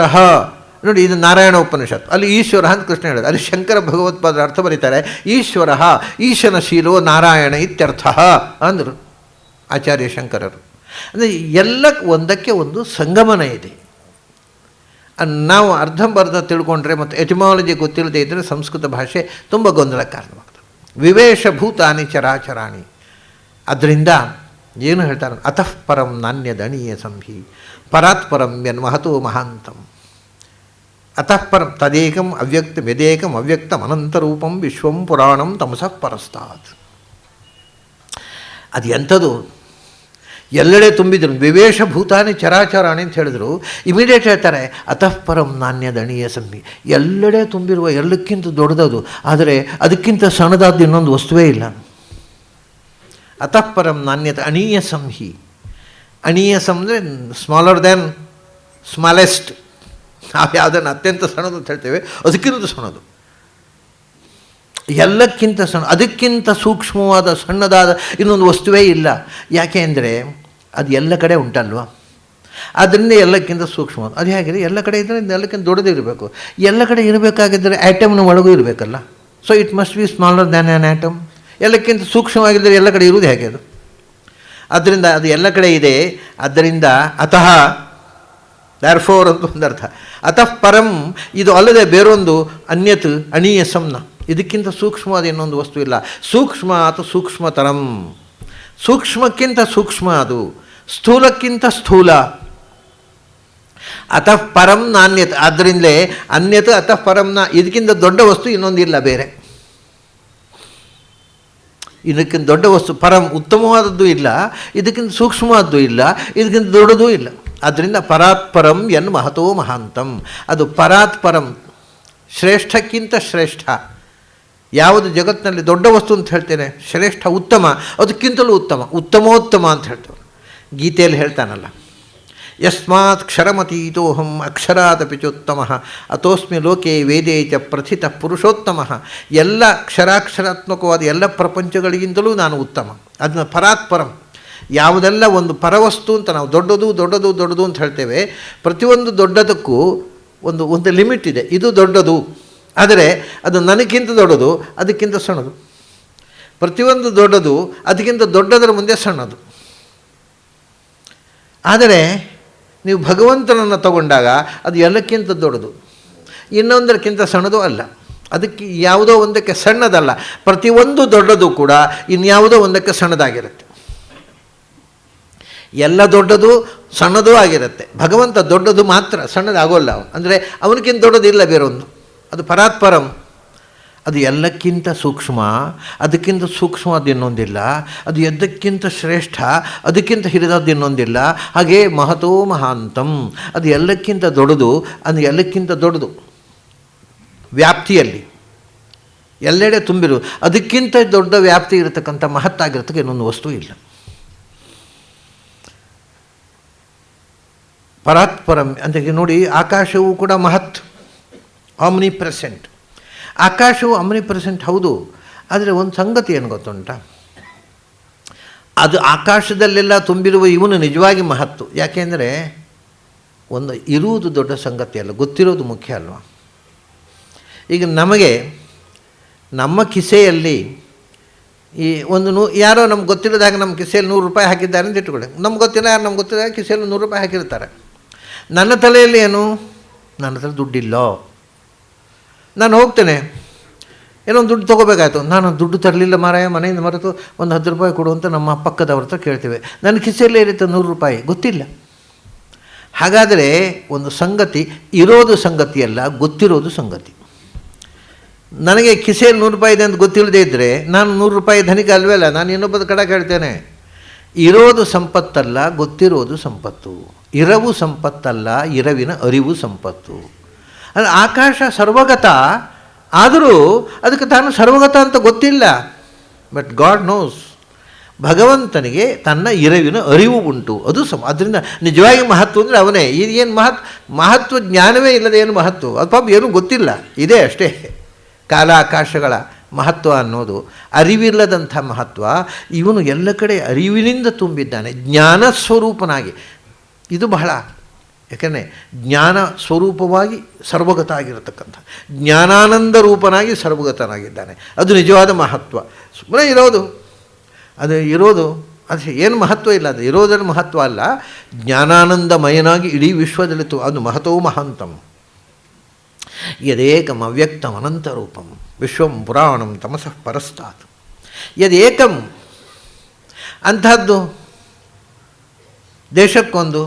ನೋಡಿ, ಇದು ನಾರಾಯಣ ಉಪನಿಷತ್, ಅಲ್ಲಿ ಈಶ್ವರ ಅಂತ ಕೃಷ್ಣ ಹೇಳಿದ. ಅಲ್ಲಿ ಶಂಕರ ಭಗವತ್ಪಾದರ ಅರ್ಥ ಬರೀತಾರೆ, ಈಶ್ವರ ಈಶನ ಶೀಲೋ ನಾರಾಯಣ ಇತ್ಯರ್ಥ ಅಂದರು ಆಚಾರ್ಯ ಶಂಕರರು. ಅಂದರೆ ಎಲ್ಲ ಒಂದಕ್ಕೆ ಒಂದು ಸಂಗಮನ ಇದೆ. ನಾವು ಅರ್ಧಂಬರ್ಧ ತಿಳ್ಕೊಂಡ್ರೆ ಮತ್ತು ಎಟಿಮಾಲಜಿ ಗೊತ್ತಿಲ್ಲದೆ ಇದ್ದರೆ ಸಂಸ್ಕೃತ ಭಾಷೆ ತುಂಬ ಗೊಂದಲ ಕಾರಣವಾಗ್ತದೆ. ವಿವೇಶಭೂತಾನಿ ಚರಾಚರಾಣಿ. ಅದರಿಂದ ಏನು ಹೇಳ್ತಾರೆ, ಅತಃ ಪರಂ ನಾಣ್ಯದಣೀಯ ಸಂಹಿ ಪರಾತ್ಪರಂ ಯನ್ಮಹತೋ ಮಹಾಂತಂ. ಅತಃ ಪರಂ ತದೇಕಂ ಅವ್ಯಕ್ತಂ ಯದೇಕಂ ಅವ್ಯಕ್ತಂ ಅನಂತರೂಪಂ ವಿಶ್ವಂ ಪುರಾಣಂ ತಮಸಃ ಪರಸ್ತಾತ್. ಅದು ಎಂಥದ್ದು? ಎಲ್ಲೆಡೆ ತುಂಬಿದ್ರು. ವಿವೇಶಭೂತಾನಿ ಚರಾಚರಾಣಿ ಅಂತ ಹೇಳಿದ್ರು. ಇಮಿಡಿಯೇಟ್ ಹೇಳ್ತಾರೆ ಅತಃ ಪರಂ ನಾಣ್ಯದಣೀಯ ಸಂಹಿ. ಎಲ್ಲೆಡೆ ತುಂಬಿರುವ ಎಲ್ಲಕ್ಕಿಂತ ದೊಡ್ಡದದು, ಆದರೆ ಅದಕ್ಕಿಂತ ಸಣ್ಣದಾದ ಇನ್ನೊಂದು ವಸ್ತುವೇ ಇಲ್ಲ. ಅತಃ ಪರಂ ನಾಣ್ಯದ ಅಣೀಯ ಸಂಹಿ. ಅಣೀಯಸಂ ಅಂದರೆ ಸ್ಮಾಲರ್ ದ್ಯಾನ್ ಸ್ಮಾಲೆಸ್ಟ್. ನಾವು ಯಾವುದನ್ನು ಅತ್ಯಂತ ಸಣ್ಣದು ಅಂತ ಹೇಳ್ತೇವೆ, ಅದಕ್ಕಿಂತ ಸಣ್ಣದು, ಎಲ್ಲಕ್ಕಿಂತ ಸಣ್ಣ, ಅದಕ್ಕಿಂತ ಸೂಕ್ಷ್ಮವಾದ ಸಣ್ಣದಾದ ಇನ್ನೊಂದು ವಸ್ತುವೇ ಇಲ್ಲ. ಯಾಕೆ ಅಂದರೆ ಅದು ಎಲ್ಲ ಕಡೆ ಉಂಟಲ್ವ, ಆದ್ದರಿಂದ ಎಲ್ಲಕ್ಕಿಂತ ಸೂಕ್ಷ್ಮವಾದ. ಅದು ಹೇಗಿದೆ? ಎಲ್ಲ ಕಡೆ ಇದ್ದರೆ ಎಲ್ಲಕ್ಕಿಂತ ದೊಡ್ಡದು ಇರಬೇಕು. ಎಲ್ಲ ಕಡೆ ಇರಬೇಕಾಗಿದ್ದರೆ ಆ್ಯಟಮ್ನ ಒಳಗೂ ಇರಬೇಕಲ್ಲ. So it must be smaller than an atom. ಎಲ್ಲಕ್ಕಿಂತ ಸೂಕ್ಷ್ಮವಾಗಿದ್ದರೆ ಎಲ್ಲ ಕಡೆ ಇರುವುದು ಹೇಗೆ ಅದು? ಆದ್ದರಿಂದ ಅದು ಎಲ್ಲ ಕಡೆ ಇದೆ. ಆದ್ದರಿಂದ ಅತಃ ದ್ಯಾರ್ಫೋರ್ ಅಂತ ಒಂದರ್ಥ. ಅತಃ ಪರಂ ಇದು ಅಲ್ಲದೆ ಬೇರೊಂದು ಅನ್ಯತ್ ಅಣೀಯ ಸಂನ, ಇದಕ್ಕಿಂತ ಸೂಕ್ಷ್ಮವಾದ ಇನ್ನೊಂದು ವಸ್ತು ಇಲ್ಲ. ಸೂಕ್ಷ್ಮ ಅಥವಾ ಸೂಕ್ಷ್ಮತರಂ, ಸೂಕ್ಷ್ಮಕ್ಕಿಂತ ಸೂಕ್ಷ್ಮ, ಅದು ಸ್ಥೂಲಕ್ಕಿಂತ ಸ್ಥೂಲ. ಅತಃ ಪರಂ ನಾನ್ಯತ್. ಆದ್ದರಿಂದಲೇ ಅನ್ಯತ್ ಅತಃ ಪರಂನ, ಇದಕ್ಕಿಂತ ದೊಡ್ಡ ವಸ್ತು ಇನ್ನೊಂದಿಲ್ಲ ಬೇರೆ. ಇದಕ್ಕಿಂತ ದೊಡ್ಡ ವಸ್ತು ಪರಂ ಉತ್ತಮವಾದದ್ದು ಇಲ್ಲ, ಇದಕ್ಕಿಂತ ಸೂಕ್ಷ್ಮವಾದ್ದು ಇಲ್ಲ, ಇದಕ್ಕಿಂತ ದೊಡ್ಡದೂ ಇಲ್ಲ. ಆದ್ದರಿಂದ ಪರಾತ್ಪರಂ ಎನ್ ಮಹತೋ ಮಹಾಂತಂ. ಅದು ಪರಾತ್ಪರಂ, ಶ್ರೇಷ್ಠಕ್ಕಿಂತ ಶ್ರೇಷ್ಠ. ಯಾವುದು ಜಗತ್ತಿನಲ್ಲಿ ದೊಡ್ಡ ವಸ್ತು ಅಂತ ಹೇಳ್ತೇನೆ, ಶ್ರೇಷ್ಠ ಉತ್ತಮ, ಅದಕ್ಕಿಂತಲೂ ಉತ್ತಮ, ಉತ್ತಮೋತ್ತಮ ಅಂತ ಹೇಳ್ತೇವೆ. ಗೀತೆಯಲ್ಲಿ ಹೇಳ್ತಾನಲ್ಲ, ಯಸ್ಮಾತ್ ಕ್ಷರಮತೀತೋಹಂ ಅಕ್ಷರಾದಪಿ ಚೋತ್ತಮ ಅತೋಸ್ಮಿ ಲೋಕೆ ವೇದೇ ಚ ಪ್ರಥಿತ ಪುರುಷೋತ್ತಮ. ಎಲ್ಲ ಕ್ಷರಾಕ್ಷರಾತ್ಮಕವಾದ ಎಲ್ಲ ಪ್ರಪಂಚಗಳಿಗಿಂತಲೂ ನಾನು ಉತ್ತಮ. ಅದನ್ನ ಪರಾತ್ಪರಂ. ಯಾವುದೆಲ್ಲ ಒಂದು ಪರವಸ್ತು ಅಂತ ನಾವು ದೊಡ್ಡದು ದೊಡ್ಡದು ದೊಡ್ಡದು ಅಂತ ಹೇಳ್ತೇವೆ, ಪ್ರತಿಯೊಂದು ದೊಡ್ಡದಕ್ಕೂ ಒಂದು ಲಿಮಿಟ್ ಇದೆ. ಇದು ದೊಡ್ಡದು, ಆದರೆ ಅದು ನನಗಿಂತ ದೊಡ್ಡದು, ಅದಕ್ಕಿಂತ ಸಣ್ಣದು. ಪ್ರತಿಯೊಂದು ದೊಡ್ಡದು, ಅದಕ್ಕಿಂತ ದೊಡ್ಡದರ ಮುಂದೆ ಸಣ್ಣದು. ಆದರೆ ನೀವು ಭಗವಂತನನ್ನು ತಗೊಂಡಾಗ ಅದು ಎಲ್ಲಕ್ಕಿಂತ ದೊಡ್ಡದು, ಇನ್ನೊಂದಕ್ಕಿಂತ ಸಣ್ಣದು ಅಲ್ಲ. ಅದಕ್ಕೆ ಯಾವುದೋ ಒಂದಕ್ಕೆ ಸಣ್ಣದಲ್ಲ, ಪ್ರತಿಯೊಂದು ದೊಡ್ಡದು ಕೂಡ ಇನ್ಯಾವುದೋ ಒಂದಕ್ಕೆ ಸಣ್ಣದಾಗಿರುತ್ತೆ. ಎಲ್ಲ ದೊಡ್ಡದು ಸಣ್ಣದೂ ಆಗಿರುತ್ತೆ. ಭಗವಂತ ದೊಡ್ಡದು ಮಾತ್ರ, ಸಣ್ಣದಾಗೋಲ್ಲ. ಅಂದರೆ ಅವನಿಗಿಂತ ದೊಡ್ಡದಿಲ್ಲ ಬೇರೊಂದು. ಅದು ಪರಾತ್ಪರಂ. ಅದು ಎಲ್ಲಕ್ಕಿಂತ ಸೂಕ್ಷ್ಮ, ಅದಕ್ಕಿಂತ ಸೂಕ್ಷ್ಮವಾದ ಇನ್ನೊಂದಿಲ್ಲ. ಅದು ಎದ್ದಕ್ಕಿಂತ ಶ್ರೇಷ್ಠ, ಅದಕ್ಕಿಂತ ಹಿರಿದಾದ್ದು ಇನ್ನೊಂದಿಲ್ಲ. ಹಾಗೇ ಮಹತೋ ಮಹಾಂತಂ. ಅದು ಎಲ್ಲಕ್ಕಿಂತ ದೊಡ್ಡದು, ಅದು ಎಲ್ಲಕ್ಕಿಂತ ದೊಡ್ಡದು ವ್ಯಾಪ್ತಿಯಲ್ಲಿ, ಎಲ್ಲೆಡೆ ತುಂಬಿರು. ಅದಕ್ಕಿಂತ ದೊಡ್ಡ ವ್ಯಾಪ್ತಿ ಇರತಕ್ಕಂಥ ಮಹತ್ತಾಗಿರತಕ್ಕ ಇನ್ನೊಂದು ವಸ್ತು ಇಲ್ಲ. ಪರಾತ್ಪರಂ ಅಂತ ನೋಡಿ, ಆಕಾಶವು ಕೂಡ ಮಹತ್, ಆಮ್ನಿ ಪ್ರೆಸೆಂಟ್. ಆಕಾಶವು ಆಮ್ನಿ ಪ್ರೆಸೆಂಟ್ ಹೌದು, ಆದರೆ ಒಂದು ಸಂಗತಿ ಏನು ಗೊತ್ತುಂಟ, ಅದು ಆಕಾಶದಲ್ಲೆಲ್ಲ ತುಂಬಿರುವ ಇವನು ನಿಜವಾಗಿ ಮಹತ್ತು. ಯಾಕೆಂದರೆ ಒಂದು ಇರುವುದು ದೊಡ್ಡ ಸಂಗತಿ ಅಲ್ಲ, ಗೊತ್ತಿರೋದು ಮುಖ್ಯ ಅಲ್ವ. ಈಗ ನಮಗೆ ನಮ್ಮ ಕಿಸೆಯಲ್ಲಿ ಈ ಯಾರೋ ನಮ್ಗೆ ಗೊತ್ತಿಲ್ಲದಾಗ ನಮ್ಮ ಕಿಸೆಯಲ್ಲಿ 100 ರೂಪಾಯಿ ಹಾಕಿದ್ದಾರೆ ಅಂತ ಇಟ್ಕೊಳ್ಳಿ. ನಮ್ಗೆ ಗೊತ್ತಿಲ್ಲ, ಯಾರು ನಮ್ಗೆ ಗೊತ್ತಿಲ್ಲ ಕಿಸೆಯಲ್ಲಿ 100 ರೂಪಾಯಿ ಹಾಕಿರ್ತಾರೆ. ನನ್ನ ತಲೆಯಲ್ಲಿ ಏನು, ನನ್ನ ಹತ್ರ ದುಡ್ಡಿಲ್ಲ, ನಾನು ಹೋಗ್ತೇನೆ ಏನೋ ಒಂದು ದುಡ್ಡು ತೊಗೋಬೇಕಾಯ್ತು, ನಾನು ದುಡ್ಡು ತರಲಿಲ್ಲ ಮಾರಾಯ, ಮನೆಯಿಂದ ಮರೆತು ಒಂದು 10 ರೂಪಾಯಿ ಕೊಡು ಅಂತ ನಮ್ಮ ಪಕ್ಕದವ್ರ ಹತ್ರ ಕೇಳ್ತೇವೆ. ನನ್ನ ಕಿಸೆಯಲ್ಲೇ ಇರುತ್ತೆ 100 ರೂಪಾಯಿ, ಗೊತ್ತಿಲ್ಲ. ಹಾಗಾದರೆ ಒಂದು ಸಂಗತಿ ಇರೋದು ಸಂಗತಿಯಲ್ಲ, ಗೊತ್ತಿರೋದು ಸಂಗತಿ. ನನಗೆ ಕಿಸೆಯಲ್ಲಿ 100 ರೂಪಾಯಿ ಇದೆ ಅಂತ ಗೊತ್ತಿಲ್ಲದೆ ಇದ್ದರೆ ನಾನು 100 ರೂಪಾಯಿ ಧನಿಕ ಅಲ್ವೇ ಅಲ್ಲ, ನಾನು ಇನ್ನೊಬ್ಬದ ಕಡೆ ಕೇಳ್ತೇನೆ. ಇರೋದು ಸಂಪತ್ತಲ್ಲ, ಗೊತ್ತಿರೋದು ಸಂಪತ್ತು. ಇರವು ಸಂಪತ್ತಲ್ಲ, ಇರವಿನ ಅರಿವು ಸಂಪತ್ತು. ಅದು ಆಕಾಶ ಸರ್ವಗತ, ಆದರೂ ಅದಕ್ಕೆ ತಾನು ಸರ್ವಗತ ಅಂತ ಗೊತ್ತಿಲ್ಲ. ಬಟ್ ಗಾಡ್ ನೋಸ್, ಭಗವಂತನಿಗೆ ತನ್ನ ಇರವಿನ ಅರಿವು ಉಂಟು, ಅದು ಅದರಿಂದ ನಿಜವಾಗಿ ಮಹತ್ವ ಅಂದರೆ ಅವನೇ. ಏನು ಮಹತ್ವ ಜ್ಞಾನವೇ ಇಲ್ಲದೆ ಏನು ಮಹತ್ವ, ಅದು ಪಾಪ ಏನೂ ಗೊತ್ತಿಲ್ಲ, ಇದೆ ಅಷ್ಟೇ. ಕಾಲ ಆಕಾಶಗಳ ಮಹತ್ವ ಅನ್ನೋದು ಅರಿವಿಲ್ಲದಂಥ ಮಹತ್ವ. ಇವನು ಎಲ್ಲ ಕಡೆ ಅರಿವಿನಿಂದ ತುಂಬಿದ್ದಾನೆ, ಜ್ಞಾನ ಸ್ವರೂಪನಾಗಿ. ಇದು ಬಹಳ, ಯಾಕೆಂದರೆ ಜ್ಞಾನ ಸ್ವರೂಪವಾಗಿ ಸರ್ವಗತ ಆಗಿರತಕ್ಕಂಥ, ಜ್ಞಾನಾನಂದ ರೂಪನಾಗಿ ಸರ್ವಗತನಾಗಿದ್ದಾನೆ. ಅದು ನಿಜವಾದ ಮಹತ್ವ. ಸುಮ್ಮನೆ ಇರೋದು, ಅದು ಇರೋದು ಅದು ಏನು ಮಹತ್ವ ಇಲ್ಲ, ಅದು ಇರೋದರ ಮಹತ್ವ ಅಲ್ಲ. ಜ್ಞಾನಾನಂದಮಯನಾಗಿ ಇಡೀ ವಿಶ್ವದಲ್ಲಿ ಅದು ಮಹತೋ ಮಹಾಂತಂ. ಯದೇಕಂ ಅವ್ಯಕ್ತಂ ಅನಂತರೂಪಂ ವಿಶ್ವಂ ಪುರಾಣಂ ತಮಸಃ ಪರಸ್ತಾತ್. ಯದೇಕಂ ಅಂಥದ್ದು ದೇಶಕ್ಕೊಂದು,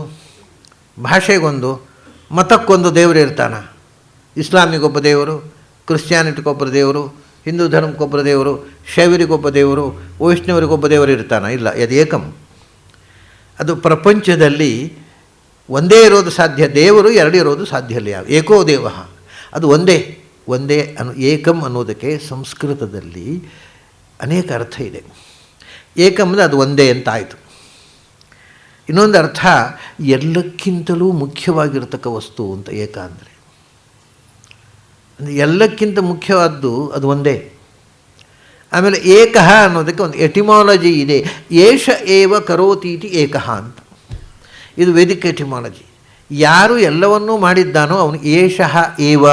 ಭಾಷೆಗೊಂದು, ಮತಕ್ಕೊಂದು ದೇವರು ಇರ್ತಾನೆ. ಇಸ್ಲಾಮಿಗೊಬ್ಬ ದೇವರು, ಕ್ರಿಶ್ಚಿಯಾನಿಟಿಗೊಬ್ಬರ ದೇವರು, ಹಿಂದೂ ಧರ್ಮಕ್ಕೊಬ್ಬರ ದೇವರು, ಶೈವರಿಗೊಬ್ಬ ದೇವರು, ವೈಷ್ಣವರಿಗೊಬ್ಬ ದೇವರು ಇರ್ತಾನೆ. ಇಲ್ಲ, ಯದೇಕಂ. ಅದು ಪ್ರಪಂಚದಲ್ಲಿ ಒಂದೇ ಇರೋದು ಸಾಧ್ಯ, ದೇವರು ಎರಡು ಇರೋದು ಸಾಧ್ಯ ಇಲ್ಲ. ಏಕೋ ದೇವ, ಅದು ಒಂದೇ ಏಕಂ ಅನ್ನೋದಕ್ಕೆ ಸಂಸ್ಕೃತದಲ್ಲಿ ಅನೇಕ ಅರ್ಥ ಇದೆ. ಏಕಂ ಅಂದರೆ ಅದು ಒಂದೇ ಅಂತ ಆಯಿತು. ಇನ್ನೊಂದು ಅರ್ಥ ಎಲ್ಲಕ್ಕಿಂತಲೂ ಮುಖ್ಯವಾಗಿರ್ತಕ್ಕ ವಸ್ತು ಅಂತ. ಏಕ ಅಂದರೆ ಎಲ್ಲಕ್ಕಿಂತ ಮುಖ್ಯವಾದ್ದು ಅದು ಒಂದೇ. ಆಮೇಲೆ ಏಕಃ ಅನ್ನೋದಕ್ಕೆ ಒಂದು ಎಟಿಮಾಲಜಿ ಇದೆ. ಏಷ ಏವ ಕರೋತೀತಿ ಏಕಃ ಅಂತ. ಇದು ವೇದಿಕ ಎಟಿಮಾಲಜಿ. ಯಾರು ಎಲ್ಲವನ್ನೂ ಮಾಡಿದ್ದಾನೋ ಅವನು ಏಷಃ ಏವ,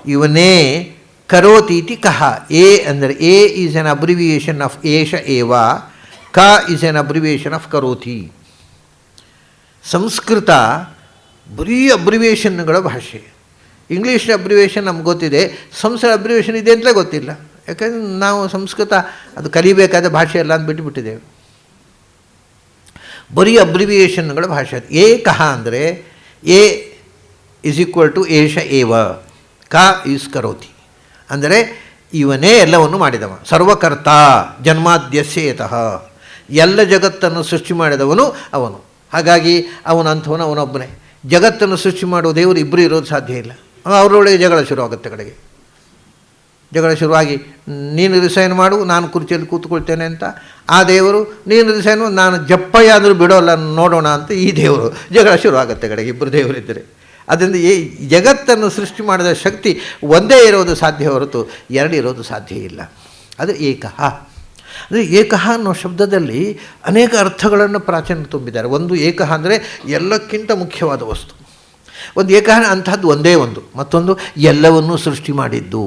ಇವನೇ ಕರೋತೀತಿ ಕಹ. ಎ ಅಂದರೆ A is N abbreviation of ಏಷ ಏವ, ಕ ಈಸ್ ಎನ್ ಅಬ್ರಿವಿಯೇಷನ್ ಆಫ್ ಕರೋತಿ. ಸಂಸ್ಕೃತ ಬರೀ ಅಬ್ರಿವಿಯೇಷನ್ಗಳ ಭಾಷೆ. ಇಂಗ್ಲೀಷ್ ಅಬ್ರಿವಿಯೇಷನ್ ನಮ್ಗೆ ಗೊತ್ತಿದೆ, ಸಂಸ್ಕೃತ ಅಬ್ರಿವಿಯೇಷನ್ ಇದೆ ಅಂತಲೇ ಗೊತ್ತಿಲ್ಲ. ಯಾಕಂದರೆ ನಾವು ಸಂಸ್ಕೃತ ಅದು ಕಲಿಬೇಕಾದ ಭಾಷೆ ಎಲ್ಲ ಅಂತ ಬಿಟ್ಟುಬಿಟ್ಟಿದ್ದೇವೆ. ಬರೀ ಅಬ್ರಿವಿಯೇಷನ್ಗಳ ಭಾಷೆ. ಏಕಃ ಅಂದರೆ ಎ ಇಸ್ ಈಕ್ವಲ್ ಟು ಏಷ ಏವ, ಕ ಈಸ್ ಕರೋತಿ. ಅಂದರೆ ಇವನೇ ಎಲ್ಲವನ್ನು ಮಾಡಿದವ, ಸರ್ವಕರ್ತ ಜನ್ಮಾದ್ಯಸ್ಯೇತಃ, ಎಲ್ಲ ಜಗತ್ತನ್ನು ಸೃಷ್ಟಿ ಮಾಡಿದವನು ಅವನು. ಹಾಗಾಗಿ ಅವನಂಥವನು ಅವನೊಬ್ಬನೇ. ಜಗತ್ತನ್ನು ಸೃಷ್ಟಿ ಮಾಡುವ ದೇವರು ಇಬ್ಬರು ಇರೋದು ಸಾಧ್ಯ ಇಲ್ಲ. ಅವರೊಳಗೆ ಜಗಳ ಶುರುವಾಗುತ್ತೆ. ಕಡೆಗೆ ಜಗಳ ಶುರುವಾಗಿ ನೀನು ರಿಸೈನ್ ಮಾಡು, ನಾನು ಕುರ್ಚಿಯಲ್ಲಿ ಕೂತ್ಕೊಳ್ತೇನೆ ಅಂತ ಆ ದೇವರು, ನೀನು ರಿಸೈನ್ ನಾನು ಜಪ್ಪಯ್ಯ ಆದರೂ ಬಿಡೋಲ್ಲ ನೋಡೋಣ ಅಂತ ಈ ದೇವರು. ಜಗಳ ಶುರುವಾಗುತ್ತೆ ಕಡೆಗೆ, ಇಬ್ಬರು ದೇವರಿದ್ದರೆ. ಅದರಿಂದ ಈ ಜಗತ್ತನ್ನು ಸೃಷ್ಟಿ ಮಾಡಿದ ಶಕ್ತಿ ಒಂದೇ ಇರೋದು ಸಾಧ್ಯ ಹೊರತು ಎರಡು ಇರೋದು ಸಾಧ್ಯ ಇಲ್ಲ. ಅದು ಏಕಃ. ಅಂದರೆ ಏಕಃ ಅನ್ನೋ ಶಬ್ದದಲ್ಲಿ ಅನೇಕ ಅರ್ಥಗಳನ್ನು ಪ್ರಾಚೀನ ತುಂಬಿದ್ದಾರೆ. ಒಂದು ಏಕಃ ಅಂದರೆ ಎಲ್ಲಕ್ಕಿಂತ ಮುಖ್ಯವಾದ ವಸ್ತು. ಒಂದು ಏಕಃ ಅಂಥದ್ದು ಒಂದೇ ಒಂದು. ಮತ್ತೊಂದು ಎಲ್ಲವನ್ನೂ ಸೃಷ್ಟಿ ಮಾಡಿದ್ದು.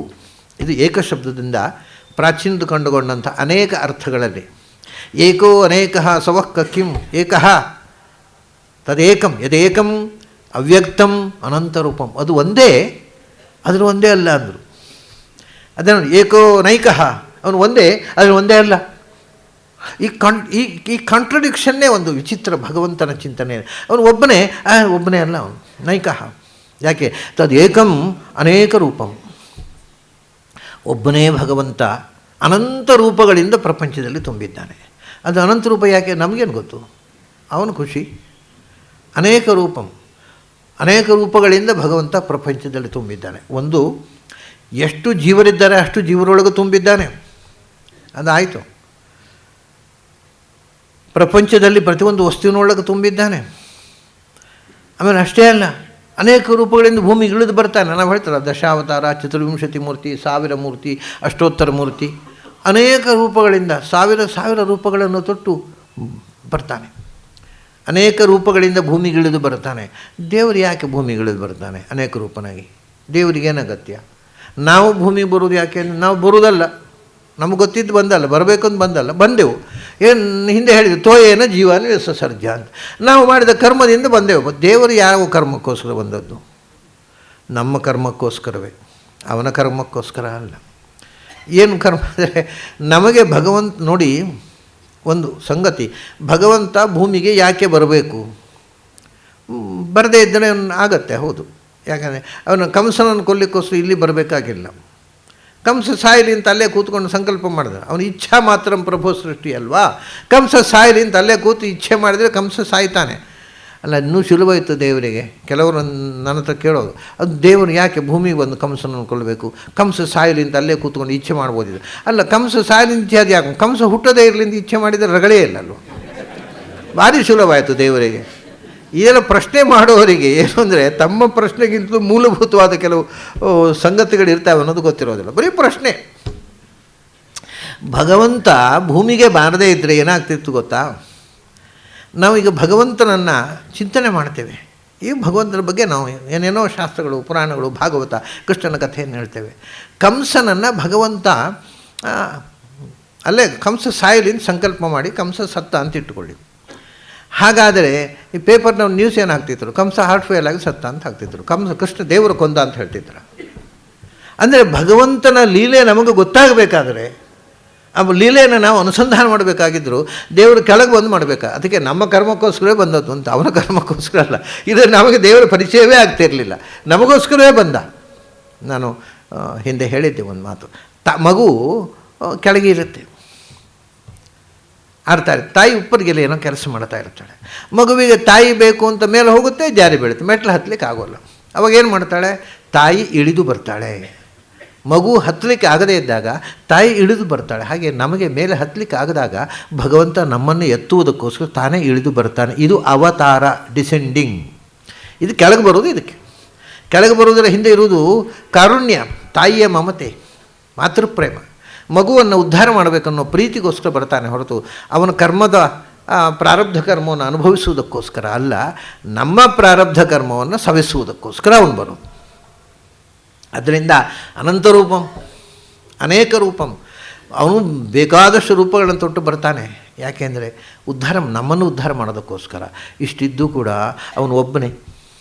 ಇದು ಏಕ ಶಬ್ದದಿಂದ ಪ್ರಾಚೀನದು ಕಂಡುಕೊಂಡಂಥ ಅನೇಕ ಅರ್ಥಗಳಲ್ಲಿ ಏಕೋ ಅನೇಕಃ ಸವಃ ಕಿಂ ಏಕಃ ತದೇಕಂ ಯದೇಕಂ ಅವ್ಯಕ್ತಂ ಅನಂತರೂಪಂ. ಅದು ಒಂದೇ, ಅದ್ರ ಒಂದೇ ಅಲ್ಲ ಅಂದರು. ಅದನ್ನು ಏಕೋ ನೈಕಃ, ಅವನು ಒಂದೇ, ಅದ್ರ ಒಂದೇ ಅಲ್ಲ. ಈ ಕಾಂಟ್ರಡಿಕ್ಷನ್ನೇ ಒಂದು ವಿಚಿತ್ರ ಭಗವಂತನ ಚಿಂತನೆ. ಅವನು ಒಬ್ಬನೇ ಅಲ್ಲ, ಅವನು ನೈಕಃ. ಯಾಕೆ? ತದೇಕಂ ಅನೇಕ ರೂಪಂ. ಒಬ್ಬನೇ ಭಗವಂತ ಅನಂತ ರೂಪಗಳಿಂದ ಪ್ರಪಂಚದಲ್ಲಿ ತುಂಬಿದ್ದಾನೆ. ಅದು ಅನಂತ ರೂಪ ಯಾಕೆ ನಮಗೇನು ಗೊತ್ತು? ಅವನು ಖುಷಿ. ಅನೇಕ ರೂಪಗಳಿಂದ ಭಗವಂತ ಪ್ರಪಂಚದಲ್ಲಿ ತುಂಬಿದ್ದಾನೆ. ಒಂದು, ಎಷ್ಟು ಜೀವರಿದ್ದಾರೆ ಅಷ್ಟು ಜೀವರೊಳಗೆ ತುಂಬಿದ್ದಾನೆ, ಅದಾಯಿತು. ಪ್ರಪಂಚದಲ್ಲಿ ಪ್ರತಿಯೊಂದು ವಸ್ತುವಿನೊಳಗೆ ತುಂಬಿದ್ದಾನೆ. ಆಮೇಲೆ ಅಷ್ಟೇ ಅಲ್ಲ, ಅನೇಕ ರೂಪಗಳಿಂದ ಭೂಮಿಗೆ ಇಳಿದು ಬರ್ತಾನೆ. ನಾವು ಹೇಳ್ತಾರೆ ದಶಾವತಾರ, ಚತುರ್ವಿಂಶತಿ ಮೂರ್ತಿ, 1000 ಮೂರ್ತಿ, ಅಷ್ಟೋತ್ತರ ಮೂರ್ತಿ. ಅನೇಕ ರೂಪಗಳಿಂದ ಸಾವಿರ ರೂಪಗಳನ್ನು ತೊಟ್ಟು ಬರ್ತಾನೆ. ಅನೇಕ ರೂಪಗಳಿಂದ ಭೂಮಿಗಿಳಿದು ಬರ್ತಾನೆ. ದೇವರು ಯಾಕೆ ಭೂಮಿಗಿಳಿದು ಬರ್ತಾನೆ ಅನೇಕ ರೂಪನಾಗಿ? ದೇವರಿಗೇನು ಅಗತ್ಯ? ನಾವು ಭೂಮಿಗೆ ಬರೋದು ಯಾಕೆ? ನಾವು ಬರೋದಲ್ಲ, ನಮಗೆ ಗೊತ್ತಿದ್ದು ಬಂದಲ್ಲ, ಬರಬೇಕಂತ ಬಂದಲ್ಲ, ಬಂದೆವು. ಏನು ಹಿಂದೆ ಹೇಳಿದೆ, ತೋಯೇನ ಜೀವನ ವಿಸರ್ಜ ಅಂತ. ನಾವು ಮಾಡಿದ ಕರ್ಮದಿಂದ ಬಂದೆವು. ದೇವರು ಯಾವ ಕರ್ಮಕ್ಕೋಸ್ಕರ ಬಂದದ್ದು? ನಮ್ಮ ಕರ್ಮಕ್ಕೋಸ್ಕರವೇ, ಅವನ ಕರ್ಮಕ್ಕೋಸ್ಕರ ಅಲ್ಲ. ಏನು ಕರ್ಮ ಅಂದರೆ ನಮಗೆ ಭಗವಂತ ನೋಡಿ, ಒಂದು ಸಂಗತಿ, ಭಗವಂತ ಭೂಮಿಗೆ ಯಾಕೆ ಬರಬೇಕು? ಬರದೇ ಇದ್ದರೆ ಆಗತ್ತೆ, ಹೌದು. ಯಾಕಂದರೆ ಅವನು ಕಂಸನನ್ನು ಕೊಲ್ಲಿಕ್ಕೋಸ್ಕರ ಇಲ್ಲಿ ಬರಬೇಕಾಗಿಲ್ಲ. ಕಂಸ ಸಾಯಲಿ ಅಂತ ಅಲ್ಲೇ ಕೂತ್ಕೊಂಡು ಸಂಕಲ್ಪ ಮಾಡಿದ್ರೆ ಅವನು ಇಚ್ಛಾ ಮಾತ್ರ ಪ್ರಭು ಸೃಷ್ಟಿ ಅಲ್ವಾ? ಕಂಸ ಸಾಯಲಿ ಅಂತ ಅಲ್ಲೇ ಕೂತು ಇಚ್ಛೆ ಮಾಡಿದರೆ ಕಂಸ ಸಾಯ್ತಾನೆ ಅಲ್ಲ. ಇನ್ನೂ ಸುಲಭ ಇತ್ತು ದೇವರಿಗೆ. ಕೆಲವರು ನನ್ನ ಹತ್ರ ಕೇಳೋದು, ಅದು ದೇವರು ಯಾಕೆ ಭೂಮಿಗೆ ಬಂದು ಕಂಸನನ್ನು ಕೊಲ್ಲಬೇಕು? ಕಂಸ ಸಾಯಲಿ ಅಂತ ಅಲ್ಲೇ ಕೂತ್ಕೊಂಡು ಇಚ್ಛೆ ಮಾಡ್ಬೋದಿದೆ. ಅಲ್ಲ, ಕಂಸ ಸಾಯಲಿ ಅಂತ ಅದು ಯಾಕೆ? ಕಂಸ ಹುಟ್ಟದೇ ಇರಲಿಂದ ಇಚ್ಛೆ ಮಾಡಿದರೆ ರಗಳೇ ಇಲ್ಲಲ್ವ? ಭಾರಿ ಸುಲಭ ಆಯಿತು ದೇವರಿಗೆ. ಇದೆಲ್ಲ ಪ್ರಶ್ನೆ ಮಾಡೋರಿಗೆ ಏನು ಅಂದರೆ ತಮ್ಮ ಪ್ರಶ್ನೆಗಿಂತಲೂ ಮೂಲಭೂತವಾದ ಕೆಲವು ಸಂಗತಿಗಳಿರ್ತಾವೆ ಅನ್ನೋದು ಗೊತ್ತಿರೋದಿಲ್ಲ. ಬರೀ ಪ್ರಶ್ನೆ. ಭಗವಂತ ಭೂಮಿಗೆ ಬಾರದೇ ಇದ್ದರೆ ಏನಾಗ್ತಿತ್ತು ಗೊತ್ತಾ? ನಾವೀಗ ಭಗವಂತನನ್ನು ಚಿಂತನೆ ಮಾಡ್ತೇವೆ. ಈ ಭಗವಂತನ ಬಗ್ಗೆ ನಾವು ಏನೇನೋ ಶಾಸ್ತ್ರಗಳು, ಪುರಾಣಗಳು, ಭಾಗವತ, ಕೃಷ್ಣನ ಕಥೆಯನ್ನು ಹೇಳ್ತೇವೆ. ಕಂಸನನ್ನು ಭಗವಂತ ಅಲ್ಲೇ ಕಂಸ ಸಾಯಲಿಂದ ಸಂಕಲ್ಪ ಮಾಡಿ ಕಂಸ ಸತ್ತ ಅಂತ ಇಟ್ಟುಕೊಳ್ಳಿ. ಹಾಗಾದರೆ ಈ ಪೇಪರ್ನವ್ರು ನ್ಯೂಸ್ ಏನು ಹಾಕ್ತಿದ್ರು? ಕಂಸ ಹಾರ್ಟ್ ಫೇಲ್ ಆಗಿ ಸತ್ತ ಅಂತ ಹಾಕ್ತಿದ್ರು. ಕೃಷ್ಣ ದೇವರು ಕೊಂದ ಅಂತ ಹೇಳ್ತಿದ್ರು. ಅಂದರೆ ಭಗವಂತನ ಲೀಲೆ ನಮಗೆ ಗೊತ್ತಾಗಬೇಕಾದ್ರೆ ಆ ಲೀಲೆಯನ್ನು ನಾವು ಅನುಸಂಧಾನ ಮಾಡಬೇಕಾಗಿದ್ದರು ದೇವರು ಕೆಳಗೆ ಬಂದು ಮಾಡಬೇಕಾ? ಅದಕ್ಕೆ ನಮ್ಮ ಕರ್ಮಕ್ಕೋಸ್ಕರವೇ ಬಂದದ್ದು ಅಂತ, ಅವನ ಕರ್ಮಕ್ಕೋಸ್ಕರ ಅಲ್ಲ. ಇದು ನಮಗೆ ದೇವರ ಪರಿಚಯವೇ ಆಗ್ತಿರಲಿಲ್ಲ, ನಮಗೋಸ್ಕರವೇ ಬಂದ. ನಾನು ಹಿಂದೆ ಹೇಳಿದ್ದೆ ಒಂದು ಮಾತು, ಮಗು ಕೆಳಗೆ ಇರುತ್ತೆ, ಆಡ್ತಾ ಇರುತ್ತೆ. ತಾಯಿ ಉಪ್ಪರಿಗೆಲ್ಲ ಏನೋ ಕೆಲಸ ಮಾಡ್ತಾ ಇರ್ತಾಳೆ. ಮಗುವಿಗೆ ತಾಯಿ ಬೇಕು ಅಂತ ಮೇಲೆ ಹೋಗುತ್ತೆ, ಜಾರಿ ಬೀಳುತ್ತೆ, ಮೆಟ್ಲು ಹತ್ತಲಿಕ್ಕೆ ಆಗೋಲ್ಲ. ಅವಾಗ ಏನು ಮಾಡ್ತಾಳೆ? ತಾಯಿ ಇಳಿದು ಬರ್ತಾಳೆ. ಮಗು ಹತ್ತಲಿಕ್ಕೆ ಆಗದೇ ಇದ್ದಾಗ ತಾಯಿ ಇಳಿದು ಬರ್ತಾಳೆ. ಹಾಗೆ ನಮಗೆ ಮೇಲೆ ಹತ್ತಲಿಕ್ಕೆ ಆಗದಾಗ ಭಗವಂತ ನಮ್ಮನ್ನು ಎತ್ತುವುದಕ್ಕೋಸ್ಕರ ತಾನೇ ಇಳಿದು ಬರ್ತಾನೆ. ಇದು ಅವತಾರ, ಡಿಸೆಂಡಿಂಗ್. ಇದು ಕೆಳಗೆ ಬರೋದು. ಇದಕ್ಕೆ ಕೆಳಗೆ ಬರೋದರ ಹಿಂದೆ ಇರುವುದು ಕಾರುಣ್ಯ, ತಾಯಿಯ ಮಮತೆ, ಮಾತೃಪ್ರೇಮ. ಮಗುವನ್ನು ಉದ್ಧಾರ ಮಾಡಬೇಕನ್ನೋ ಪ್ರೀತಿಗೋಸ್ಕರ ಬರ್ತಾನೆ ಹೊರತು ಅವನ ಕರ್ಮದ ಪ್ರಾರಬ್ಧ ಕರ್ಮವನ್ನು ಅನುಭವಿಸುವುದಕ್ಕೋಸ್ಕರ ಅಲ್ಲ. ನಮ್ಮ ಪ್ರಾರಬ್ಧ ಕರ್ಮವನ್ನು ಸವಿಸುವುದಕ್ಕೋಸ್ಕರ ಅವನು ಬರೋದು. ಅದರಿಂದ ಅನಂತರೂಪಂ, ಅನೇಕ ರೂಪಂ. ಅವನು ಬೇಕಾದಷ್ಟು ರೂಪಗಳನ್ನು ತೊಟ್ಟು ಬರ್ತಾನೆ. ಯಾಕೆಂದರೆ ನಮ್ಮನ್ನು ಉದ್ಧಾರ ಮಾಡೋದಕ್ಕೋಸ್ಕರ. ಇಷ್ಟಿದ್ದು ಕೂಡ ಅವನು ಒಬ್ಬನೇ.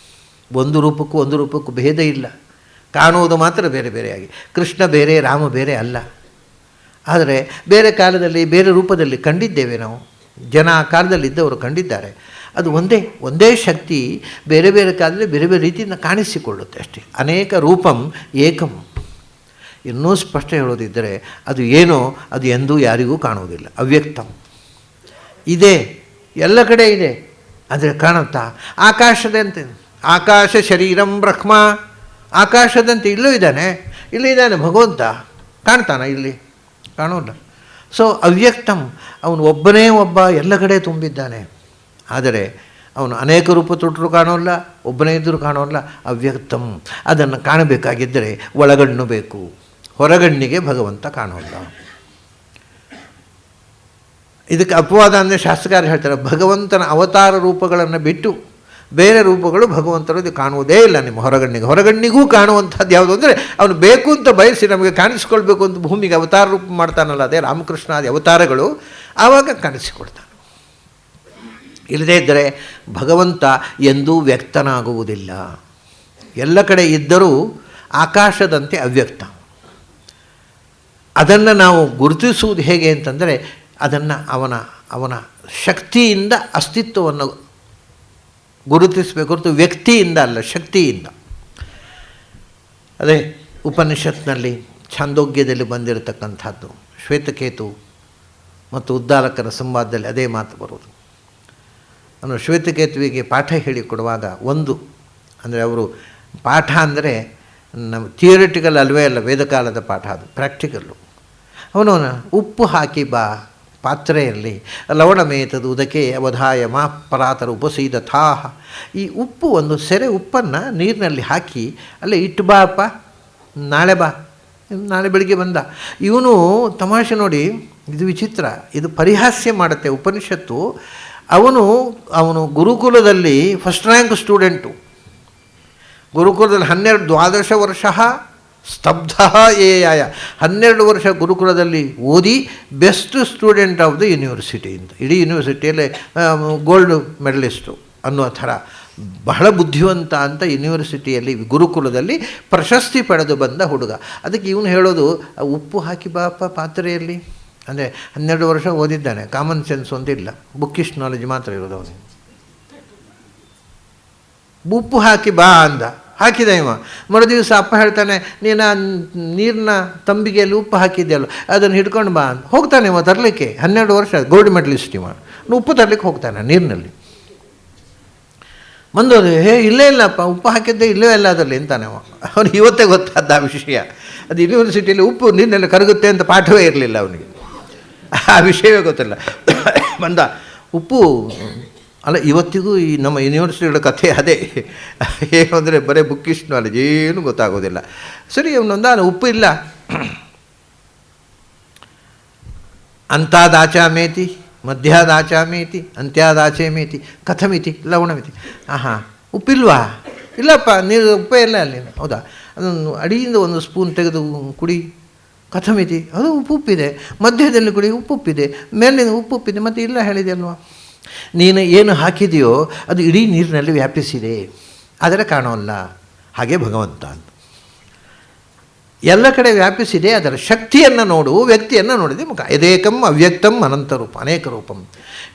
ಒಂದು ರೂಪಕ್ಕೂ ಭೇದ ಇಲ್ಲ, ಕಾಣುವುದು ಮಾತ್ರ ಬೇರೆ ಬೇರೆಯಾಗಿ. ಕೃಷ್ಣ ಬೇರೆ, ರಾಮ ಬೇರೆ ಅಲ್ಲ. ಆದರೆ ಬೇರೆ ಕಾಲದಲ್ಲಿ ಬೇರೆ ರೂಪದಲ್ಲಿ ಕಂಡಿದ್ದೇವೆ ನಾವು. ಜನ ಆ ಕಾಲದಲ್ಲಿದ್ದವರು ಕಂಡಿದ್ದಾರೆ. ಅದು ಒಂದೇ ಶಕ್ತಿ ಬೇರೆ ಬೇರೆ ಕಾಲದಲ್ಲಿ ಬೇರೆ ಬೇರೆ ರೀತಿಯಿಂದ ಕಾಣಿಸಿಕೊಳ್ಳುತ್ತೆ ಅಷ್ಟೇ. ಅನೇಕ ರೂಪಂ ಏಕಂ. ಇನ್ನೂ ಸ್ಪಷ್ಟ ಹೇಳೋದಿದ್ದರೆ ಅದು ಏನೋ ಅದು ಎಂದೂ ಯಾರಿಗೂ ಕಾಣುವುದಿಲ್ಲ. ಅವ್ಯಕ್ತಂ ಇದೆ, ಎಲ್ಲ ಕಡೆ ಇದೆ, ಆದರೆ ಕಾಣುತ್ತಾ? ಆಕಾಶದಂತೆ, ಆಕಾಶ ಶರೀರಂ ಬ್ರಹ್ಮ. ಆಕಾಶದಂತೆ ಇಲ್ಲೂ ಇದ್ದಾನೆ ಭಗವಂತ. ಕಾಣ್ತಾನ? ಇಲ್ಲಿ ಕಾಣೋಲ್ಲ. ಸೊ ಅವ್ಯಕ್ತಂ, ಅವನು ಒಬ್ಬನೇ ಒಬ್ಬ, ಎಲ್ಲ ಕಡೆ ತುಂಬಿದ್ದಾನೆ. ಆದರೆ ಅವನು ಅನೇಕ ರೂಪ ತೊಟ್ಟರು ಕಾಣೋಲ್ಲ, ಒಬ್ಬನೇ ಇದ್ದರೂ ಕಾಣೋಲ್ಲ. ಅವ್ಯಕ್ತಂ. ಅದನ್ನು ಕಾಣಬೇಕಾಗಿದ್ದರೆ ಒಳಗಣ್ಣು ಬೇಕು, ಹೊರಗಣ್ಣಿಗೆ ಭಗವಂತ ಕಾಣೋಲ್ಲ. ಇದಕ್ಕೆ ಅಪವಾದ ಅಂದರೆ ಶಾಸ್ತ್ರಕಾರ ಹೇಳ್ತಾರೆ, ಭಗವಂತನ ಅವತಾರ ರೂಪಗಳನ್ನು ಬಿಟ್ಟು ಬೇರೆ ರೂಪಗಳು ಭಗವಂತನದು ಕಾಣುವುದೇ ಇಲ್ಲ ನಿಮ್ಮ ಹೊರಗಣ್ಣಿಗೂ ಕಾಣುವಂಥದ್ದು ಯಾವುದು ಅಂದರೆ ಅವನು ಬೇಕು ಅಂತ ಬಯಸಿ ನಮಗೆ ಕಾಣಿಸ್ಕೊಳ್ಬೇಕು ಅಂತ ಭೂಮಿಗೆ ಅವತಾರ ರೂಪ ಮಾಡ್ತಾನಲ್ಲ, ಅದೇ ರಾಮಕೃಷ್ಣಾದಿ ಅವತಾರಗಳು, ಆವಾಗ ಕಾಣಿಸಿಕೊಳ್ತಾನೆ. ಇಲ್ಲದೇ ಇದ್ದರೆ ಭಗವಂತ ಎಂದೂ ವ್ಯಕ್ತನಾಗುವುದಿಲ್ಲ. ಎಲ್ಲ ಕಡೆ ಇದ್ದರೂ ಆಕಾಶದಂತೆ ಅವ್ಯಕ್ತ. ಅದನ್ನು ನಾವು ಗುರುತಿಸುವುದು ಹೇಗೆ ಅಂತಂದರೆ ಅದನ್ನು ಅವನ ಶಕ್ತಿಯಿಂದ ಅಸ್ತಿತ್ವವನ್ನು ಗುರುತಿಸಬೇಕು ಹೊರತು ವ್ಯಕ್ತಿಯಿಂದ ಅಲ್ಲ, ಶಕ್ತಿಯಿಂದ. ಅದೇ ಉಪನಿಷತ್ನಲ್ಲಿ ಛಾಂದೋಗ್ಯದಲ್ಲಿ ಬಂದಿರತಕ್ಕಂಥದ್ದು. ಶ್ವೇತಕೇತು ಮತ್ತು ಉದ್ದಾಲಕರ ಸಂವಾದದಲ್ಲಿ ಅದೇ ಮಾತು ಬರೋದು. ನಾನು ಶ್ವೇತಕೇತುವಿಗೆ ಪಾಠ ಹೇಳಿಕೊಡುವಾಗ ಅಂದರೆ ಅವರು ಪಾಠ ಅಂದರೆ ನಮ್ಮ ಥಿಯರಿಟಿಕಲ್ ಅಲ್ವೇ ಅಲ್ಲ, ವೇದಕಾಲದ ಪಾಠ, ಅದು ಪ್ರಾಕ್ಟಿಕಲ್ಲು. ಅವನು ಉಪ್ಪು ಹಾಕಿ ಬಾ ಪಾತ್ರೆಯಲ್ಲಿ, ಲವಣಮೇತದು ಉದಕೆ ಅವಧಾಯ ಮಾ ಪರಾತರ ಉಪಸೀದಥಾಹ. ಈ ಉಪ್ಪು, ಒಂದು ಸೆರೆ ಉಪ್ಪನ್ನು ನೀರಿನಲ್ಲಿ ಹಾಕಿ ಅಲ್ಲೇ ಇಟ್ಟು ಬಾಪ್ಪ, ನಾಳೆ ಬಾ ನಾಳೆ ಬೆಳಿಗ್ಗೆ ಬಂದ. ಇವನು ತಮಾಷೆ ನೋಡಿ, ಇದು ವಿಚಿತ್ರ, ಇದು ಪರಿಹಾಸ್ಯ ಮಾಡುತ್ತೆ ಉಪನಿಷತ್ತು. ಅವನು ಗುರುಕುಲದಲ್ಲಿ ಫಸ್ಟ್ ರ್ಯಾಂಕ್ ಸ್ಟೂಡೆಂಟು. ಗುರುಕುಲದಲ್ಲಿ 12 ವರ್ಷ ಸ್ತಬ್ಧ ಏಯಾಯ, 12 ವರ್ಷ ಗುರುಕುಲದಲ್ಲಿ ಓದಿ best student of the university ಅಂತ, ಇಡೀ ಯೂನಿವರ್ಸಿಟಿಯಲ್ಲಿ ಗೋಲ್ಡ್ ಮೆಡಲಿಸ್ಟು ಅನ್ನುವ ಥರ ಬಹಳ ಬುದ್ಧಿವಂತ ಅಂತ ಯೂನಿವರ್ಸಿಟಿಯಲ್ಲಿ ಗುರುಕುಲದಲ್ಲಿ ಪ್ರಶಸ್ತಿ ಪಡೆದು ಬಂದ ಹುಡುಗ. ಅದಕ್ಕೆ ಇವನು ಹೇಳೋದು, ಉಪ್ಪು ಹಾಕಿ ಬಾಪ ಪಾತ್ರೆಯಲ್ಲಿ, ಅಂದರೆ 12 ವರ್ಷ ಓದಿದ್ದಾನೆ, ಕಾಮನ್ ಸೆನ್ಸ್ ಒಂದಿಲ್ಲ, ಬುಕ್ಕಿಶ್ ನಾಲೆಜ್ ಮಾತ್ರ ಇರೋದು ಅವನಿಗೆ. ಉಪ್ಪು ಹಾಕಿ ಬಾ ಅಂದ, ಹಾಕಿದ ಇವ. ಮರುದಿವಸ ಅಪ್ಪ ಹೇಳ್ತಾನೆ, ನೀನು ನೀರಿನ ತಂಬಿಗೆಯಲ್ಲಿ ಉಪ್ಪು ಹಾಕಿದ್ದೆಯಲ್ಲ, ಅದನ್ನು ಹಿಡ್ಕೊಂಡು ಬಾ ಅಂತ ಹೋಗ್ತಾನೆ ಇವ ತರಲಿಕ್ಕೆ. 12 ವರ್ಷ ಗೋಲ್ಡ್ ಮೆಡಲಿಸ್ಟ್ ಇವ, ಉಪ್ಪು ತರಲಿಕ್ಕೆ ಹೋಗ್ತಾನೆ ನೀರಿನಲ್ಲಿ. ಬಂದವರು, ಇಲ್ಲೇ ಇಲ್ಲಪ್ಪ, ಉಪ್ಪು ಹಾಕಿದ್ದೆ ಇಲ್ಲವೇ ಇಲ್ಲ ಅದರಲ್ಲಿ ಅಂತಾನೆ ಅವ. ಅವನಿಗೆ ಇವತ್ತೇ ಗೊತ್ತಾದ ಆ ವಿಷಯ. ಅದು ಯೂನಿವರ್ಸಿಟಿಯಲ್ಲಿ ಉಪ್ಪು ನೀರಿನಲ್ಲಿ ಕರಗುತ್ತೆ ಅಂತ ಪಾಠವೇ ಇರಲಿಲ್ಲ ಅವನಿಗೆ, ಆ ವಿಷಯವೇ ಗೊತ್ತಿಲ್ಲ. ಬಂದ, ಉಪ್ಪು ಅಲ್ಲ, ಇವತ್ತಿಗೂ ಈ ನಮ್ಮ ಯೂನಿವರ್ಸಿಟಿಗಳ ಕಥೆ ಅದೇ. ಏನು ಅಂದರೆ ಬರೀ ಬುಕ್ಕಿಶ್ ನಾಲೆಜ್, ಏನೂ ಗೊತ್ತಾಗೋದಿಲ್ಲ. ಸರಿ, ಅವನೊಂದ ಉಪ್ಪು ಇಲ್ಲ. ಅಂತಾದಾಚಾಮೇತಿ ಮಧ್ಯಾದಾಚಾಮೇತಿ ಅಂತ್ಯಾದಾಚೇಮೇತಿ ಕಥಮಿತಿ ಲವಣಮಿತಿ. ಉಪ್ಪಿಲ್ವಾ? ಇಲ್ಲಪ್ಪ, ನೀರು ಉಪ್ಪೇ ಇಲ್ಲ ಅಲ್ಲಿ. ಹೌದಾ? ಅದನ್ನು ಅಡಿಯಿಂದ ಒಂದು ಸ್ಪೂನ್ ತೆಗೆದು ಕುಡಿ. ಕಥಮಿತಿ, ಅದು ಉಪ್ಪಿದೆ. ಮಧ್ಯದಲ್ಲಿ ಕುಡಿ, ಉಪ್ಪಿದೆ. ಮೇಲಿನ ಉಪ್ಪಿದೆ, ಮತ್ತು ಇಲ್ಲ ಹೇಳಿದೆ ಅಲ್ವಾ? ನೀನು ಏನು ಹಾಕಿದೆಯೋ ಅದು ಇಡೀ ನೀರಿನಲ್ಲಿ ವ್ಯಾಪಿಸಿದೆ, ಆದರೆ ಕಾಣೋಲ್ಲ. ಹಾಗೆ ಭಗವಂತ ಅಂತ ಎಲ್ಲ ಕಡೆ ವ್ಯಾಪಿಸಿದೆ. ಅದರ ಶಕ್ತಿಯನ್ನು ನೋಡು, ವ್ಯಕ್ತಿಯನ್ನು ನೋಡಿದೆ ಮುಖ. ಯದೇಕಂ ಅವ್ಯಕ್ತಂ ಅನಂತರೂಪ, ಅನೇಕ ರೂಪಂ.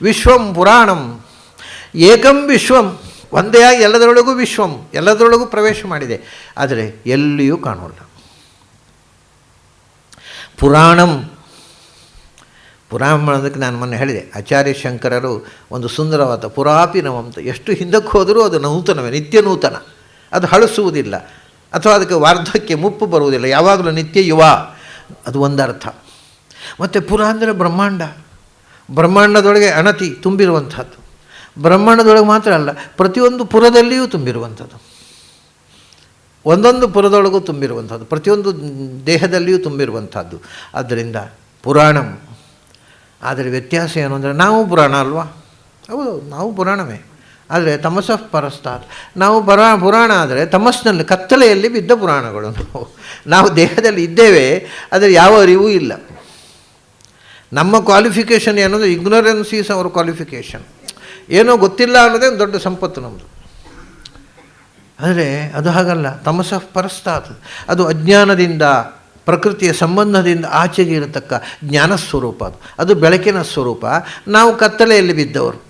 ವಿಶ್ವಂ ಪುರಾಣಂ ಏಕಂ ವಿಶ್ವಂ, ಒಂದೇ ಆಗಿ ಎಲ್ಲದರೊಳಗೂ ವಿಶ್ವಂ, ಎಲ್ಲದರೊಳಗೂ ಪ್ರವೇಶ ಮಾಡಿದೆ, ಆದರೆ ಎಲ್ಲಿಯೂ ಕಾಣೋಲ್ಲ. ಪುರಾಣಂ, ಪುರಾಣ ಅದಕ್ಕೆ ನಾನು ಮೊನ್ನೆ ಹೇಳಿದೆ, ಆಚಾರ್ಯ ಶಂಕರರು ಒಂದು ಸುಂದರವಾದ ಪುರಾಪಿನವಂತ, ಎಷ್ಟು ಹಿಂದಕ್ಕೆ ಹೋದರೂ ಅದು ನೂತನವೇ, ನಿತ್ಯ ನೂತನ, ಅದು ಹಳಸುವುದಿಲ್ಲ, ಅಥವಾ ಅದಕ್ಕೆ ವಾರ್ಧಕ್ಯ ಮುಪ್ಪು ಬರುವುದಿಲ್ಲ, ಯಾವಾಗಲೂ ನಿತ್ಯ ಯುವ, ಅದು ಒಂದರ್ಥ. ಮತ್ತು ಪುರ ಅಂದರೆ ಬ್ರಹ್ಮಾಂಡ, ಬ್ರಹ್ಮಾಂಡದೊಳಗೆ ಅಣತಿ ತುಂಬಿರುವಂಥದ್ದು. ಬ್ರಹ್ಮಾಂಡದೊಳಗೆ ಮಾತ್ರ ಅಲ್ಲ, ಪ್ರತಿಯೊಂದು ಪುರದಲ್ಲಿಯೂ ತುಂಬಿರುವಂಥದ್ದು, ಒಂದೊಂದು ಪುರದೊಳಗೂ ತುಂಬಿರುವಂಥದ್ದು, ಪ್ರತಿಯೊಂದು ದೇಹದಲ್ಲಿಯೂ ತುಂಬಿರುವಂಥದ್ದು. ಆದ್ದರಿಂದ ಪುರಾಣಂ. ಆದರೆ ವ್ಯತ್ಯಾಸ ಏನು ಅಂದರೆ, ನಾವು ಪುರಾಣ ಅಲ್ವಾ? ಹೌದು, ನಾವು ಪುರಾಣವೇ, ಆದರೆ ತಮಸಃ ಪರಸ್ತಾತ್. ನಾವು ಪುರಾಣ ಆದರೆ ತಮಸ್ಸಿನಲ್ಲಿ, ಕತ್ತಲೆಯಲ್ಲಿ ಬಿದ್ದ ಪುರಾಣಗಳು. ನಾವು ದೇಹದಲ್ಲಿ ಇದ್ದೇವೆ, ಆದರೆ ಯಾವ ಅರಿವೂ ಇಲ್ಲ. ನಮ್ಮ ಕ್ವಾಲಿಫಿಕೇಷನ್ ಏನಂದರೆ ಇಗ್ನೋರೆನ್ಸ್ ಈಸ್ ಅವರ್ ಕ್ವಾಲಿಫಿಕೇಷನ್. ಏನೋ ಗೊತ್ತಿಲ್ಲ ಅನ್ನೋದೇ ಒಂದು ದೊಡ್ಡ ಸಂಪತ್ತು ನಮ್ಮದು. ಆದರೆ ಅದು ಹಾಗಲ್ಲ, ತಮಸಃ ಪರಸ್ತಾತ್. ಅದು ಅಜ್ಞಾನದಿಂದ, ಪ್ರಕೃತಿಯ ಸಂಬಂಧದಿಂದ ಆಚೆಗೆ ಇರತಕ್ಕ ಜ್ಞಾನಸ್ವರೂಪ, ಅದು ಬೆಳಕಿನ ಸ್ವರೂಪ. ನಾವು ಕತ್ತಲೆಯಲ್ಲಿ ಬಿದ್ದವರು,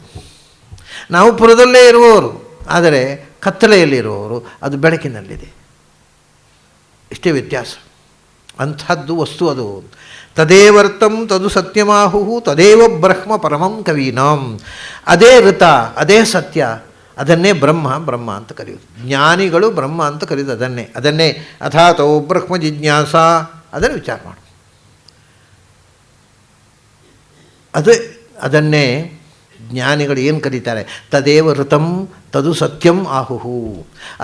ನಾವು ಪುರದಲ್ಲೇ ಇರುವವರು, ಆದರೆ ಕತ್ತಲೆಯಲ್ಲಿರುವವರು, ಅದು ಬೆಳಕಿನಲ್ಲಿದೆ. ಇಷ್ಟೇ ವ್ಯತ್ಯಾಸ. ಅಂಥದ್ದು ವಸ್ತು ಅದು. ತದೇವರ್ತಂ ತದು ಸತ್ಯಮಾಹು ತದೇವ ಬ್ರಹ್ಮ ಪರಮಂ ಕವೀನಾಂ. ಅದೇ ಋತ, ಅದೇ ಸತ್ಯ, ಅದನ್ನೇ ಬ್ರಹ್ಮ ಬ್ರಹ್ಮ ಅಂತ ಕರೆಯುವುದು. ಜ್ಞಾನಿಗಳು ಬ್ರಹ್ಮ ಅಂತ ಕರೆಯುವುದು ಅದನ್ನೇ. ಅಥಾತೋ ಬ್ರಹ್ಮ ಜಿಜ್ಞಾಸ, ಅದನ್ನು ವಿಚಾರ ಮಾಡು. ಅದನ್ನೇ ಜ್ಞಾನಿಗಳು ಏನು ಕರೀತಾರೆ? ತದೇವ ಋತಂ ತದು ಸತ್ಯಂ ಆಹುಹು.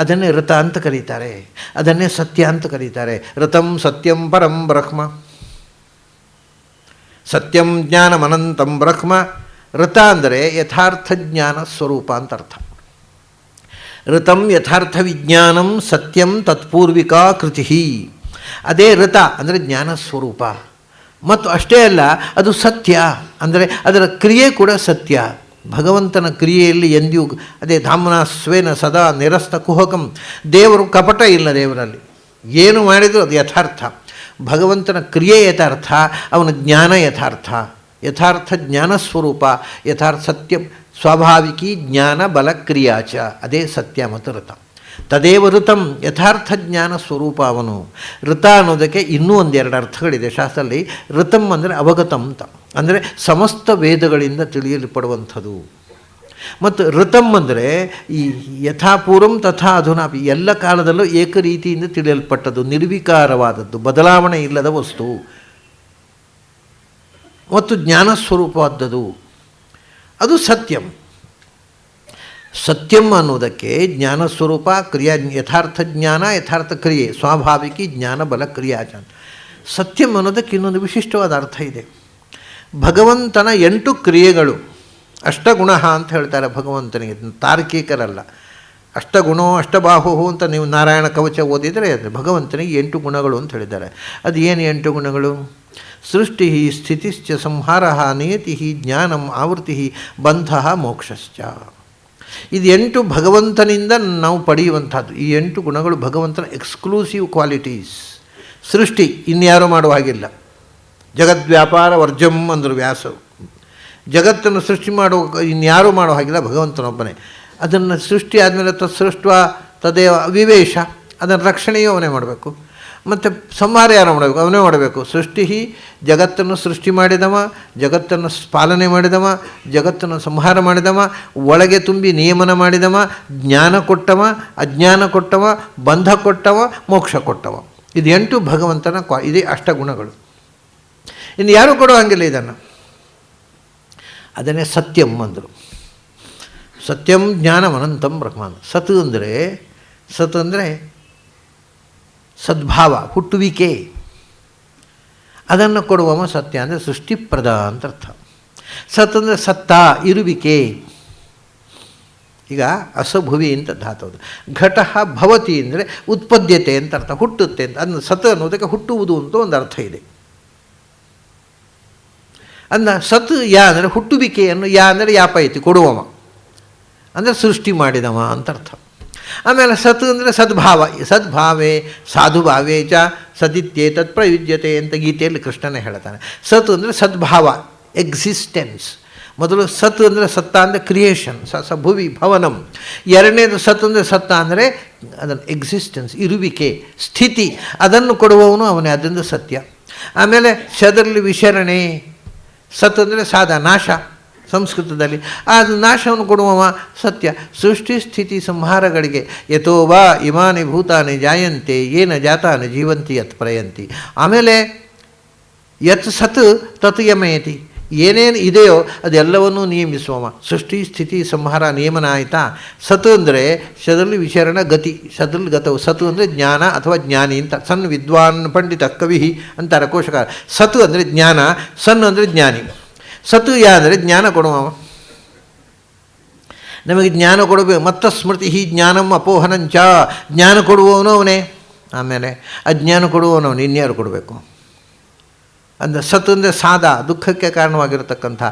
ಅದನ್ನೇ ಋತ ಅಂತ ಕರೀತಾರೆ, ಅದನ್ನೇ ಸತ್ಯ ಅಂತ ಕರೀತಾರೆ. ಋತಂ ಸತ್ಯಂ ಪರಂ ಬ್ರಹ್ಮ, ಸತ್ಯಂ ಜ್ಞಾನಮನಂತಂ ಬ್ರಹ್ಮ. ಋತ ಅಂದರೆ ಯಥಾರ್ಥ ಜ್ಞಾನ ಸ್ವರೂಪ ಅಂತ ಅರ್ಥ. ಋತಂ ಯಥಾರ್ಥ ವಿಜ್ಞಾನಂ ಸತ್ಯಂ ತತ್ಪೂರ್ವಿಕಾ ಕೃತಿ. ಅದೇ ಋತ ಅಂದರೆ ಜ್ಞಾನ ಸ್ವರೂಪ. ಮತ್ತು ಅಷ್ಟೇ ಅಲ್ಲ, ಅದು ಸತ್ಯ ಅಂದರೆ ಅದರ ಕ್ರಿಯೆ ಕೂಡ ಸತ್ಯ. ಭಗವಂತನ ಕ್ರಿಯೆಯಲ್ಲಿ ಎಂದಿಯೂ ಅದೇ ಧಾಮ್ನ ಸ್ವೇನ ಸದಾ ನಿರಸ್ತ ಕುಹಕಂ. ದೇವರು ಕಪಟ ಇಲ್ಲ, ದೇವರಲ್ಲಿ ಏನು ಮಾಡಿದರೂ ಅದು ಯಥಾರ್ಥ. ಭಗವಂತನ ಕ್ರಿಯೆ ಯಥಾರ್ಥ, ಅವನ ಜ್ಞಾನ ಯಥಾರ್ಥ. ಯಥಾರ್ಥ ಜ್ಞಾನ ಸ್ವರೂಪ, ಯಥಾರ್ಥ ಸತ್ಯ ಸ್ವಾಭಾವಿಕಿ ಜ್ಞಾನ ಬಲ ಕ್ರಿಯಾಚ. ಅದೇ ಸತ್ಯ ಮತ್ತು ಋತ. ತದೇವ ಋತಂ, ಯಥಾರ್ಥ ಜ್ಞಾನ ಸ್ವರೂಪ ಅವನು. ಋತ ಅನ್ನೋದಕ್ಕೆ ಇನ್ನೂ ಒಂದೆರಡು ಅರ್ಥಗಳಿದೆ ಶಾಸ್ತ್ರದಲ್ಲಿ. ಋತಂ ಅಂದರೆ ಅವಗತಂ ಅಂತ, ಅಂದರೆ ಸಮಸ್ತ ವೇದಗಳಿಂದ ತಿಳಿಯಲ್ಪಡುವಂಥದ್ದು. ಮತ್ತು ಋತಂ ಅಂದರೆ ಈ ಯಥಾಪೂರ್ವಂ ತಥಾ ಅಧುನಾಪಿ, ಎಲ್ಲ ಕಾಲದಲ್ಲೂ ಏಕರೀತಿಯಿಂದ ತಿಳಿಯಲ್ಪಟ್ಟದ್ದು, ನಿರ್ವಿಕಾರವಾದದ್ದು, ಬದಲಾವಣೆ ಇಲ್ಲದ ವಸ್ತು ಮತ್ತು ಜ್ಞಾನಸ್ವರೂಪವಾದದ್ದು, ಅದು ಸತ್ಯಂ. ಸತ್ಯಂ ಅನ್ನೋದಕ್ಕೆ ಜ್ಞಾನ ಸ್ವರೂಪ ಕ್ರಿಯಾ, ಯಥಾರ್ಥ ಜ್ಞಾನ ಯಥಾರ್ಥ ಕ್ರಿಯೆ, ಸ್ವಾಭಾವಿಕಿ ಜ್ಞಾನ ಬಲ ಕ್ರಿಯಾಚ. ಸತ್ಯಂ ಅನ್ನೋದಕ್ಕೆ ಇನ್ನೊಂದು ವಿಶಿಷ್ಟವಾದ ಅರ್ಥ ಇದೆ. ಭಗವಂತನ 8 ಕ್ರಿಯೆಗಳು, ಅಷ್ಟಗುಣ ಅಂತ ಹೇಳ್ತಾರೆ ಭಗವಂತನಿಗೆ, ತಾರ್ಕಿಕರಲ್ಲ. ಅಷ್ಟಗುಣೋ ಅಷ್ಟಬಾಹು ಅಂತ ನೀವು ನಾರಾಯಣ ಕವಚ ಓದಿದರೆ ಭಗವಂತನಿಗೆ 8 ಗುಣಗಳು ಅಂತ ಹೇಳಿದ್ದಾರೆ. ಅದು ಏನು 8 ಗುಣಗಳು? ಸೃಷ್ಟಿ, ಸ್ಥಿತಿಶ್ಚ, ಸಂಹಾರ, ನಿಯತಿ, ಜ್ಞಾನಂ, ಆವೃತ್ತಿ, ಬಂಧ, ಮೋಕ್ಷಶ್ಚ. ಇದು 8 ಭಗವಂತನಿಂದ ನಾವು ಪಡೆಯುವಂಥದ್ದು. ಈ 8 ಗುಣಗಳು ಭಗವಂತನ ಎಕ್ಸ್ಕ್ಲೂಸಿವ್ ಕ್ವಾಲಿಟೀಸ್. ಸೃಷ್ಟಿ ಇನ್ಯಾರು ಮಾಡುವ ಹಾಗಿಲ್ಲ. ಜಗದ್ವ್ಯಾಪಾರ ವರ್ಜಂ ಅಂದರು ವ್ಯಾಸರು. ಜಗತ್ತನ್ನು ಸೃಷ್ಟಿ ಮಾಡುವ ಇನ್ಯಾರೂ ಮಾಡೋ ಹಾಗಿಲ್ಲ, ಭಗವಂತನೊಬ್ಬನೇ. ಅದನ್ನು ಸೃಷ್ಟಿ ಆದಮೇಲೆ ತತ್ಸೃಷ್ಟ ತದೇವ ವಿವೇಶ, ಅದನ್ನು ರಕ್ಷಣೆಯೂ ಅವನೇ ಮಾಡಬೇಕು. ಮತ್ತು ಸಂಹಾರ ಯಾರು ಮಾಡಬೇಕು? ಅವನೇ ಮಾಡಬೇಕು. ಸೃಷ್ಟಿ, ಜಗತ್ತನ್ನು ಸೃಷ್ಟಿ ಮಾಡಿದವ, ಜಗತ್ತನ್ನು ಪಾಲನೆ ಮಾಡಿದವ, ಜಗತ್ತನ್ನು ಸಂಹಾರ ಮಾಡಿದವ, ಒಳಗೆ ತುಂಬಿ ನಿಯಮನ ಮಾಡಿದವ, ಜ್ಞಾನ ಕೊಟ್ಟವ, ಅಜ್ಞಾನ ಕೊಟ್ಟವ, ಬಂಧ ಕೊಟ್ಟವ, ಮೋಕ್ಷ ಕೊಟ್ಟವ. ಇದು 8 ಭಗವಂತನ ಇದೇ ಅಷ್ಟಗುಣಗಳು. ಇನ್ನು ಯಾರೂ ಕೊಡೋ ಹಂಗಿಲ್ಲ ಇದನ್ನು. ಅದನ್ನೇ ಸತ್ಯಂ ಅಂದರು. ಸತ್ಯಂ ಜ್ಞಾನಂ ಅನಂತಂ ಬ್ರಹ್ಮ. ಸತ್ ಅಂದರೆ ಸದ್ಭಾವ, ಹುಟ್ಟುವಿಕೆ, ಅದನ್ನು ಕೊಡುವವ ಸತ್ಯ ಅಂದರೆ ಸೃಷ್ಟಿಪ್ರದ ಅಂತ ಅರ್ಥ. ಸತ್ ಅಂದರೆ ಸತ್ತ, ಇರುವಿಕೆ. ಈಗ ಅಸಭುವಿ ಅಂತ ಧಾತುವುದು. ಘಟಃ ಭವತಿ ಅಂದರೆ ಉತ್ಪದ್ಯತೆ ಅಂತ ಅರ್ಥ, ಹುಟ್ಟುತ್ತೆ ಅಂತ. ಅದನ್ನು ಸತ್ ಅನ್ನೋದಕ್ಕೆ ಹುಟ್ಟುವುದು ಅಂತ ಒಂದು ಅರ್ಥ ಇದೆ. ಅಂದ ಸತ್ ಯಾ ಅಂದರೆ ಹುಟ್ಟುವಿಕೆಯನ್ನು, ಯಾ ಅಂದರೆ ಯಾಪೈತಿ, ಕೊಡುವವ ಅಂದರೆ ಸೃಷ್ಟಿ ಮಾಡಿದವ ಅಂತ ಅರ್ಥ. ಆಮೇಲೆ ಸತ್ ಅಂದರೆ ಸದ್ಭಾವ, ಸದ್ಭಾವೇ ಸಾಧುಭಾವೇ ಚ ಸದಿತ್ಯೇತತ್ ಪ್ರಯುಜ್ಯತೆ ಅಂತ ಗೀತೆಯಲ್ಲಿ ಕೃಷ್ಣನೇ ಹೇಳ್ತಾನೆ. ಸತ್ ಅಂದರೆ ಸದ್ಭಾವ, ಎಕ್ಸಿಸ್ಟೆನ್ಸ್. ಮೊದಲು ಸತ್ ಅಂದರೆ ಸತ್ತ ಅಂದರೆ ಕ್ರಿಯೇಷನ್, ಭುವಿ ಭವನಂ. ಎರಡನೇದು ಸತ್ ಅಂದರೆ ಸತ್ತ ಅಂದರೆ ಅದನ್ನು ಎಕ್ಸಿಸ್ಟೆನ್ಸ್, ಇರುವಿಕೆ, ಸ್ಥಿತಿ, ಅದನ್ನು ಕೊಡುವವನು ಅವನೇ, ಅದರಿಂದ ಸತ್ಯ. ಆಮೇಲೆ ಶದರಲ್ಲಿ ವಿಶರಣೆ. ಸತ್ ಅಂದರೆ ಸಾಧ, ನಾಶ ಸಂಸ್ಕೃತದಲ್ಲಿ. ಅದು ನಾಶವನ್ನು ಕೊಡುವವ ಸತ್ಯ. ಸೃಷ್ಟಿ ಸ್ಥಿತಿ ಸಂಹಾರಗಳಿಗೆ ಯಥೋ ವಾ ಇಮಾನಿ ಭೂತಾನಿ ಜಾಯಂತೆ ಯೇನ ಜಾತಾನಿ ಜೀವಂತಿ ಯತ್ ಪ್ರಯಂತಿ. ಆಮೇಲೆ ಯತ್ ಸತ್ ತತ್ ಯಮಯತಿ, ಏನೇನು ಇದೆಯೋ ಅದೆಲ್ಲವನ್ನೂ ನಿಯಮಿಸುವವ. ಸೃಷ್ಟಿ ಸ್ಥಿತಿ ಸಂಹಾರ ನಿಯಮನ ಆಯಿತಾ. ಸತ್ ಅಂದರೆ ಶದಲ್ಲಿ ವಿಶರಣ ಗತಿ, ಶದಲ್ಲಿ ಗತವು. ಸತ್ ಅಂದರೆ ಜ್ಞಾನ ಅಥವಾ ಜ್ಞಾನಿ ಅಂತ. ಸನ್ ವಿದ್ವಾನ್ ಪಂಡಿತ ಕವಿ ಅಂತಾರೆ ಕೋಶಕಾರ. ಸತ್ ಅಂದರೆ ಜ್ಞಾನ, ಸನ್ ಅಂದರೆ ಜ್ಞಾನಿ. ಸತ್ತು ಯಾ ಅಂದರೆ ಜ್ಞಾನ ಕೊಡುವವ, ನಮಗೆ ಜ್ಞಾನ ಕೊಡಬೇಕು. ಮತ್ತ ಸ್ಮೃತಿ ಜ್ಞಾನಂ ಅಪೋಹನಂಚ, ಜ್ಞಾನ ಕೊಡುವವನು ಅವನೇ. ಆಮೇಲೆ ಅಜ್ಞಾನ ಕೊಡುವವನವನು, ಇನ್ಯಾರು ಕೊಡಬೇಕು? ಅಂದರೆ ಸತ್ತು ಅಂದರೆ ಸಾದ, ದುಃಖಕ್ಕೆ ಕಾರಣವಾಗಿರತಕ್ಕಂಥ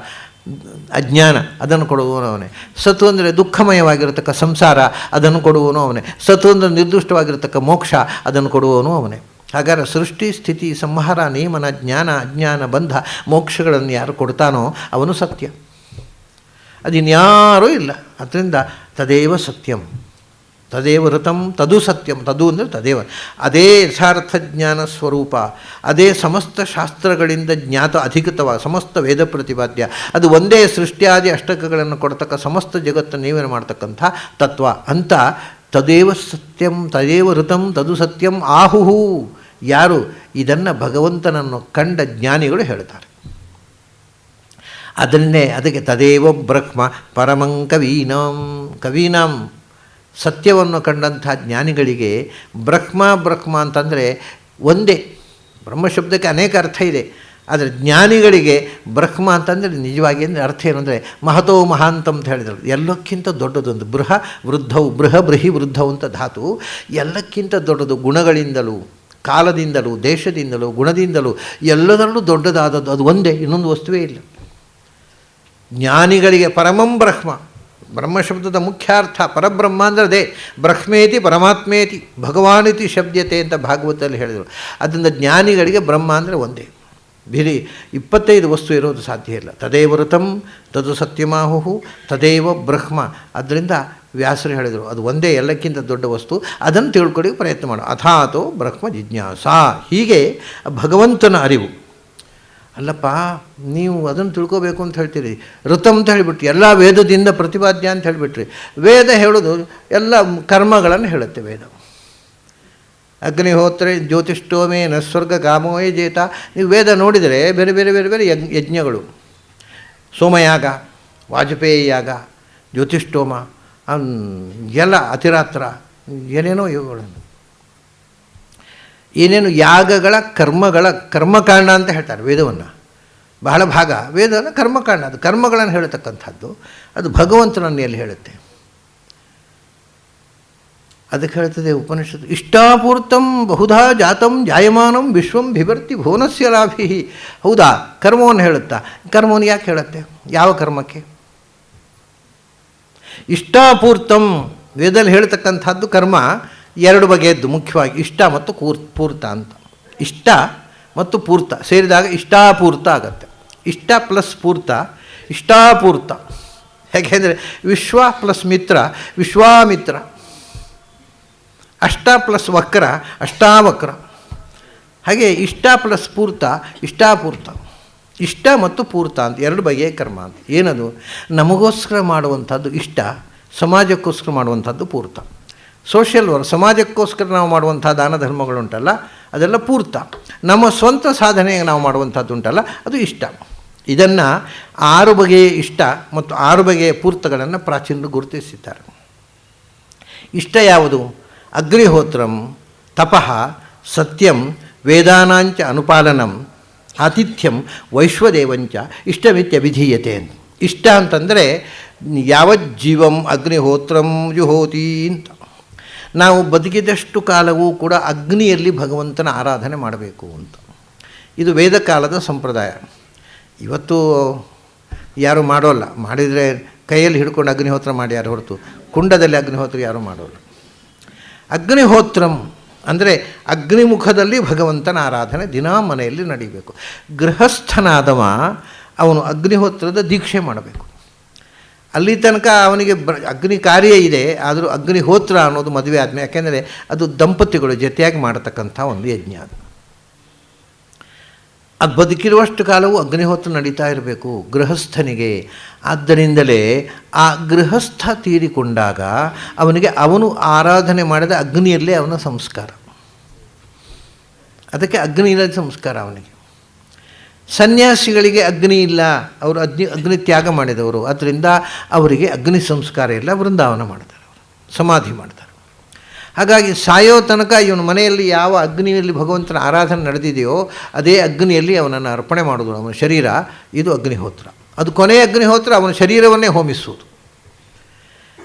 ಅಜ್ಞಾನ, ಅದನ್ನು ಕೊಡುವವನು ಅವನೇ. ಸತ್ತು ಅಂದರೆ ದುಃಖಮಯವಾಗಿರತಕ್ಕ ಸಂಸಾರ, ಅದನ್ನು ಕೊಡುವವನು ಅವನೇ. ಸತ್ತು ಅಂದರೆ ನಿರ್ದಿಷ್ಟವಾಗಿರತಕ್ಕ ಮೋಕ್ಷ, ಅದನ್ನು ಕೊಡುವವನು ಅವನೇ. ಹಾಗಾದರೆ ಸೃಷ್ಟಿ ಸ್ಥಿತಿ ಸಂಹಾರ ನಿಯಮನ ಜ್ಞಾನ ಅಜ್ಞಾನ ಬಂಧ ಮೋಕ್ಷಗಳನ್ನು ಯಾರು ಕೊಡ್ತಾನೋ ಅವನು ಸತ್ಯ. ಅದಿನ್ಯಾರೂ ಇಲ್ಲ. ಅದರಿಂದ ತದೇವ ಸತ್ಯಂ, ತದೇವ ಋತಂ, ತದು ಸತ್ಯಂ. ತದು ಅಂದರೆ ತದೇವ, ಅದೇ ಯಥಾರ್ಥ ಜ್ಞಾನ ಸ್ವರೂಪ, ಅದೇ ಸಮಸ್ತ ಶಾಸ್ತ್ರಗಳಿಂದ ಜ್ಞಾತ ಅಧಿಕೃತವ, ಸಮಸ್ತ ವೇದ ಪ್ರತಿಪಾದ್ಯ. ಅದು ಒಂದೇ ಸೃಷ್ಟಿಯಾದಿ ಅಷ್ಟಕಗಳನ್ನು ಕೊಡ್ತಕ್ಕ ಸಮಸ್ತ ಜಗತ್ತನ್ನು ನೀವೇನು ಮಾಡ್ತಕ್ಕಂಥ ತತ್ವ ಅಂತ. ತದೇವ ಸತ್ಯಂ, ತದೇವ ಋತಂ, ತದು ಸತ್ಯಂ ಆಹುಹು. ಯಾರು ಇದನ್ನು ಭಗವಂತನನ್ನು ಕಂಡ ಜ್ಞಾನಿಗಳು ಹೇಳ್ತಾರೆ. ಅದನ್ನೇ ಅದಕ್ಕೆ ತದೇವ ಬ್ರಹ್ಮ ಪರಮಂ ಕವೀನಾಂ ಸತ್ಯವನ್ನು ಕಂಡಂಥ ಜ್ಞಾನಿಗಳಿಗೆ ಬ್ರಹ್ಮ ಅಂತಂದರೆ ಒಂದೇ. ಬ್ರಹ್ಮಶಬ್ದಕ್ಕೆ ಅನೇಕ ಅರ್ಥ ಇದೆ, ಆದರೆ ಜ್ಞಾನಿಗಳಿಗೆ ಬ್ರಹ್ಮ ಅಂತಂದರೆ ನಿಜವಾಗಿ ಅಂದರೆ ಅರ್ಥ ಏನು ಅಂದರೆ ಮಹತೋ ಮಹಾಂತ ಅಂತ ಹೇಳಿದರು. ಎಲ್ಲಕ್ಕಿಂತ ದೊಡ್ಡದೊಂದು ಬೃಹಿ ವೃದ್ಧವು ಅಂತ ಧಾತು. ಎಲ್ಲಕ್ಕಿಂತ ದೊಡ್ಡದು, ಗುಣಗಳಿಂದಲೂ ಕಾಲದಿಂದಲೂ ದೇಶದಿಂದಲೂ ಗುಣದಿಂದಲೂ ಎಲ್ಲದರಲ್ಲೂ ದೊಡ್ಡದಾದದ್ದು ಅದು ಒಂದೇ, ಇನ್ನೊಂದು ವಸ್ತುವೇ ಇಲ್ಲ. ಜ್ಞಾನಿಗಳಿಗೆ ಪರಮಂ ಬ್ರಹ್ಮ, ಬ್ರಹ್ಮಶಬ್ದದ ಮುಖ್ಯಾರ್ಥ ಪರಬ್ರಹ್ಮ ಅಂದರೆ ಅದೇ. ಬ್ರಹ್ಮೇತಿ ಪರಮಾತ್ಮೇತಿ ಭಗವಾನಿತಿ ಶಬ್ದತೆ ಅಂತ ಭಾಗವತದಲ್ಲಿ ಹೇಳಿದರು. ಅದರಿಂದ ಜ್ಞಾನಿಗಳಿಗೆ ಬ್ರಹ್ಮ ಅಂದರೆ ಒಂದೇ, ಬೇರೆ 25 ವಸ್ತು ಇರೋದು ಸಾಧ್ಯ ಇಲ್ಲ. ತದೇವ ಋತಂ ತದು ಸತ್ಯಮಾಹು ತದೇವ ಬ್ರಹ್ಮ. ಅದರಿಂದ ವ್ಯಾಸರು ಹೇಳಿದರು ಅದು ಒಂದೇ ಎಲ್ಲಕ್ಕಿಂತ ದೊಡ್ಡ ವಸ್ತು, ಅದನ್ನು ತಿಳ್ಕೊಳ್ಳಿ ಪ್ರಯತ್ನ ಮಾಡು. ಅಥಾತೋ ಬ್ರಹ್ಮ ಜಿಜ್ಞಾಸ. ಹೀಗೆ ಭಗವಂತನ ಅರಿವು. ಅಲ್ಲಪ್ಪ ನೀವು ಅದನ್ನು ತಿಳ್ಕೋಬೇಕು ಅಂತ ಹೇಳ್ತೀರಿ, ಋತಂ ಅಂತ ಹೇಳಿಬಿಟ್ರಿ, ಎಲ್ಲ ವೇದದಿಂದ ಪ್ರತಿಪಾದ್ಯ ಅಂತ ಹೇಳಿಬಿಟ್ರಿ. ವೇದ ಹೇಳೋದು ಎಲ್ಲ ಕರ್ಮಗಳನ್ನು ಹೇಳುತ್ತೆ ವೇದ. ಅಗ್ನಿಹೋತ್ರ ಜ್ಯೋತಿಷ್ಠೋಮೇನ ಸ್ವರ್ಗ ಕಾಮೋಯೇ ಜೇತ. ನೀವು ವೇದ ನೋಡಿದರೆ ಬೇರೆ ಬೇರೆ ಬೇರೆ ಬೇರೆ ಯಜ್ಞಗಳು, ಸೋಮಯಾಗ, ವಾಜಪೇಯಿ ಯಾಗ, ಜ್ಯೋತಿಷ್ಠೋಮ, ಎಲ್ಲ ಅತಿರಾತ್ರ ಏನೇನೋ ಇವುಗಳನ್ನು ಏನೇನು ಯಾಗಗಳ ಕರ್ಮಕಾಂಡ ಅಂತ ಹೇಳ್ತಾರೆ ವೇದವನ್ನು. ಬಹಳ ಭಾಗ ವೇದವನ್ನು ಕರ್ಮಕಾಂಡ, ಅದು ಕರ್ಮಗಳನ್ನು ಹೇಳತಕ್ಕಂಥದ್ದು. ಅದು ಭಗವಂತನನ್ನು ಎಲ್ಲಿ ಹೇಳುತ್ತೆ? ಅದಕ್ಕೆ ಹೇಳ್ತದೆ ಉಪನಿಷತ್ತು, ಇಷ್ಟಾಪೂರ್ತಂ ಬಹುಧಾ ಜಾತಂ ಜಾಯಮಾನಂ ವಿಶ್ವಂ ಬಿಭರ್ತಿ ಭುವನಸ್ಯ ಲಾಭಿ. ಹೌದಾ, ಕರ್ಮವನ್ನು ಹೇಳುತ್ತಾ? ಕರ್ಮವನ್ನು ಯಾಕೆ ಹೇಳುತ್ತೆ? ಯಾವ ಕರ್ಮಕ್ಕೆ? ಇಷ್ಟಾಪೂರ್ತಂ ವೇದದಲ್ಲಿ ಹೇಳ್ತಕ್ಕಂಥದ್ದು ಕರ್ಮ ಎರಡು ಬಗೆಯದ್ದು ಮುಖ್ಯವಾಗಿ, ಇಷ್ಟ ಮತ್ತು ಪೂರ್ತ ಅಂತ. ಇಷ್ಟ ಮತ್ತು ಪೂರ್ತ ಸೇರಿದಾಗ ಇಷ್ಟಾಪೂರ್ತ ಆಗತ್ತೆ. ಇಷ್ಟ ಪ್ಲಸ್ ಪೂರ್ತ ಇಷ್ಟಾಪೂರ್ತ. ಯಾಕೆಂದರೆ ವಿಶ್ವ ಪ್ಲಸ್ ಮಿತ್ರ ವಿಶ್ವಾಮಿತ್ರ, ಅಷ್ಟ ಪ್ಲಸ್ ವಕ್ರ ಅಷ್ಟಾವಕ್ರ. ಹಾಗೆ ಇಷ್ಟ ಪ್ಲಸ್ ಪೂರ್ತ ಇಷ್ಟಾಪೂರ್ತ. ಇಷ್ಟ ಮತ್ತು ಪೂರ್ತ ಅಂತ ಎರಡು ಬಗೆಯ ಕರ್ಮ ಅಂತ. ಏನದು? ನಮಗೋಸ್ಕರ ಮಾಡುವಂಥದ್ದು ಇಷ್ಟ, ಸಮಾಜಕ್ಕೋಸ್ಕರ ಮಾಡುವಂಥದ್ದು ಪೂರ್ತ. ಸೋಷಿಯಲ್ ವರ್ಕ್, ಸಮಾಜಕ್ಕೋಸ್ಕರ ನಾವು ಮಾಡುವಂಥ ದಾನ ಧರ್ಮಗಳುಂಟಲ್ಲ ಅದೆಲ್ಲ ಪೂರ್ತ. ನಮ್ಮ ಸ್ವಂತ ಸಾಧನೆಗೆ ನಾವು ಮಾಡುವಂಥದ್ದು ಉಂಟಲ್ಲ ಅದು ಇಷ್ಟ. ಇದನ್ನು 6 ಬಗೆಯ ಇಷ್ಟ ಮತ್ತು 6 ಬಗೆಯ ಪೂರ್ತಗಳನ್ನು ಪ್ರಾಚೀನರು ಗುರುತಿಸಿದ್ದಾರೆ. ಇಷ್ಟ ಯಾವುದು? ಅಗ್ನಿಹೋತ್ರಂ, ತಪಃ, ಸತ್ಯಂ, ವೇದಾನಾಂಚ ಅನುಪಾಲನಂ, ಆತಿಥ್ಯಂ, ವೈಶ್ವದೇವಂಚ ಇಷ್ಟಮಿತ್ಯಭಿಧೀಯತೆ. ಇಷ್ಟ ಅಂತಂದರೆ ಯಾವಜ್ಜೀವಂ ಅಗ್ನಿಹೋತ್ರಂ ಜುಹೋತಿ ಅಂತ. ನಾವು ಬದುಕಿದಷ್ಟು ಕಾಲವೂ ಕೂಡ ಅಗ್ನಿಯಲ್ಲಿ ಭಗವಂತನ ಆರಾಧನೆ ಮಾಡಬೇಕು ಅಂತ. ಇದು ವೇದಕಾಲದ ಸಂಪ್ರದಾಯ. ಇವತ್ತು ಯಾರು ಮಾಡೋಲ್ಲ. ಮಾಡಿದರೆ ಕೈಯಲ್ಲಿ ಹಿಡ್ಕೊಂಡು ಅಗ್ನಿಹೋತ್ರ ಮಾಡಿ ಯಾರು ಹೊರತು ಕುಂಡದಲ್ಲಿ ಅಗ್ನಿಹೋತ್ರ ಯಾರೂ ಮಾಡೋಲ್ಲ. ಅಗ್ನಿಹೋತ್ರಂ ಅಂದರೆ ಅಗ್ನಿಮುಖದಲ್ಲಿ ಭಗವಂತನ ಆರಾಧನೆ ದಿನಾ ಮನೆಯಲ್ಲಿ ನಡೀಬೇಕು. ಗೃಹಸ್ಥನಾದವ ಅವನು ಅಗ್ನಿಹೋತ್ರದ ದೀಕ್ಷೆ ಮಾಡಬೇಕು. ಅಲ್ಲಿ ತನಕ ಅವನಿಗೆ ಅಗ್ನಿ ಕಾರ್ಯ ಇದೆ, ಆದರೂ ಅಗ್ನಿಹೋತ್ರ ಅನ್ನೋದು ಮದುವೆ ಆದಮೇಲೆ, ಯಾಕೆಂದರೆ ಅದು ದಂಪತಿಗಳು ಜೊತೆಯಾಗಿ ಮಾಡತಕ್ಕಂಥ ಒಂದು ಯಜ್ಞ. ಅದು ಬದುಕಿರುವಷ್ಟು ಕಾಲವೂ ಅಗ್ನಿಹೋತ್ರ ನಡೀತಾ ಇರಬೇಕು ಗೃಹಸ್ಥನಿಗೆ. ಆದ್ದರಿಂದಲೇ ಆ ಗೃಹಸ್ಥ ತೀರಿಕೊಂಡಾಗ ಅವನಿಗೆ ಅವನು ಆರಾಧನೆ ಮಾಡಿದ ಅಗ್ನಿಯಲ್ಲೇ ಅವನ ಸಂಸ್ಕಾರ. ಅದಕ್ಕೆ ಅಗ್ನಿಯಲ್ಲಿ ಸಂಸ್ಕಾರ ಅವನಿಗೆ. ಸನ್ಯಾಸಿಗಳಿಗೆ ಅಗ್ನಿ ಇಲ್ಲ, ಅವರು ಅಗ್ನಿ ತ್ಯಾಗ ಮಾಡಿದವರು, ಅದರಿಂದ ಅವರಿಗೆ ಅಗ್ನಿ ಸಂಸ್ಕಾರ ಇಲ್ಲ, ವೃಂದಾವನ ಮಾಡ್ತಾರೆ, ಸಮಾಧಿ ಮಾಡ್ತಾರೆ. ಹಾಗಾಗಿ ಸಾಯೋ ತನಕ ಇವನ ಮನೆಯಲ್ಲಿ ಯಾವ ಅಗ್ನಿಯಲ್ಲಿ ಭಗವಂತನ ಆರಾಧನೆ ನಡೆದಿದೆಯೋ ಅದೇ ಅಗ್ನಿಯಲ್ಲಿ ಅವನನ್ನು ಅರ್ಪಣೆ ಮಾಡೋದು ಅವನ ಶರೀರ. ಇದು ಅಗ್ನಿಹೋತ್ರ. ಅದು ಕೊನೆಯ ಅಗ್ನಿಹೋತ್ರ, ಅವನ ಶರೀರವನ್ನೇ ಹೋಮಿಸುವುದು.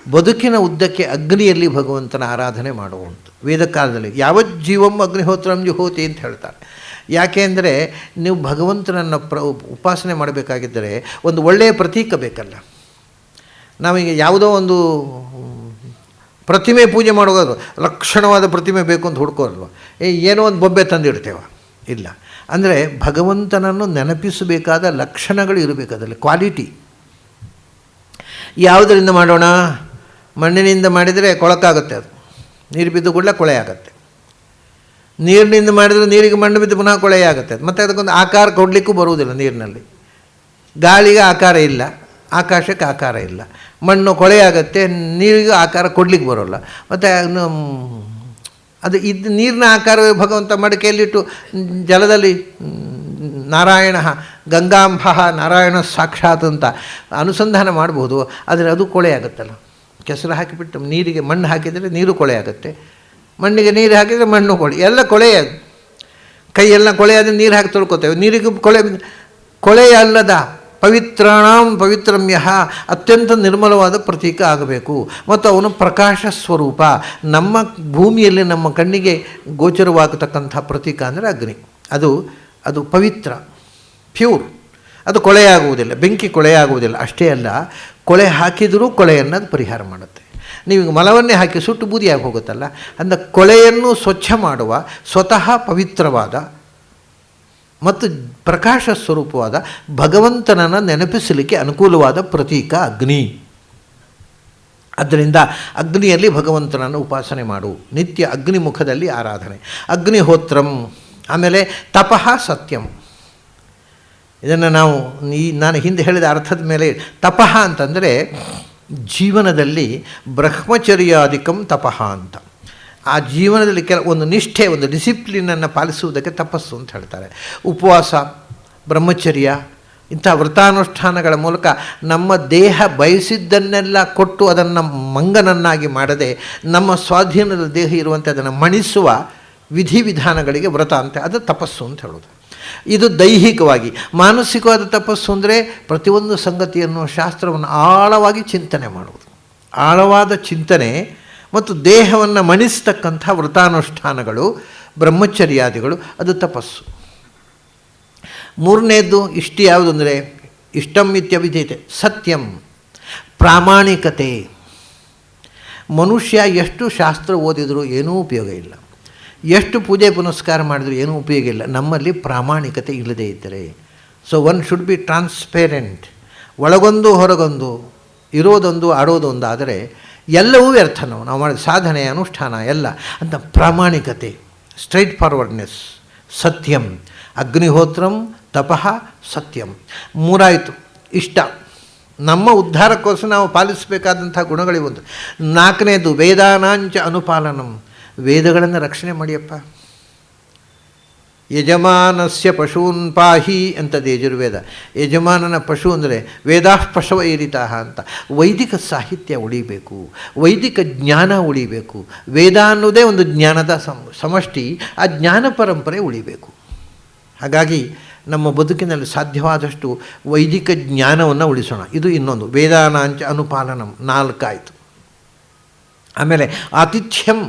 ಬದುಕಿನ ಉದ್ದಕ್ಕೆ ಅಗ್ನಿಯಲ್ಲಿ ಭಗವಂತನ ಆರಾಧನೆ ಮಾಡುವಂಥ ವೇದಕಾಲದಲ್ಲಿ ಯಾವಜ್ಜೀವಂ ಅಗ್ನಿಹೋತ್ರಂ ಜುಹೋತಿ ಅಂತ ಹೇಳ್ತಾರೆ. ಯಾಕೆಂದರೆ ನೀವು ಭಗವಂತನನ್ನು ಉಪಾಸನೆ ಮಾಡಬೇಕಾಗಿದ್ದರೆ ಒಂದು ಒಳ್ಳೆಯ ಪ್ರತೀಕ ಬೇಕಲ್ಲ. ನಾವೀಗ ಯಾವುದೋ ಒಂದು ಪ್ರತಿಮೆ ಪೂಜೆ ಮಾಡೋದು, ಲಕ್ಷಣವಾದ ಪ್ರತಿಮೆ ಬೇಕು ಅಂತ ಹುಡ್ಕೋಲ್ವ, ಏನೋ ಒಂದು ಬೊಬ್ಬೆ ತಂದಿಡ್ತೇವ? ಇಲ್ಲ. ಅಂದರೆ ಭಗವಂತನನ್ನು ನೆನಪಿಸಬೇಕಾದ ಲಕ್ಷಣಗಳು ಇರಬೇಕು, ಅದರಲ್ಲಿ ಕ್ವಾಲಿಟಿ. ಯಾವುದರಿಂದ ಮಾಡೋಣ? ಮಣ್ಣಿನಿಂದ ಮಾಡಿದರೆ ಕೊಳಕಾಗುತ್ತೆ, ಅದು ನೀರು ಬಿದ್ದು ಕೂಡಲೇ ಕೊಳೆ ಆಗುತ್ತೆ. ನೀರಿನಿಂದ ಮಾಡಿದರೆ ನೀರಿಗೆ ಮಣ್ಣು ಬಿದ್ದು ಪುನಃ ಕೊಳೆ ಆಗುತ್ತೆ. ಮತ್ತು ಅದಕ್ಕೊಂದು ಆಕಾರ ಕೊಡಲಿಕ್ಕೂ ಬರುವುದಿಲ್ಲ ನೀರಿನಲ್ಲಿ. ಗಾಳಿಗೆ ಆಕಾರ ಇಲ್ಲ, ಆಕಾಶಕ್ಕೆ ಆಕಾರ ಇಲ್ಲ, ಮಣ್ಣು ಕೊಳೆಯಾಗತ್ತೆ, ನೀರಿಗೆ ಆಕಾರ ಕೊಡಲಿಕ್ಕೆ ಬರೋಲ್ಲ. ಮತ್ತು ಅದು ನೀರಿನ ಆಕಾರವೇ ಭಗವಂತ ಮಡಿಕೆಯಲ್ಲಿಟ್ಟು ಜಲದಲ್ಲಿ ನಾರಾಯಣ ಗಂಗಾಂಬ ನಾರಾಯಣ ಸಾಕ್ಷಾತ್ ಅಂತ ಅನುಸಂಧಾನ ಮಾಡ್ಬೋದು. ಆದರೆ ಅದು ಕೊಳೆಯಾಗುತ್ತಲ್ಲ. ಕೆಸರು ಹಾಕಿಬಿಟ್ಟು ನೀರಿಗೆ ಮಣ್ಣು ಹಾಕಿದರೆ ನೀರು ಕೊಳೆಯಾಗುತ್ತೆ, ಮಣ್ಣಿಗೆ ನೀರು ಹಾಕಿದರೆ ಮಣ್ಣು ಕೊಳೆ, ಎಲ್ಲ ಕೊಳೆಯ ಕೈಯೆಲ್ಲ ಕೊಳೆಯಾದರೆ ನೀರು ಹಾಕಿ ತೊಳ್ಕೊತೇವೆ. ನೀರಿಗೆ ಕೊಳೆಯಲ್ಲದ ಪವಿತ್ರಾಣಾಂ ಪವಿತ್ರಮ್ಯಃ ಅತ್ಯಂತ ನಿರ್ಮಲವಾದ ಪ್ರತೀಕ ಆಗಬೇಕು. ಮತ್ತು ಅವನು ಪ್ರಕಾಶ ಸ್ವರೂಪ. ನಮ್ಮ ಭೂಮಿಯಲ್ಲಿ ನಮ್ಮ ಕಣ್ಣಿಗೆ ಗೋಚರವಾಗತಕ್ಕಂಥ ಪ್ರತೀಕ ಅಂದರೆ ಅಗ್ನಿ. ಅದು ಪವಿತ್ರ, ಪ್ಯೂರ್. ಅದು ಕೊಳೆಯಾಗುವುದಿಲ್ಲ, ಬೆಂಕಿ ಕೊಳೆಯಾಗುವುದಿಲ್ಲ. ಅಷ್ಟೇ ಅಲ್ಲ, ಕೊಳೆ ಹಾಕಿದರೂ ಕೊಳೆಯನ್ನು ಅದು ಪರಿಹಾರ ಮಾಡುತ್ತೆ. ನೀವೀಗ ಮಲವನ್ನೇ ಹಾಕಿ ಸುಟ್ಟು ಬೂದಿಯಾಗಿ ಹೋಗುತ್ತಲ್ಲ, ಅಂದ ಕೊಳೆಯನ್ನು ಸ್ವಚ್ಛ ಮಾಡುವ ಸ್ವತಃ ಪವಿತ್ರವಾದ ಮತ್ತು ಪ್ರಕಾಶ ಸ್ವರೂಪವಾದ ಭಗವಂತನನ್ನು ನೆನಪಿಸಲಿಕ್ಕೆ ಅನುಕೂಲವಾದ ಪ್ರತೀಕ ಅಗ್ನಿ. ಆದ್ದರಿಂದ ಅಗ್ನಿಯಲ್ಲಿ ಭಗವಂತನನ್ನು ಉಪಾಸನೆ ಮಾಡು. ನಿತ್ಯ ಅಗ್ನಿಮುಖದಲ್ಲಿ ಆರಾಧನೆ. ಅಗ್ನಿಹೋತ್ರಂ. ಆಮೇಲೆ ತಪಃ ಸತ್ಯಂ. ಇದನ್ನು ನಾನು ಹಿಂದೆ ಹೇಳಿದ ಅರ್ಥದ ಮೇಲೆ ತಪಃ ಅಂತಂದರೆ ಜೀವನದಲ್ಲಿ ಬ್ರಹ್ಮಚರ್ಯಾಧಿಕಂ ತಪಃ ಅಂತ. ಆ ಜೀವನದಲ್ಲಿ ಒಂದು ನಿಷ್ಠೆ, ಒಂದು ಡಿಸಿಪ್ಲಿನನ್ನು ಪಾಲಿಸುವುದಕ್ಕೆ ತಪಸ್ಸು ಅಂತ ಹೇಳ್ತಾರೆ. ಉಪವಾಸ, ಬ್ರಹ್ಮಚರ್ಯ, ಇಂಥ ವ್ರತಾನುಷ್ಠಾನಗಳ ಮೂಲಕ ನಮ್ಮ ದೇಹ ಬಯಸಿದ್ದನ್ನೆಲ್ಲ ಕೊಟ್ಟು ಅದನ್ನು ಮಂಗನನ್ನಾಗಿ ಮಾಡದೆ ನಮ್ಮ ಸ್ವಾಧೀನದ ದೇಹ ಇರುವಂತೆ ಅದನ್ನು ಮಣಿಸುವ ವಿಧಿವಿಧಾನಗಳಿಗೆ ವ್ರತ ಅಂತ, ಅದು ತಪಸ್ಸು ಅಂತ ಹೇಳೋದು. ಇದು ದೈಹಿಕವಾಗಿ. ಮಾನಸಿಕವಾದ ತಪಸ್ಸು ಅಂದರೆ ಪ್ರತಿಯೊಂದು ಸಂಗತಿಯನ್ನು, ಶಾಸ್ತ್ರವನ್ನು ಆಳವಾಗಿ ಚಿಂತನೆ ಮಾಡುವುದು. ಆಳವಾದ ಚಿಂತನೆ ಮತ್ತು ದೇಹವನ್ನು ಮಣಿಸ್ತಕ್ಕಂಥ ವ್ರತಾನುಷ್ಠಾನಗಳು, ಬ್ರಹ್ಮಚರ್ಯಾದಿಗಳು, ಅದು ತಪಸ್ಸು. ಮೂರನೇದ್ದು ಇಷ್ಟು ಯಾವುದು ಅಂದರೆ ಇಷ್ಟಂ ಇತ್ಯವಿಧೇಯತೆ, ಸತ್ಯಂ, ಪ್ರಾಮಾಣಿಕತೆ. ಮನುಷ್ಯ ಎಷ್ಟು ಶಾಸ್ತ್ರ ಓದಿದರೂ ಏನೂ ಉಪಯೋಗ ಇಲ್ಲ, ಎಷ್ಟು ಪೂಜೆ ಪುನಸ್ಕಾರ ಮಾಡಿದರೂ ಏನೂ ಉಪಯೋಗ ಇಲ್ಲ ನಮ್ಮಲ್ಲಿ ಪ್ರಾಮಾಣಿಕತೆ ಇಲ್ಲದೇ ಇದ್ದರೆ. So one should be transparent. ಒಳಗೊಂದು ಹೊರಗೊಂದು, ಇರೋದೊಂದು ಆಡೋದೊಂದು ಆದರೆ ಎಲ್ಲವೂ ವ್ಯರ್ಥ. ನಾವು ಮಾಡಿದ ಸಾಧನೆ, ಅನುಷ್ಠಾನ ಎಲ್ಲ ಅಂತ. ಪ್ರಾಮಾಣಿಕತೆ, ಸ್ಟ್ರೈಟ್ ಫಾರ್ವರ್ಡ್ನೆಸ್, ಸತ್ಯಂ, ಅಗ್ನಿಹೋತ್ರಂ, ತಪಃ, ಸತ್ಯಂ. ಮೂರಾಯಿತು ಇಷ್ಟ. ನಮ್ಮ ಉದ್ಧಾರಕ್ಕೋಸ್ಕರ ನಾವು ಪಾಲಿಸಬೇಕಾದಂಥ ಗುಣಗಳಿಗೊಂದು. ನಾಲ್ಕನೇದು ವೇದಾನಾಂಚ ಅನುಪಾಲನಂ, ವೇದಗಳನ್ನು ರಕ್ಷಣೆ ಮಾಡಿಯಪ್ಪ. ಯಜಮಾನಸ್ಯ ಪಶೂನ್ ಪಾಹಿ ಅಂತದ್ದು ಯಜುರ್ವೇದ. ಯಜಮಾನನ ಪಶು ಅಂದರೆ ವೇದಾಃ ಪಶವ ಏರಿತಾಹ ಅಂತ. ವೈದಿಕ ಸಾಹಿತ್ಯ ಉಳಿಬೇಕು, ವೈದಿಕ ಜ್ಞಾನ ಉಳಿಬೇಕು. ವೇದ ಅನ್ನೋದೇ ಒಂದು ಜ್ಞಾನದ ಸಮಷ್ಟಿ, ಆ ಜ್ಞಾನ ಪರಂಪರೆ ಉಳಿಬೇಕು. ಹಾಗಾಗಿ ನಮ್ಮ ಬದುಕಿನಲ್ಲಿ ಸಾಧ್ಯವಾದಷ್ಟು ವೈದಿಕ ಜ್ಞಾನವನ್ನು ಉಳಿಸೋಣ. ಇದು ಇನ್ನೊಂದು ವೇದಾನಾಂಚ ಅನುಪಾಲನಂ, 4 ಆಯಿತು. ಆಮೇಲೆ ಆತಿಥ್ಯಂ,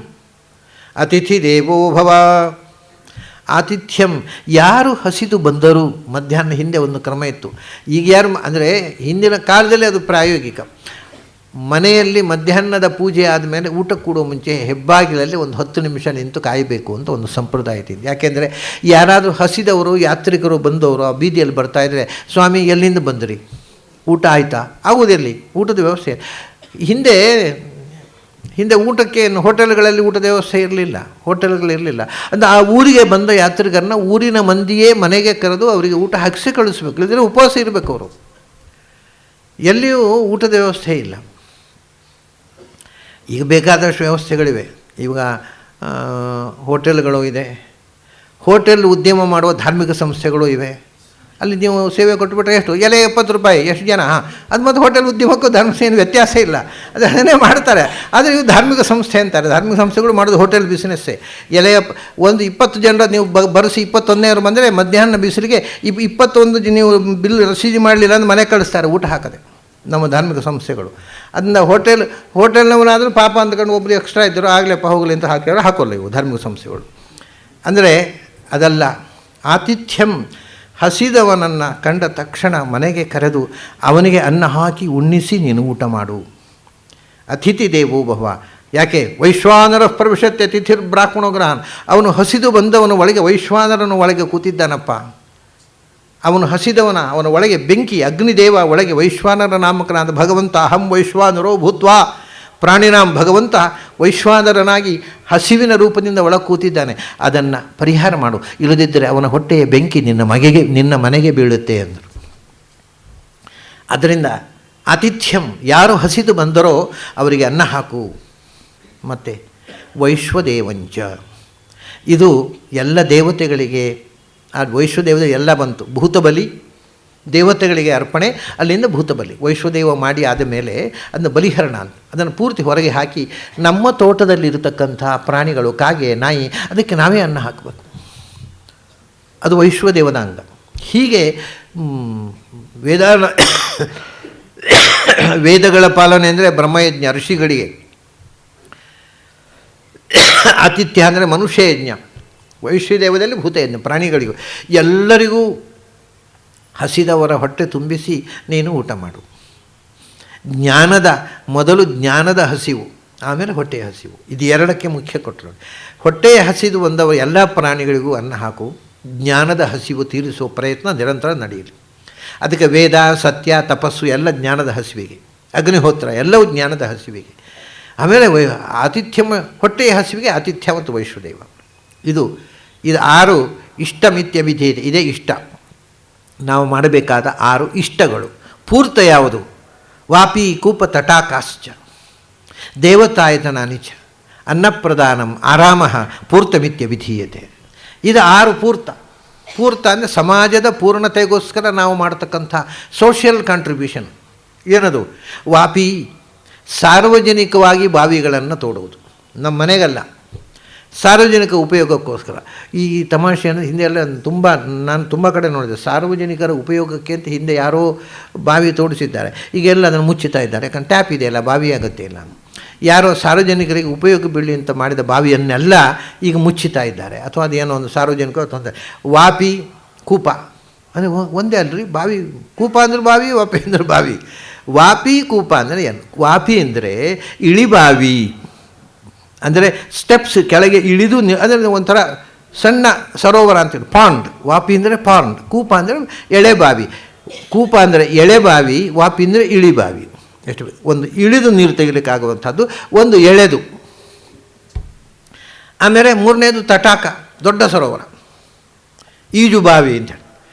ಅತಿಥಿ ದೇವೋ ಭವ. ಆತಿಥ್ಯಂ, ಯಾರು ಹಸಿದು ಬಂದರೂ, ಮಧ್ಯಾಹ್ನ ಹಿಂದೆ ಒಂದು ಕ್ರಮ ಇತ್ತು, ಈಗ ಯಾರು ಅಂದರೆ ಹಿಂದಿನ ಕಾಲದಲ್ಲಿ ಅದು ಪ್ರಾಯೋಗಿಕ. ಮನೆಯಲ್ಲಿ ಮಧ್ಯಾಹ್ನದ ಪೂಜೆ ಆದಮೇಲೆ ಊಟ ಕೂಡೋ ಮುಂಚೆ ಹೆಬ್ಬಾಗಿಲಲ್ಲಿ ಒಂದು 10 ನಿಮಿಷ ನಿಂತು ಕಾಯಬೇಕು ಅಂತ ಒಂದು ಸಂಪ್ರದಾಯ ಇದೆ. ಯಾಕೆಂದರೆ ಯಾರಾದರೂ ಹಸಿದವರು, ಯಾತ್ರಿಕರು ಬಂದವರು ಆ ಬೀದಿಯಲ್ಲಿ ಬರ್ತಾಯಿದ್ರೆ, ಸ್ವಾಮಿ ಎಲ್ಲಿಂದ ಬಂದ್ರಿ, ಊಟ ಆಯಿತಾ, ಆಗೋದೆಲ್ಲಿ, ಊಟದ ವ್ಯವಸ್ಥೆ. ಹಿಂದೆ ಊಟಕ್ಕೆ ಹೋಟೆಲ್ಗಳಲ್ಲಿ ಊಟದ ವ್ಯವಸ್ಥೆ ಇರಲಿಲ್ಲ, ಹೋಟೆಲ್ಗಳಿರಲಿಲ್ಲ. ಅಂದರೆ ಆ ಊರಿಗೆ ಬಂದ ಯಾತ್ರಿಕರನ್ನ ಊರಿನ ಮಂದಿಯೇ ಮನೆಗೆ ಕರೆದು ಅವರಿಗೆ ಊಟ ಹಾಕಿಸಿ ಕಳಿಸ್ಬೇಕು, ಇಲ್ಲದ್ರೆ ಉಪವಾಸ ಇರಬೇಕು ಅವರು. ಎಲ್ಲಿಯೂ ಊಟದ ವ್ಯವಸ್ಥೆ ಇಲ್ಲ. ಈಗ ಬೇಕಾದಷ್ಟು ವ್ಯವಸ್ಥೆಗಳಿವೆ. ಇವಾಗ ಹೋಟೆಲ್ಗಳು ಇದೆ, ಹೋಟೆಲ್ ಉದ್ಯಮ ಮಾಡುವ ಧಾರ್ಮಿಕ ಸಂಸ್ಥೆಗಳು ಇವೆ. ಅಲ್ಲಿ ನೀವು ಸೇವೆ ಕೊಟ್ಟುಬಿಟ್ರೆ ಎಷ್ಟು, ಎಲೆ 70 ರೂಪಾಯಿ, ಎಷ್ಟು ಜನ, ಅದು ಮತ್ತು ಹೋಟೆಲ್ ಉದ್ಯಮಕ್ಕೂ ಧರ್ಮಕ್ಕೆ ಏನು ವ್ಯತ್ಯಾಸ ಇಲ್ಲ, ಅದನ್ನೇ ಮಾಡ್ತಾರೆ. ಆದರೆ ಇವು ಧಾರ್ಮಿಕ ಸಂಸ್ಥೆ ಅಂತಾರೆ. ಧಾರ್ಮಿಕ ಸಂಸ್ಥೆಗಳು ಮಾಡೋದು ಹೋಟೆಲ್ ಬಿಸ್ನೆಸ್ಸೇ. ಒಂದು 20 ಜನರ ನೀವು ಬರೆಸಿ 21ನೇವ್ರು ಬಂದರೆ ಮಧ್ಯಾಹ್ನ ಬಿಸಿಲಿಗೆ 21 ನೀವು ಬಿಲ್ ರಸೀದಿ ಮಾಡಲಿಲ್ಲ ಅಂದ್ರೆ ಮನೆ ಕಳಿಸ್ತಾರೆ ಊಟ ಹಾಕದೆ ನಮ್ಮ ಧಾರ್ಮಿಕ ಸಂಸ್ಥೆಗಳು. ಅದನ್ನ ಹೋಟೆಲ್ನವನಾದರೂ ಪಾಪ ಅಂದ್ಕೊಂಡು ಒಬ್ಬರು ಎಕ್ಸ್ಟ್ರಾ ಇದ್ದರು, ಆಗಲೇಪ್ಪ ಹೋಗಲಿ ಅಂತ ಹಾಕೋಲ್ಲ ಇವು ಧಾರ್ಮಿಕ ಸಂಸ್ಥೆಗಳು. ಅಂದರೆ ಅದಲ್ಲ. ಆತಿಥ್ಯಂ, ಹಸಿದವನನ್ನು ಕಂಡ ತಕ್ಷಣ ಮನೆಗೆ ಕರೆದು ಅವನಿಗೆ ಅನ್ನ ಹಾಕಿ ಉಣ್ಣಿಸಿ ನೀನು ಊಟ ಮಾಡು. ಅತಿಥಿ ದೇವೋ ಭವ. ಯಾಕೆ ವೈಶ್ವಾನರ ಪ್ರವಿಶತ್ಯ ತಿಥಿರ್ ಬ್ರಾಹ್ಮಣೋ ಗ್ರಹನ್. ಅವನು ಹಸಿದು ಬಂದವನು ಒಳಗೆ, ವೈಶ್ವಾನರನು ಒಳಗೆ ಕೂತಿದ್ದಾನಪ್ಪ. ಅವನು ಹಸಿದವನ, ಅವನ ಒಳಗೆ ಬೆಂಕಿ, ಅಗ್ನಿದೇವ ಒಳಗೆ ವೈಶ್ವಾನರ ನಾಮಕನಾದ ಭಗವಂತ. ಅಹಂ ವೈಶ್ವಾನರೋ ಭೂತ್ವಾ ಪ್ರಾಣಿನಾಂ. ಭಗವಂತ ವೈಶ್ವಾನರನಾಗಿ ಹಸಿವಿನ ರೂಪದಿಂದ ಒಳಗೆ ಕೂತಿದ್ದಾನೆ. ಅದನ್ನು ಪರಿಹಾರ ಮಾಡು, ಇಲ್ಲದಿದ್ದರೆ ಅವನ ಹೊಟ್ಟೆಯ ಬೆಂಕಿ ನಿನ್ನ ಮನೆಗೆ ಬೀಳುತ್ತೆ ಅಂದರು. ಅದರಿಂದ ಆತಿಥ್ಯಂ, ಯಾರು ಹಸಿದು ಬಂದರೋ ಅವರಿಗೆ ಅನ್ನ ಹಾಕು. ಮತ್ತು ವೈಶ್ವದೇವಂಚ, ಇದು ಎಲ್ಲ ದೇವತೆಗಳಿಗೆ, ಆ ವೈಶ್ವದೇವ ಎಲ್ಲ ಬಂತು. ಭೂತಬಲಿ ದೇವತೆಗಳಿಗೆ ಅರ್ಪಣೆ, ಅಲ್ಲಿಂದ ಭೂತಬಲಿ. ವೈಶ್ವದೇವ ಮಾಡಿ ಆದ ಮೇಲೆ ಅದನ್ನು ಬಲಿಹರಣ ಅಂತ, ಅದನ್ನು ಪೂರ್ತಿ ಹೊರಗೆ ಹಾಕಿ ನಮ್ಮ ತೋಟದಲ್ಲಿರತಕ್ಕಂಥ ಪ್ರಾಣಿಗಳು, ಕಾಗೆ, ನಾಯಿ, ಅದಕ್ಕೆ ನಾವೇ ಅನ್ನ ಹಾಕಬೇಕು. ಅದು ವೈಶ್ವದೇವನ ಅಂಗ. ಹೀಗೆ ವೇದಗಳ ಪಾಲನೆ ಅಂದರೆ ಬ್ರಹ್ಮಯಜ್ಞ, ಋಷಿಗಳಿಗೆ. ಆತಿಥ್ಯ ಅಂದರೆ ಮನುಷ್ಯ ಯಜ್ಞ, ವೈಶ್ವದೇವದಲ್ಲಿ ಭೂತಯಜ್ಞ, ಪ್ರಾಣಿಗಳಿಗೂ ಎಲ್ಲರಿಗೂ ಹಸಿದವರ ಹೊಟ್ಟೆ ತುಂಬಿಸಿ ನೀನು ಊಟ ಮಾಡು. ಮೊದಲು ಜ್ಞಾನದ ಹಸಿವು, ಆಮೇಲೆ ಹೊಟ್ಟೆಯ ಹಸಿವು. ಇದು ಎರಡಕ್ಕೆ ಮುಖ್ಯ ಕೊಟ್ಟರು. ಹೊಟ್ಟೆಯ ಹಸಿದು ಬಂದವ ಎಲ್ಲ ಪ್ರಾಣಿಗಳಿಗೂ ಅನ್ನ ಹಾಕು. ಜ್ಞಾನದ ಹಸಿವು ತೀರಿಸುವ ಪ್ರಯತ್ನ ನಿರಂತರ ನಡೆಯಲಿ. ಅದಕ್ಕೆ ವೇದ, ಸತ್ಯ, ತಪಸ್ಸು ಎಲ್ಲ ಜ್ಞಾನದ ಹಸಿವಿಗೆ, ಅಗ್ನಿಹೋತ್ರ ಎಲ್ಲವೂ ಜ್ಞಾನದ ಹಸಿವಿಗೆ. ಆಮೇಲೆ ಹೊಟ್ಟೆಯ ಹಸಿವಿಗೆ ಆತಿಥ್ಯ ಮತ್ತು ವೈಶ್ವದೇವ. ಇದು 6 ಇಷ್ಟಮಿತ್ಯ ವಿಧೇಯತೆ. ಇದೇ ಇಷ್ಟ, ನಾವು ಮಾಡಬೇಕಾದ 6 ಇಷ್ಟಗಳು. ಪೂರ್ತ ಯಾವುದು? ವಾಪಿ ಕೂಪ ತಟಾಕಾಶ್ಚ ದೇವತಾಯತನಾನಿ ಚ ಅನ್ನಪ್ರದಾನಂ ಆರಾಮ ಪೂರ್ತಮಿತ್ಯ ವಿಧೀಯತೆ. ಇದು 6 ಪೂರ್ತ. ಪೂರ್ತ ಅಂದರೆ ಸಮಾಜದ ಪೂರ್ಣತೆಗೋಸ್ಕರ ನಾವು ಮಾಡ್ತಕ್ಕಂಥ ಸೋಷಿಯಲ್ ಕಾಂಟ್ರಿಬ್ಯೂಷನ್. ಏನದು? ವಾಪಿ, ಸಾರ್ವಜನಿಕವಾಗಿ ಬಾವಿಗಳನ್ನು ತೋಡುವುದು. ನಮ್ಮ ಮನೆಗಲ್ಲ, ಸಾರ್ವಜನಿಕ ಉಪಯೋಗಕ್ಕೋಸ್ಕರ. ಈ ತಮಾಷೆಯನ್ನು ಹಿಂದೆ ಎಲ್ಲ ನಾನು ತುಂಬ ಕಡೆ ನೋಡಿದೆ. ಸಾರ್ವಜನಿಕರ ಉಪಯೋಗಕ್ಕೆ ಅಂತ ಹಿಂದೆ ಯಾರೋ ಬಾವಿ ತೋಡಿಸಿದ್ದಾರೆ, ಈಗೆಲ್ಲ ಅದನ್ನು ಮುಚ್ಚುತ್ತಾ ಇದ್ದಾರೆ. ಯಾಕಂದ್ರೆ ಟ್ಯಾಪ್ ಇದೆಯಲ್ಲ, ಬಾವಿ ಆಗುತ್ತೆ ಇಲ್ಲ. ಯಾರೋ ಸಾರ್ವಜನಿಕರಿಗೆ ಉಪಯೋಗ ಬೀಳಲಿ ಅಂತ ಮಾಡಿದ ಬಾವಿಯನ್ನೆಲ್ಲ ಈಗ ಮುಚ್ಚುತ್ತಾ ಇದ್ದಾರೆ. ಅಥವಾ ಅದೇನೋ ಒಂದು ಸಾರ್ವಜನಿಕ ತೊಂದರೆ. ವಾಪಿ, ಕೂಪ ಅಂದರೆ ಒಂದೇ ಅಲ್ರಿ. ಬಾವಿ, ಕೂಪ ಅಂದ್ರೆ ಬಾವಿ, ವಾಪಿ ಅಂದ್ರೆ ಬಾವಿ. ವಾಪಿ ಕೂಪ ಅಂದರೆ ಏನು? ವಾಪಿ ಅಂದರೆ ಇಳಿಬಾವಿ, ಅಂದರೆ ಸ್ಟೆಪ್ಸ್ ಕೆಳಗೆ ಇಳಿದು ಅಂದರೆ ಒಂಥರ ಸಣ್ಣ ಸರೋವರ ಅಂತೇಳಿ ಪಾಂಡ್. ವಾಪಿ ಅಂದರೆ ಪಾಂಡ್, ಕೂಪ ಅಂದರೆ ಎಳೆಬಾವಿ. ಕೂಪ ಅಂದರೆ ಎಳೆಬಾವಿ, ವಾಪಿ ಅಂದರೆ ಇಳಿಬಾವಿ. ಎಷ್ಟು ಒಂದು ಇಳಿದು ನೀರು ತೆಗಿಲಿಕ್ಕಾಗುವಂಥದ್ದು, ಒಂದು ಎಳೆದು. ಆಮೇಲೆ ಮೂರನೇದು ತಟಾಕ, ದೊಡ್ಡ ಸರೋವರ, ಈಜುಬಾವಿ ಅಂತೇಳಿ.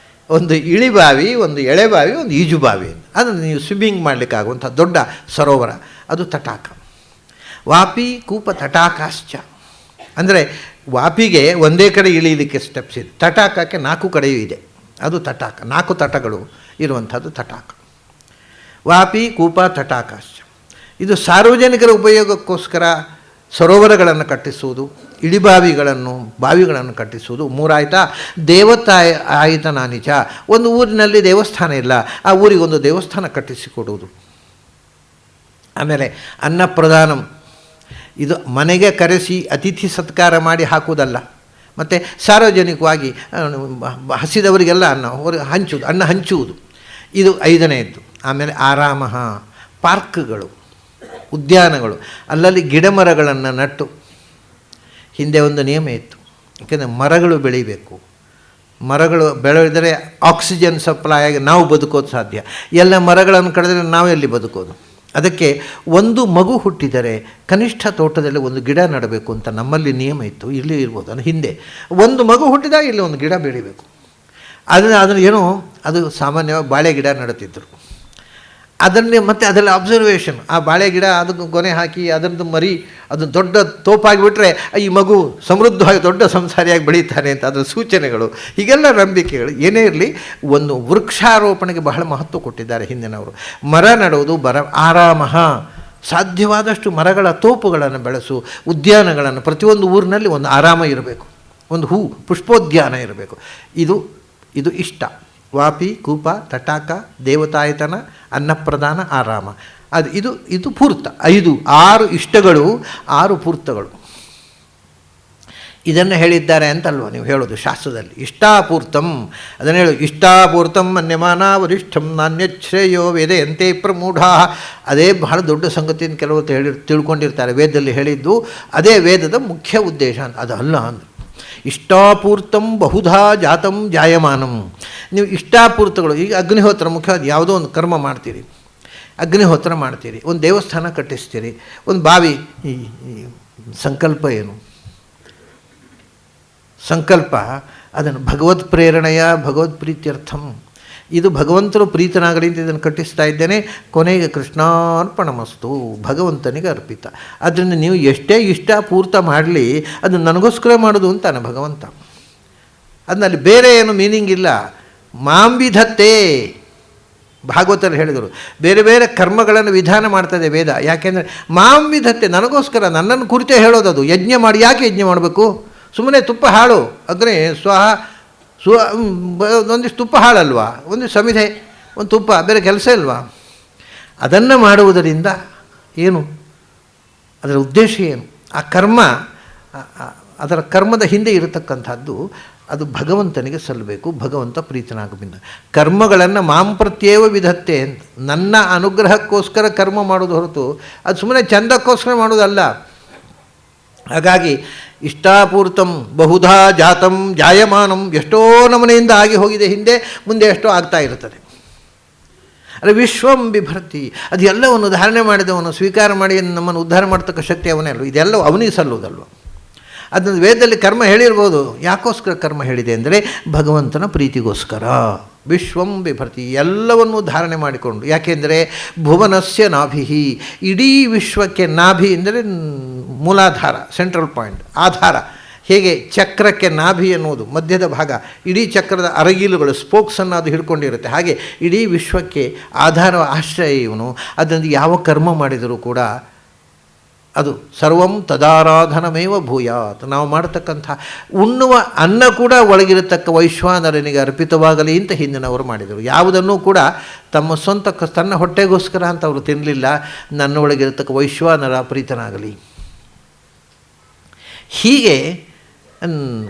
ಒಂದು ಇಳಿಬಾವಿ, ಒಂದು ಎಳೆಬಾವಿ, ಒಂದು ಈಜುಬಾವಿ. ಅದನ್ನು ನೀವು ಸ್ವಿಮ್ಮಿಂಗ್ ಮಾಡಲಿಕ್ಕಾಗುವಂಥ ದೊಡ್ಡ ಸರೋವರ, ಅದು ತಟಾಕ. ವಾಪಿ ಕೂಪ ತಟಾಕಾಶ್ಚ ಅಂದರೆ ವಾಪಿಗೆ ಒಂದೇ ಕಡೆ ಇಳಿಯಲಿಕ್ಕೆ ಸ್ಟೆಪ್ಸ್ ಇದೆ, ತಟಾಕಕ್ಕೆ 4 ಕಡೆಯೂ ಇದೆ. ಅದು ತಟಾಕ, 4 ತಟಗಳು ಇರುವಂಥದ್ದು ತಟಾಕ. ವಾಪಿ ಕೂಪ ತಟಾಕಾಶ್ಚ. ಇದು ಸಾರ್ವಜನಿಕರ ಉಪಯೋಗಕ್ಕೋಸ್ಕರ ಸರೋವರಗಳನ್ನು ಕಟ್ಟಿಸುವುದು, ಇಳಿಬಾವಿಗಳನ್ನು, ಬಾವಿಗಳನ್ನು ಕಟ್ಟಿಸುವುದು. 3 ಆಯಿತಾ? ದೇವತಾಯತನಾನಿಚ, ಒಂದು ಊರಿನಲ್ಲಿ ದೇವಸ್ಥಾನ ಇಲ್ಲ, ಆ ಊರಿಗೊಂದು ದೇವಸ್ಥಾನ ಕಟ್ಟಿಸಿಕೊಡುವುದು. ಆಮೇಲೆ ಅನ್ನಪ್ರದಾನಂ, ಇದು ಮನೆಗೆ ಕರೆಸಿ ಅತಿಥಿ ಸತ್ಕಾರ ಮಾಡಿ ಹಾಕುವುದಲ್ಲ, ಮತ್ತು ಸಾರ್ವಜನಿಕವಾಗಿ ಹಸಿದವರಿಗೆಲ್ಲ ಅನ್ನ ಹಂಚುವುದು. ಇದು 5ನೇದ್ದು. ಆಮೇಲೆ ಆರಾಮ, ಪಾರ್ಕ್ಗಳು, ಉದ್ಯಾನಗಳು, ಅಲ್ಲಲ್ಲಿ ಗಿಡ ಮರಗಳನ್ನು ನಟ್ಟು. ಹಿಂದೆ ಒಂದು ನಿಯಮ ಇತ್ತು, ಯಾಕೆಂದರೆ ಮರಗಳು ಬೆಳೀಬೇಕು. ಮರಗಳು ಬೆಳೆದರೆ ಆಕ್ಸಿಜನ್ ಸಪ್ಲೈ ಆಗಿ ನಾವು ಬದುಕೋದು ಸಾಧ್ಯ. ಎಲ್ಲ ಮರಗಳನ್ನು ಕಡಿದ್ರೆ ನಾವೆಲ್ಲಿ ಬದುಕೋದು? ಅದಕ್ಕೆ ಒಂದು ಮಗು ಹುಟ್ಟಿದರೆ ಕನಿಷ್ಠ ತೋಟದಲ್ಲಿ ಒಂದು ಗಿಡ ನೆಡಬೇಕು ಅಂತ ನಮ್ಮಲ್ಲಿ ನಿಯಮ ಇತ್ತು. ಇಲ್ಲಿ ಇರ್ಬೋದು, ಅದು ಹಿಂದೆ ಒಂದು ಮಗು ಹುಟ್ಟಿದಾಗ ಇಲ್ಲಿ ಒಂದು ಗಿಡ ಬೆಳಿಬೇಕು. ಅದನ್ನು ಏನೋ ಅದು ಸಾಮಾನ್ಯವಾಗಿ ಬಾಳೆ ಗಿಡ ನೆಡುತ್ತಿದ್ದರು. ಅದನ್ನೇ ಮತ್ತು ಅದರಲ್ಲಿ ಅಬ್ಸರ್ವೇಷನ್, ಆ ಬಾಳೆ ಗಿಡ ಅದಕ್ಕೆ ಗೊನೆ ಹಾಕಿ ಅದರದ್ದು ಮರಿ ಅದು ದೊಡ್ಡ ತೋಪಾಗಿಬಿಟ್ರೆ ಈ ಮಗು ಸಮೃದ್ಧವಾಗಿ ದೊಡ್ಡ ಸಂಸಾರಿಯಾಗಿ ಬೆಳೀತಾನೆ ಅಂತ ಅದರ ಸೂಚನೆಗಳು. ಹೀಗೆಲ್ಲ ನಂಬಿಕೆಗಳು. ಏನೇ ಇರಲಿ, ಒಂದು ವೃಕ್ಷಾರೋಪಣೆಗೆ ಬಹಳ ಮಹತ್ವ ಕೊಟ್ಟಿದ್ದಾರೆ ಹಿಂದಿನವರು. ಮರ ನೆಡುವುದು, ಆರಾಮ, ಸಾಧ್ಯವಾದಷ್ಟು ಮರಗಳ ತೋಪುಗಳನ್ನು ಬೆಳೆಸು, ಉದ್ಯಾನಗಳನ್ನು. ಪ್ರತಿಯೊಂದು ಊರಿನಲ್ಲಿ ಒಂದು ಆರಾಮ ಇರಬೇಕು, ಒಂದು ಪುಷ್ಪೋದ್ಯಾನ ಇರಬೇಕು. ಇದು ಇಷ್ಟ. ವಾಪಿ ಕೂಪ ತಟಾಕ ದೇವತಾಯತನ ಅನ್ನಪ್ರದಾನ ಆರಾಮ. ಇದು ಪೂರ್ತ. 6 ಇಷ್ಟಗಳು, 6 ಪೂರ್ತಗಳು. ಇದನ್ನು ಹೇಳಿದ್ದಾರೆ ಅಂತಲ್ವ ನೀವು ಹೇಳೋದು ಶಾಸ್ತ್ರದಲ್ಲಿ. ಇಷ್ಟಾಪೂರ್ತಂ ಅದನ್ನು ಹೇಳೋದು. ಇಷ್ಟಾಪೂರ್ತಂ ಅನ್ಯಮಾನ ವರಿಷ್ಠಂ ನಾಣ್ಯಶ್ರೇಯೋ ವೇದಯಂತೆ ಪ್ರಮೂಢ. ಅದೇ ಬಹಳ ದೊಡ್ಡ ಸಂಗತಿಯನ್ನು ಕೆಲವರು ತಿಳ್ಕೊಂಡಿರ್ತಾರೆ. ವೇದದಲ್ಲಿ ಹೇಳಿದ್ದು ಅದೇ ವೇದದ ಮುಖ್ಯ ಉದ್ದೇಶ ಅಂತ. ಅದು ಅಲ್ಲ ಅಂದರೆ ಇಷ್ಟಾಪೂರ್ತಂ ಬಹುಧಾ ಜಾತಂ ಜಾಯಮಾನಂ. ನೀವು ಇಷ್ಟಾಪೂರ್ತಗಳು, ಈಗ ಅಗ್ನಿಹೋತ್ರ ಮುಖ್ಯವಾದ ಯಾವುದೋ ಒಂದು ಕರ್ಮ ಮಾಡ್ತೀರಿ, ಅಗ್ನಿಹೋತ್ರ ಮಾಡ್ತೀರಿ, ಒಂದು ದೇವಸ್ಥಾನ ಕಟ್ಟಿಸ್ತೀರಿ, ಒಂದು ಬಾವಿ. ಈ ಸಂಕಲ್ಪ ಏನು? ಸಂಕಲ್ಪ ಅದನ್ನು ಭಗವತ್ ಪ್ರೇರಣೆಯ ಭಗವತ್ ಪ್ರೀತ್ಯರ್ಥಂ. ಇದು ಭಗವಂತನು ಪ್ರೀತನಾಗಲಿ ಅಂತ ಇದನ್ನು ಕಟ್ಟಿಸ್ತಾ ಇದ್ದೇನೆ, ಕೊನೆಗೆ ಕೃಷ್ಣಾರ್ಪಣಮಸ್ತು, ಭಗವಂತನಿಗೆ ಅರ್ಪಿತ. ಆದ್ದರಿಂದ ನೀವು ಎಷ್ಟೇ ಇಷ್ಟಪೂರ್ತ ಮಾಡಲಿ ಅದು ನನಗೋಸ್ಕರ ಮಾಡೋದು ಅಂತಾನೆ ಭಗವಂತ. ಅದರಲ್ಲಿ ಬೇರೆ ಏನು ಮೀನಿಂಗ್ ಇಲ್ಲ. ಮಾಂಬಿಧತ್ತೆ, ಭಾಗವತರು ಹೇಳಿದರು. ಬೇರೆ ಬೇರೆ ಕರ್ಮಗಳನ್ನು ವಿಧಾನ ಮಾಡ್ತದೆ ವೇದ. ಯಾಕೆಂದರೆ ಮಾಂಬಿಧತ್ತೆ, ನನಗೋಸ್ಕರ, ನನ್ನನ್ನು ಕುರಿತೇ ಹೇಳೋದದು. ಯಜ್ಞ ಮಾಡಿ ಯಾಕೆ ಯಜ್ಞ ಮಾಡಬೇಕು? ಸುಮ್ಮನೆ ತುಪ್ಪ ಹಾಳು, ಅಗ್ನಿ ಸ್ವಾಹ ಒಂದಿಷ್ಟು ತುಪ್ಪ ಹಾಳಲ್ವಾ, ಒಂದಿಷ್ಟು ಸಮಿಧೆ, ಒಂದು ತುಪ್ಪ, ಬೇರೆ ಕೆಲಸ ಇಲ್ವಾ? ಅದನ್ನು ಮಾಡುವುದರಿಂದ ಏನು? ಅದರ ಉದ್ದೇಶ ಏನು? ಆ ಕರ್ಮ, ಅದರ ಕರ್ಮದ ಹಿಂದೆ ಇರತಕ್ಕಂಥದ್ದು ಅದು ಭಗವಂತನಿಗೆ ಸಲ್ಲಬೇಕು, ಭಗವಂತ ಪ್ರೀತನಾಗಬಿಂದ. ಕರ್ಮಗಳನ್ನು ಮಾಂಪ್ರತ್ಯೇವ ವಿಧತ್ತೆ ಅಂತ, ನನ್ನ ಅನುಗ್ರಹಕ್ಕೋಸ್ಕರ ಕರ್ಮ ಮಾಡೋದು ಹೊರತು ಅದು ಸುಮ್ಮನೆ ಚಂದಕ್ಕೋಸ್ಕರ ಮಾಡೋದಲ್ಲ. ಹಾಗಾಗಿ ಇಷ್ಟಾಪೂರ್ತಂ ಬಹುಧಾ ಜಾತಂ ಜಾಯಮಾನಂ, ಎಷ್ಟೋ ನಮನೆಯಿಂದ ಆಗಿ ಹೋಗಿದೆ ಹಿಂದೆ, ಮುಂದೆ ಎಷ್ಟೋ ಆಗ್ತಾ ಇರುತ್ತದೆ. ಅರೆ ವಿಶ್ವಂ ಬಿಭರ್ತಿ, ಅದು ಎಲ್ಲವನ್ನು ಧಾರಣೆ ಮಾಡಿದವನು, ಸ್ವೀಕಾರ ಮಾಡಿ ನಮ್ಮನ್ನು ಉದ್ಧಾರ ಮಾಡ್ತಕ್ಕ ಶಕ್ತಿ ಅವನೇ ಅಲ್ವ. ಇದೆಲ್ಲ ಅವನಿಗೆ ಸಲ್ಲುವುದಲ್ವ. ಅದನ್ನು ವೇದದಲ್ಲಿ ಕರ್ಮ ಹೇಳಿರ್ಬೋದು. ಯಾಕೋಸ್ಕರ ಕರ್ಮ ಹೇಳಿದೆ ಅಂದರೆ ಭಗವಂತನ ಪ್ರೀತಿಗೋಸ್ಕರ. ವಿಶ್ವಂ ಬಿಭರ್ತಿ, ಎಲ್ಲವನ್ನೂ ಧಾರಣೆ ಮಾಡಿಕೊಂಡು. ಯಾಕೆಂದರೆ ಭುವನಸ್ಯ ನಾಭಿಹಿ, ಇಡೀ ವಿಶ್ವಕ್ಕೆ ನಾಭಿ ಅಂದರೆ ಮೂಲಾಧಾರ, ಸೆಂಟ್ರಲ್ ಪಾಯಿಂಟ್, ಆಧಾರ. ಹೇಗೆ ಚಕ್ರಕ್ಕೆ ನಾಭಿ ಎನ್ನುವುದು ಮಧ್ಯದ ಭಾಗ, ಇಡೀ ಚಕ್ರದ ಅರಗೀಲುಗಳು ಸ್ಪೋಕ್ಸನ್ನು ಅದು ಹಿಡ್ಕೊಂಡಿರುತ್ತೆ. ಹಾಗೆ ಇಡೀ ವಿಶ್ವಕ್ಕೆ ಆಧಾರ ಆಶ್ರಯ ಇವನು. ಅದರಿಂದ ಯಾವ ಕರ್ಮ ಮಾಡಿದರೂ ಕೂಡ ಅದು ಸರ್ವಂ ತದಾರಾಧನಮೇವ ಭೂಯಾತ್. ನಾವು ಮಾಡತಕ್ಕಂಥ ಉಣ್ಣುವ ಅನ್ನ ಕೂಡ ಒಳಗಿರತಕ್ಕ ವೈಶ್ವಾನರನಿಗೆ ಅರ್ಪಿತವಾಗಲಿ ಅಂತ ಹಿಂದಿನವರು ಮಾಡಿದರು. ಯಾವುದನ್ನೂ ಕೂಡ ತಮ್ಮ ಸ್ವಂತ ತನ್ನ ಹೊಟ್ಟೆಗೋಸ್ಕರ ಅಂತ ಅವರು ತಿನ್ನಲಿಲ್ಲ. ನನ್ನ ಒಳಗಿರತಕ್ಕ ವೈಶ್ವಾನರ ಪ್ರೀತನಾಗಲಿ. ಹೀಗೆ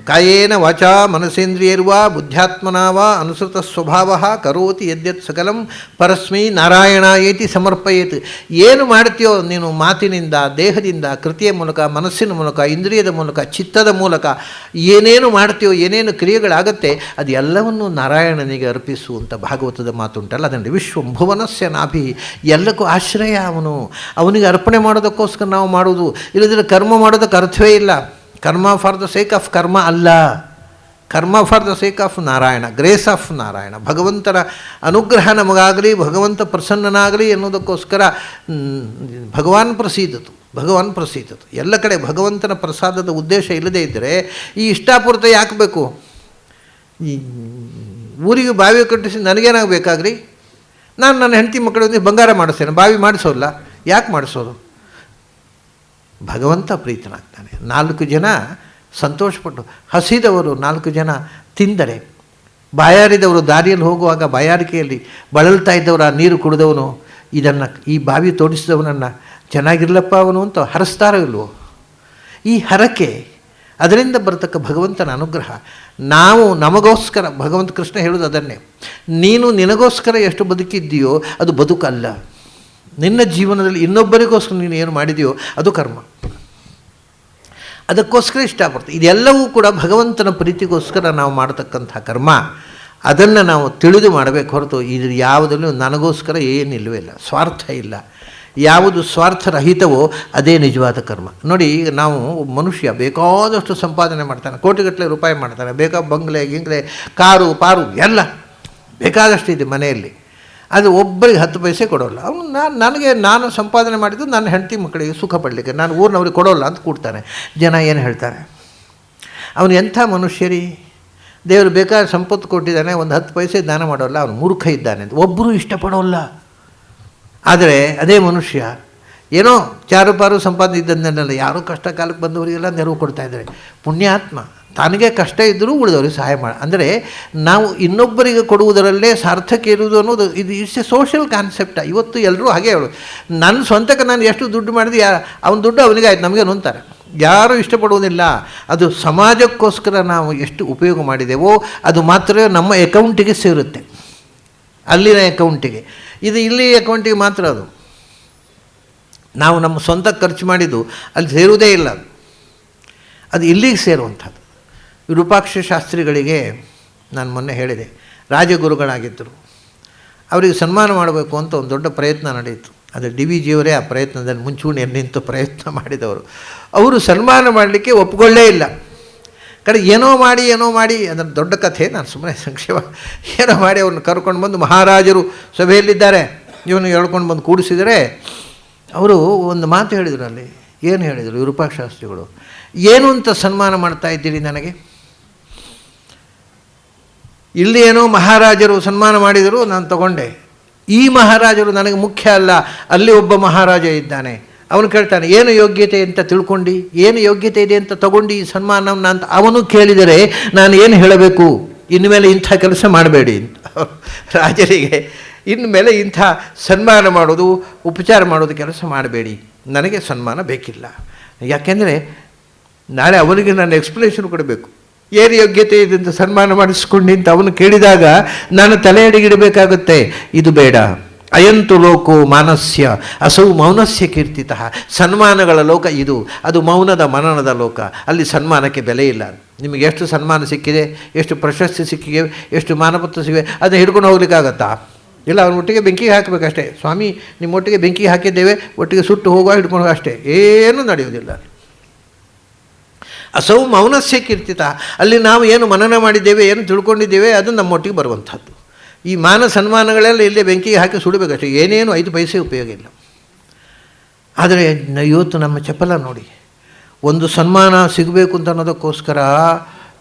ಕಾಯೇನ ವಾಚಾ ಮನಸೇಂದ್ರಿಯರ್ವಾ ಬುದ್ಧ್ಯಾತ್ಮನಾವಾ ಅನುಸೃತ ಸ್ವಭಾವ ಕರೋತಿ ಯದ್ಯತ್ ಸಕಲಂ ಪರಸ್ಮೈ ನಾರಾಯಣಾಯೇತಿ ಸಮರ್ಪಯೇತ್. ಏನು ಮಾಡ್ತೀಯೋ ನೀನು ಮಾತಿನಿಂದ, ದೇಹದಿಂದ, ಕೃತಿಯ ಮೂಲಕ, ಮನಸ್ಸಿನ ಮೂಲಕ, ಇಂದ್ರಿಯದ ಮೂಲಕ, ಚಿತ್ತದ ಮೂಲಕ ಏನೇನು ಮಾಡ್ತೀಯೋ, ಏನೇನು ಕ್ರಿಯೆಗಳಾಗತ್ತೆ ಅದೆಲ್ಲವನ್ನು ನಾರಾಯಣನಿಗೆ ಅರ್ಪಿಸು ಅಂತ ಭಾಗವತದ ಮಾತುಂಟಲ್ಲ. ಅದನ್ನು ವಿಶ್ವಂ ಭುವನಸ್ಯ ನಾಭಿ, ಎಲ್ಲಕ್ಕೂ ಆಶ್ರಯ ಅವನು. ಅವನಿಗೆ ಅರ್ಪಣೆ ಮಾಡೋದಕ್ಕೋಸ್ಕರ ನಾವು ಮಾಡೋದು, ಇಲ್ಲದಿದ್ದರೆ ಕರ್ಮ ಮಾಡೋದಕ್ಕೆ ಅರ್ಥವೇ ಇಲ್ಲ. ಕರ್ಮ for the sake of karma ಅಲ್ಲ, karma for the sake of Narayana, grace of Narayana. ಭಗವಂತನ ಅನುಗ್ರಹ ನಮಗಾಗಲಿ, ಭಗವಂತ ಪ್ರಸನ್ನನಾಗಲಿ ಎನ್ನುವುದಕ್ಕೋಸ್ಕರ ಭಗವಾನ್ ಪ್ರಸೀದತು. ಎಲ್ಲ ಕಡೆ ಭಗವಂತನ ಪ್ರಸಾದದ ಉದ್ದೇಶ ಇಲ್ಲದೇ ಇದ್ದರೆ ಈ ಇಷ್ಟಾಪೂರ್ತ ಯಾಕೆ ಬೇಕು? ಈ ಊರಿಗೆ ಬಾವಿ ಕಟ್ಟಿಸಿ ನನಗೇನಾಗಬೇಕಾಗ್ರಿ? ನಾನು ನನ್ನ ಹೆಂಡತಿ ಮಕ್ಕಳೊಂದಿಗೆ ಬಂಗಾರ ಮಾಡಿಸ್ತೇನೆ, ಬಾವಿ ಮಾಡಿಸೋಲ್ಲ. ಯಾಕೆ ಮಾಡಿಸೋದು? ಭಗವಂತ ಪ್ರೀತನಾಗ್ತಾನೆ. 4 ಜನ ಸಂತೋಷಪಟ್ಟು, ಹಸಿದವರು 4 ಜನ ತಿಂದರೆ, ಬಾಯಾರಿದವರು ದಾರಿಯಲ್ಲಿ ಹೋಗುವಾಗ ಬಾಯಾರಿಕೆಯಲ್ಲಿ ಬಳಲ್ತಾ ಇದ್ದವರು ಆ ನೀರು ಕುಡಿದವನು, ಈ ಬಾವಿ ತೋಡಿಸಿದವನನ್ನು ಚೆನ್ನಾಗಿರ್ಲಪ್ಪ ಅವನು ಅಂತ ಹರಸ್ತಾರೋ ಇಲ್ವೋ? ಈ ಹರಕೆ, ಅದರಿಂದ ಬರತಕ್ಕ ಭಗವಂತನ ಅನುಗ್ರಹ. ನಾವು ನಮಗೋಸ್ಕರ, ಭಗವಂತ ಕೃಷ್ಣ ಹೇಳೋದು ಅದನ್ನೇ, ನೀನು ನಿನಗೋಸ್ಕರ ಎಷ್ಟು ಬದುಕಿದ್ದೀಯೋ ಅದು ಬದುಕಲ್ಲ. ನಿನ್ನ ಜೀವನದಲ್ಲಿ ಇನ್ನೊಬ್ಬರಿಗೋಸ್ಕರ ನೀನು ಏನು ಮಾಡಿದೆಯೋ ಅದು ಕರ್ಮ. ಅದಕ್ಕೋಸ್ಕರ ಇಷ್ಟಪಡ್ತೀವಿ. ಇದೆಲ್ಲವೂ ಕೂಡ ಭಗವಂತನ ಪ್ರೀತಿಗೋಸ್ಕರ ನಾವು ಮಾಡತಕ್ಕಂಥ ಕರ್ಮ. ಅದನ್ನು ನಾವು ತಿಳಿದು ಮಾಡಬೇಕು ಹೊರತು ಇದು ಯಾವುದಲ್ಲೂ ನನಗೋಸ್ಕರ ಏನಿಲ್ಲವೇ ಇಲ್ಲ, ಸ್ವಾರ್ಥ ಇಲ್ಲ. ಯಾವುದು ಸ್ವಾರ್ಥರಹಿತವೋ ಅದೇ ನಿಜವಾದ ಕರ್ಮ. ನೋಡಿ, ಈಗ ನಾವು ಮನುಷ್ಯ ಬೇಕಾದಷ್ಟು ಸಂಪಾದನೆ ಮಾಡ್ತಾನೆ, ಕೋಟಿಗಟ್ಟಲೆ ರೂಪಾಯಿ ಮಾಡ್ತಾನೆ, ಬೇಕಾದ ಬಂಗ್ಲೆ ಗಿಂಗ್ಲೆ ಕಾರು ಪಾರು ಎಲ್ಲ ಬೇಕಾದಷ್ಟು ಇದೆ ಮನೆಯಲ್ಲಿ. ಅದು ಒಬ್ಬರಿಗೆ 10 ಪೈಸೆ ಕೊಡೋಲ್ಲ ಅವನು. ನಾನು ಸಂಪಾದನೆ ಮಾಡಿದ್ದು ನನ್ನ ಹೆಂಡತಿ ಮಕ್ಕಳಿಗೆ ಸುಖ ಪಡಲಿಕ್ಕೆ, ನಾನು ಊರಿನವ್ರಿಗೆ ಕೊಡೋಲ್ಲ ಅಂತ ಕೂಡ್ತಾನೆ. ಜನ ಏನು ಹೇಳ್ತಾರೆ? ಅವನು ಎಂಥ ಮನುಷ್ಯರಿ, ದೇವರು ಬೇಕಾದ ಸಂಪತ್ತು ಕೊಟ್ಟಿದ್ದಾನೆ, ಒಂದು 10 ಪೈಸೆ ದಾನ ಮಾಡೋಲ್ಲ, ಅವನು ಮೂರ್ಖ ಇದ್ದಾನೆ ಅಂತ ಒಬ್ಬರೂ ಇಷ್ಟಪಡೋಲ್ಲ. ಆದರೆ ಅದೇ ಮನುಷ್ಯ ಏನೋ ಚಾರುಪಾರು ಸಂಪಾದನೆ ಇದ್ದನ್ನೆಲ್ಲ ಯಾರೋ ಕಷ್ಟ ಕಾಲಕ್ಕೆ ಬಂದವರಿಗೆಲ್ಲ ನೆರವು ಕೊಡ್ತಾ ಇದ್ದಾರೆ. ಪುಣ್ಯಾತ್ಮ, ತನಗೆ ಕಷ್ಟ ಇದ್ದರೂ ಉಳಿದವರಿಗೆ ಸಹಾಯ ಮಾಡಿ. ಅಂದರೆ ನಾವು ಇನ್ನೊಬ್ಬರಿಗೆ ಕೊಡುವುದರಲ್ಲೇ ಸಾರ್ಥಕ ಇರುವುದು ಅನ್ನೋದು ಇದು ಇಟ್ಸ್ ಎ ಸೋಷಿಯಲ್ ಕಾನ್ಸೆಪ್ಟ. ಇವತ್ತು ಎಲ್ಲರೂ ಹಾಗೆ ಹೇಳೋದು, ನನ್ನ ಸ್ವಂತಕ್ಕೆ ನಾನು ಎಷ್ಟು ದುಡ್ಡು ಮಾಡಿದೆ, ಅವನ ದುಡ್ಡು ಅವನಿಗೆ ಆಯ್ತು ನಮಗೇನು ಅಂತಾರೆ. ಯಾರೂ ಇಷ್ಟಪಡುವುದಿಲ್ಲ. ಅದು ಸಮಾಜಕ್ಕೋಸ್ಕರ ನಾವು ಎಷ್ಟು ಉಪಯೋಗ ಮಾಡಿದೆವೋ ಅದು ಮಾತ್ರ ನಮ್ಮ ಅಕೌಂಟಿಗೆ ಸೇರುತ್ತೆ, ಅಲ್ಲಿನ ಅಕೌಂಟಿಗೆ. ಇದು ಇಲ್ಲಿ ಅಕೌಂಟಿಗೆ ಮಾತ್ರ. ನಾವು ನಮ್ಮ ಸ್ವಂತ ಖರ್ಚು ಮಾಡಿದ್ದು ಅಲ್ಲಿ ಸೇರುವುದೇ ಇಲ್ಲ, ಅದು ಇಲ್ಲಿಗೆ ಸೇರುವಂಥದ್ದು. ವಿರೂಪಾಕ್ಷ ಶಾಸ್ತ್ರಿಗಳಿಗೆ ನಾನು ಮೊನ್ನೆ ಹೇಳಿದೆ, ರಾಜಗುರುಗಳಾಗಿದ್ದರು. ಅವರಿಗೆ ಸನ್ಮಾನ ಮಾಡಬೇಕು ಅಂತ ಒಂದು ದೊಡ್ಡ ಪ್ರಯತ್ನ ನಡೆಯಿತು. ಅದು ಡಿ ವಿ ಜಿಯವರೇ ಆ ಪ್ರಯತ್ನದಲ್ಲಿ ಮುಂಚೂಣಿಯಲ್ಲಿ ನಿಂತು ಪ್ರಯತ್ನ ಮಾಡಿದವರು. ಅವರು ಸನ್ಮಾನ ಮಾಡಲಿಕ್ಕೆ ಒಪ್ಪಿಕೊಳ್ಳೇ ಇಲ್ಲ. ಏನೋ ಮಾಡಿ ಅದರ ದೊಡ್ಡ ಕಥೆ, ನಾನು ಸುಮ್ಮನೆ ಸಂಕ್ಷೇಪ ಏನೋ ಮಾಡಿ ಅವ್ರನ್ನ ಕರ್ಕೊಂಡು ಬಂದು ಮಹಾರಾಜರು ಸಭೆಯಲ್ಲಿದ್ದಾರೆ, ಇವನು ಹೇಳ್ಕೊಂಡು ಬಂದು ಕೂಡಿಸಿದರೆ ಅವರು ಒಂದು ಮಾತು ಹೇಳಿದರು. ಅಲ್ಲಿ ಏನು ಹೇಳಿದರು ವಿರೂಪಾಕ್ಷ ಶಾಸ್ತ್ರಿಗಳು? ಏನು ಅಂತ ಸನ್ಮಾನ ಮಾಡ್ತಾ ಇದ್ದೀರಿ ನನಗೆ? ಇಲ್ಲಿ ಏನೋ ಮಹಾರಾಜರು ಸನ್ಮಾನ ಮಾಡಿದರು, ನಾನು ತಗೊಂಡೆ. ಈ ಮಹಾರಾಜರು ನನಗೆ ಮುಖ್ಯ ಅಲ್ಲ, ಅಲ್ಲಿ ಒಬ್ಬ ಮಹಾರಾಜ ಇದ್ದಾನೆ, ಅವನು ಕೇಳ್ತಾನೆ ಏನು ಯೋಗ್ಯತೆ ಅಂತ ತಿಳ್ಕೊಂಡು, ಏನು ಯೋಗ್ಯತೆ ಇದೆ ಅಂತ ತಗೊಂಡು ಈ ಸನ್ಮಾನವನ್ನು ಅಂತ ಅವನು ಕೇಳಿದರೆ ನಾನು ಏನು ಹೇಳಬೇಕು? ಇನ್ಮೇಲೆ ಇಂಥ ಕೆಲಸ ಮಾಡಬೇಡಿ ಅಂತ ರಾಜರಿಗೆ, ಇನ್ಮೇಲೆ ಇಂಥ ಸನ್ಮಾನ ಮಾಡೋದು, ಉಪಚಾರ ಮಾಡೋದು ಕೆಲಸ ಮಾಡಬೇಡಿ, ನನಗೆ ಸನ್ಮಾನ ಬೇಕಿಲ್ಲ. ಯಾಕೆಂದರೆ ನಾಳೆ ಅವನಿಗೆ ನಾನು ಎಕ್ಸ್ಪ್ಲನೇಷನ್ ಕೊಡಬೇಕು. ಏನು ಯೋಗ್ಯತೆ ಇದೆ ಅಂತ ಸನ್ಮಾನ ಮಾಡಿಸ್ಕೊಂಡು ಅಂತ ಅವನು ಕೇಳಿದಾಗ ನಾನು ತಲೆ ಅಡಿಗಿಡಬೇಕಾಗುತ್ತೆ. ಇದು ಬೇಡ. ಅಯಂತು ಲೋಕೋ ಮಾನಸ್ಯ ಅಸೌ ಮೌನಸ್ಯ ಕೀರ್ತಿತಃ. ಸನ್ಮಾನಗಳ ಲೋಕ ಇದು, ಅದು ಮೌನದ ಮನನದ ಲೋಕ. ಅಲ್ಲಿ ಸನ್ಮಾನಕ್ಕೆ ಬೆಲೆ ಇಲ್ಲ. ನಿಮಗೆ ಎಷ್ಟು ಸನ್ಮಾನ ಸಿಕ್ಕಿದೆ, ಎಷ್ಟು ಪ್ರಶಸ್ತಿ ಸಿಕ್ಕಿವೆ, ಎಷ್ಟು ಮಾನಪತ್ರ ಸಿಕ್ಕಿವೆ, ಅದನ್ನು ಹಿಡ್ಕೊಂಡು ಹೋಗ್ಲಿಕ್ಕಾಗತ್ತಾ? ಇಲ್ಲ, ಅವನ ಒಟ್ಟಿಗೆ ಬೆಂಕಿಗೆ ಹಾಕಬೇಕಷ್ಟೇ. ಸ್ವಾಮಿ ನಿಮ್ಮ ಒಟ್ಟಿಗೆ ಬೆಂಕಿಗೆ ಹಾಕಿದ್ದೇವೆ, ಒಟ್ಟಿಗೆ ಸುಟ್ಟು ಹೋಗುವ ಹಿಡ್ಕೊಂಡು ಅಷ್ಟೇ, ಏನೂ ನಡೆಯುವುದಿಲ್ಲ. ಅಸೌ ಮೌನಸ್ಯ ಕೀರ್ತಿತ. ಅಲ್ಲಿ ನಾವು ಏನು ಮನನ ಮಾಡಿದ್ದೇವೆ, ಏನು ತಿಳ್ಕೊಂಡಿದ್ದೇವೆ, ಅದು ನಮ್ಮೊಟ್ಟಿಗೆ ಬರುವಂಥದ್ದು. ಈ ಮಾನ ಸನ್ಮಾನಗಳೆಲ್ಲ ಇಲ್ಲೇ ಬೆಂಕಿಗೆ ಹಾಕಿ ಸುಡಬೇಕಷ್ಟೇ, ಏನೇನು 5 ಪೈಸೆ ಉಪಯೋಗ ಇಲ್ಲ. ಆದರೆ ಇವತ್ತು ನಮ್ಮ ಚಪಲ ನೋಡಿ, ಒಂದು ಸನ್ಮಾನ ಸಿಗಬೇಕು ಅಂತ ಅನ್ನೋದಕ್ಕೋಸ್ಕರ,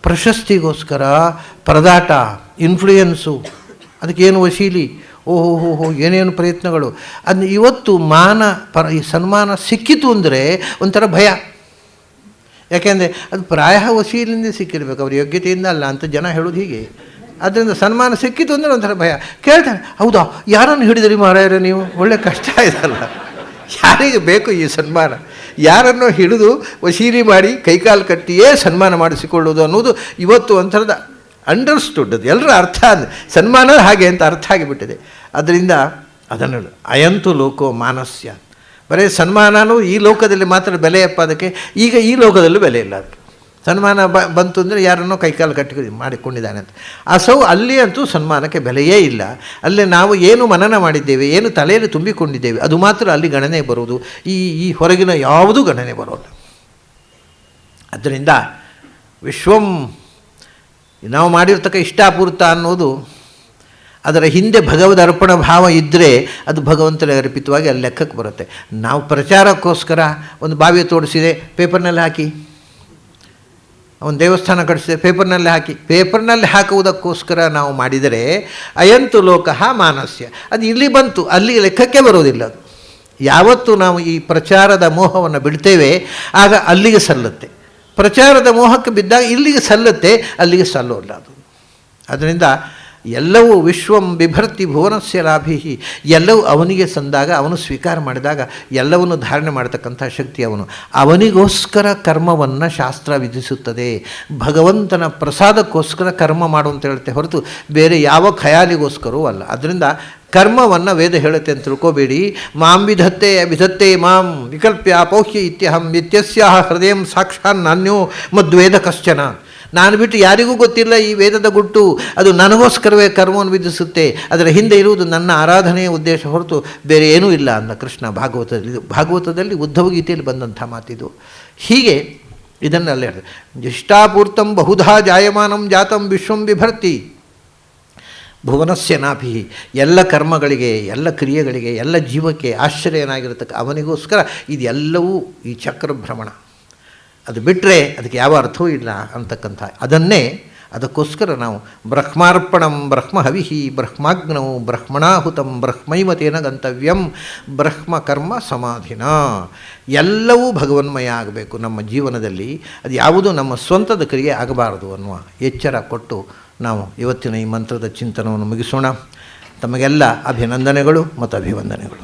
ಪ್ರಶಸ್ತಿಗೋಸ್ಕರ ಪರದಾಟ, ಇನ್ಫ್ಲೂಯೆನ್ಸು, ಅದಕ್ಕೇನು ವಸೀಲಿ, ಓಹೋ ಏನೇನು ಪ್ರಯತ್ನಗಳು. ಅದು ಇವತ್ತು ಈ ಸನ್ಮಾನ ಸಿಕ್ಕಿತು ಅಂದರೆ ಒಂಥರ ಭಯ. ಯಾಕೆಂದರೆ ಅದು ಪ್ರಾಯ ವಸೀಲಿಂದ ಸಿಕ್ಕಿರಬೇಕು, ಅವ್ರ ಯೋಗ್ಯತೆಯಿಂದ ಅಲ್ಲ ಅಂತ ಜನ ಹೇಳೋದು ಹೀಗೆ. ಅದರಿಂದ ಸನ್ಮಾನ ಸಿಕ್ಕಿತು ಅಂದರೆ ಒಂಥರ ಭಯ. ಕೇಳ್ತಾನೆ, ಹೌದಾ ಯಾರನ್ನು ಹಿಡಿದ್ರಿ ಮಾರಾಯರ ನೀವು, ಒಳ್ಳೆ ಕಷ್ಟ ಇದಲ್ಲ, ಯಾರಿಗೆ ಬೇಕು ಈ ಸನ್ಮಾನ? ಯಾರನ್ನೋ ಹಿಡಿದು ವಸೀಲಿ ಮಾಡಿ ಕೈಕಾಲು ಕಟ್ಟಿಯೇ ಸನ್ಮಾನ ಮಾಡಿಸಿಕೊಳ್ಳೋದು ಅನ್ನೋದು ಇವತ್ತು ಒಂಥರದ ಅಂಡರ್ಸ್ಟುಡ್, ಅದು ಎಲ್ಲರ ಅರ್ಥ. ಸನ್ಮಾನ ಹಾಗೆ ಅಂತ ಅರ್ಥ ಆಗಿಬಿಟ್ಟಿದೆ. ಅದರಿಂದ ಅದನ್ನು ಅಯಂತು ಲೋಕೋ ಮಾನಸ್ಯ, ಬರೀ ಸನ್ಮಾನವೂ ಈ ಲೋಕದಲ್ಲಿ ಮಾತ್ರ ಬೆಲೆಯಪ್ಪ ಅದಕ್ಕೆ. ಈಗ ಈ ಲೋಕದಲ್ಲೂ ಬೆಲೆ ಇಲ್ಲ ಅದಕ್ಕೆ. ಸನ್ಮಾನ ಬಂತು ಅಂದರೆ ಯಾರನ್ನೋ ಕೈಕಾಲು ಕಟ್ಟಿ ಮಾಡಿಕೊಂಡಿದ್ದಾನೆ ಅಂತ. ಅಸೌ ಅಲ್ಲಿ ಅಂತೂ ಸನ್ಮಾನಕ್ಕೆ ಬೆಲೆಯೇ ಇಲ್ಲ. ಅಲ್ಲಿ ನಾವು ಏನು ಮನನ ಮಾಡಿದ್ದೇವೆ, ಏನು ತಲೆಯಲ್ಲಿ ತುಂಬಿಕೊಂಡಿದ್ದೇವೆ, ಅದು ಮಾತ್ರ ಅಲ್ಲಿ ಗಣನೆ ಬರುವುದು. ಈ ಹೊರಗಿನ ಯಾವುದೂ ಗಣನೆ ಬರೋಲ್ಲ. ಅದರಿಂದ ವಿಶ್ವಂ ನಾವು ಮಾಡಿರ್ತಕ್ಕ ಇಷ್ಟಾಪೂರ್ತ ಅನ್ನೋದು, ಅದರ ಹಿಂದೆ ಭಗವದ್ ಅರ್ಪಣ ಭಾವ ಇದ್ದರೆ ಅದು ಭಗವಂತನಿಗೆ ಅರ್ಪಿತವಾಗಿ ಅಲ್ಲಿ ಲೆಕ್ಕಕ್ಕೆ ಬರುತ್ತೆ. ನಾವು ಪ್ರಚಾರಕ್ಕೋಸ್ಕರ ಒಂದು ಬಾವಿ ತೋಡಿಸಿದೆ, ಪೇಪರ್ನಲ್ಲಿ ಹಾಕಿ, ಒಂದು ದೇವಸ್ಥಾನ ಕಟ್ಟಿಸಿದೆ, ಪೇಪರ್ನಲ್ಲಿ ಹಾಕುವುದಕ್ಕೋಸ್ಕರ ನಾವು ಮಾಡಿದರೆ ಅಯಂತು ಲೋಕಃ ಮಾನಸ್ಯ, ಅದು ಇಲ್ಲಿ ಬಂತು, ಅಲ್ಲಿ ಲೆಕ್ಕಕ್ಕೆ ಬರೋದಿಲ್ಲ. ಅದು ಯಾವತ್ತು ನಾವು ಈ ಪ್ರಚಾರದ ಮೋಹವನ್ನು ಬಿಡ್ತೇವೆ ಆಗ ಅಲ್ಲಿಗೆ ಸಲ್ಲುತ್ತೆ. ಪ್ರಚಾರದ ಮೋಹಕ್ಕೆ ಬಿದ್ದಾಗ ಇಲ್ಲಿಗೆ ಸಲ್ಲುತ್ತೆ, ಅಲ್ಲಿಗೆ ಸಲ್ಲೋಲ್ಲ ಅದು. ಅದರಿಂದ ಎಲ್ಲವೂ ವಿಶ್ವಂ ಬಿಭರ್ತಿ ಭುವನಸ್ಯ ಲಾಭಿ, ಎಲ್ಲವೂ ಅವನಿಗೆ ಸಂದಾಗ, ಅವನು ಸ್ವೀಕಾರ ಮಾಡಿದಾಗ ಎಲ್ಲವನ್ನು ಧಾರಣೆ ಮಾಡತಕ್ಕಂಥ ಶಕ್ತಿ ಅವನಿಗೋಸ್ಕರ ಕರ್ಮವನ್ನು ಶಾಸ್ತ್ರ ವಿಧಿಸುತ್ತದೆ. ಭಗವಂತನ ಪ್ರಸಾದಕ್ಕೋಸ್ಕರ ಕರ್ಮ ಮಾಡು ಅಂತ ಹೇಳುತ್ತೆ ಹೊರತು ಬೇರೆ ಯಾವ ಖಯಾಲಿಗೋಸ್ಕರವೂ ಅಲ್ಲ. ಅದರಿಂದ ಕರ್ಮವನ್ನು ವೇದ ಹೇಳುತ್ತೆ ಅಂತ ತಿಳ್ಕೋಬೇಡಿ. ಮಾಂ ವಿಧತ್ತೆ ಮಾಂ ವಿಕಲ್ಪ್ಯ ಪೌಹ್ಯ ಇತ್ಯಹಂ ಇತ್ಯಸ್ಯಾಹ ಹೃದಯ ಸಾಕ್ಷಾನ್ ನಾನ್ಯೋ ಮದ್ವೇದ ಕಶ್ಚನ. ನಾನು ಬಿಟ್ಟು ಯಾರಿಗೂ ಗೊತ್ತಿಲ್ಲ ಈ ವೇದದ ಗುಟ್ಟು, ಅದು ನನಗೋಸ್ಕರವೇ ಕರ್ಮವನ್ನು ವಿಧಿಸುತ್ತೆ, ಅದರ ಹಿಂದೆ ಇರುವುದು ನನ್ನ ಆರಾಧನೆಯ ಉದ್ದೇಶ ಹೊರತು ಬೇರೆ ಏನೂ ಇಲ್ಲ ಅಂದ ಕೃಷ್ಣ ಭಾಗವತದಲ್ಲಿ ಉದ್ಧವ ಗೀತೆಯಲ್ಲಿ ಬಂದಂಥ ಮಾತಿದು. ಹೀಗೆ ಇದನ್ನೆಲ್ಲ ಹೇಳಿದೆ. ಇಷ್ಟಾಪೂರ್ತಂ ಬಹುಧಾ ಜಾಯಮಾನಂ ಜಾತಂ ವಿಶ್ವಂ ಬಿಭರ್ತಿ ಭುವನಸ್ಯ ನಾಭಿ. ಎಲ್ಲ ಕರ್ಮಗಳಿಗೆ, ಎಲ್ಲ ಕ್ರಿಯೆಗಳಿಗೆ, ಎಲ್ಲ ಜೀವಕ್ಕೆ ಆಶ್ಚರ್ಯನಾಗಿರತಕ್ಕ ಅವನಿಗೋಸ್ಕರ ಇದೆಲ್ಲವೂ ಈ ಚಕ್ರಭ್ರಮಣ. ಅದು ಬಿಟ್ಟರೆ ಅದಕ್ಕೆ ಯಾವ ಅರ್ಥವೂ ಇಲ್ಲ ಅಂತಕ್ಕಂಥ ಅದಕ್ಕೋಸ್ಕರ ನಾವು ಬ್ರಹ್ಮಾರ್ಪಣಂ ಬ್ರಹ್ಮಹವಿಹಿ ಬ್ರಹ್ಮಾಗ್ನೌ ಬ್ರಹ್ಮಣಾಹುತಂ ಬ್ರಹ್ಮೈಮತೇನ ಗಂತವ್ಯಂ ಬ್ರಹ್ಮ ಕರ್ಮ ಸಮಾಧಿನ. ಎಲ್ಲವೂ ಭಗವನ್ಮಯ ಆಗಬೇಕು ನಮ್ಮ ಜೀವನದಲ್ಲಿ. ಅದು ಯಾವುದೂ ನಮ್ಮ ಸ್ವಂತದ ಕ್ರಿಯೆ ಆಗಬಾರದು ಅನ್ನುವ ಎಚ್ಚರ ಕೊಟ್ಟು ನಾವು ಇವತ್ತಿನ ಈ ಮಂತ್ರದ ಚಿಂತನವನ್ನು ಮುಗಿಸೋಣ. ತಮಗೆಲ್ಲ ಅಭಿನಂದನೆಗಳು ಮತ್ತು ಅಭಿವಂದನೆಗಳು.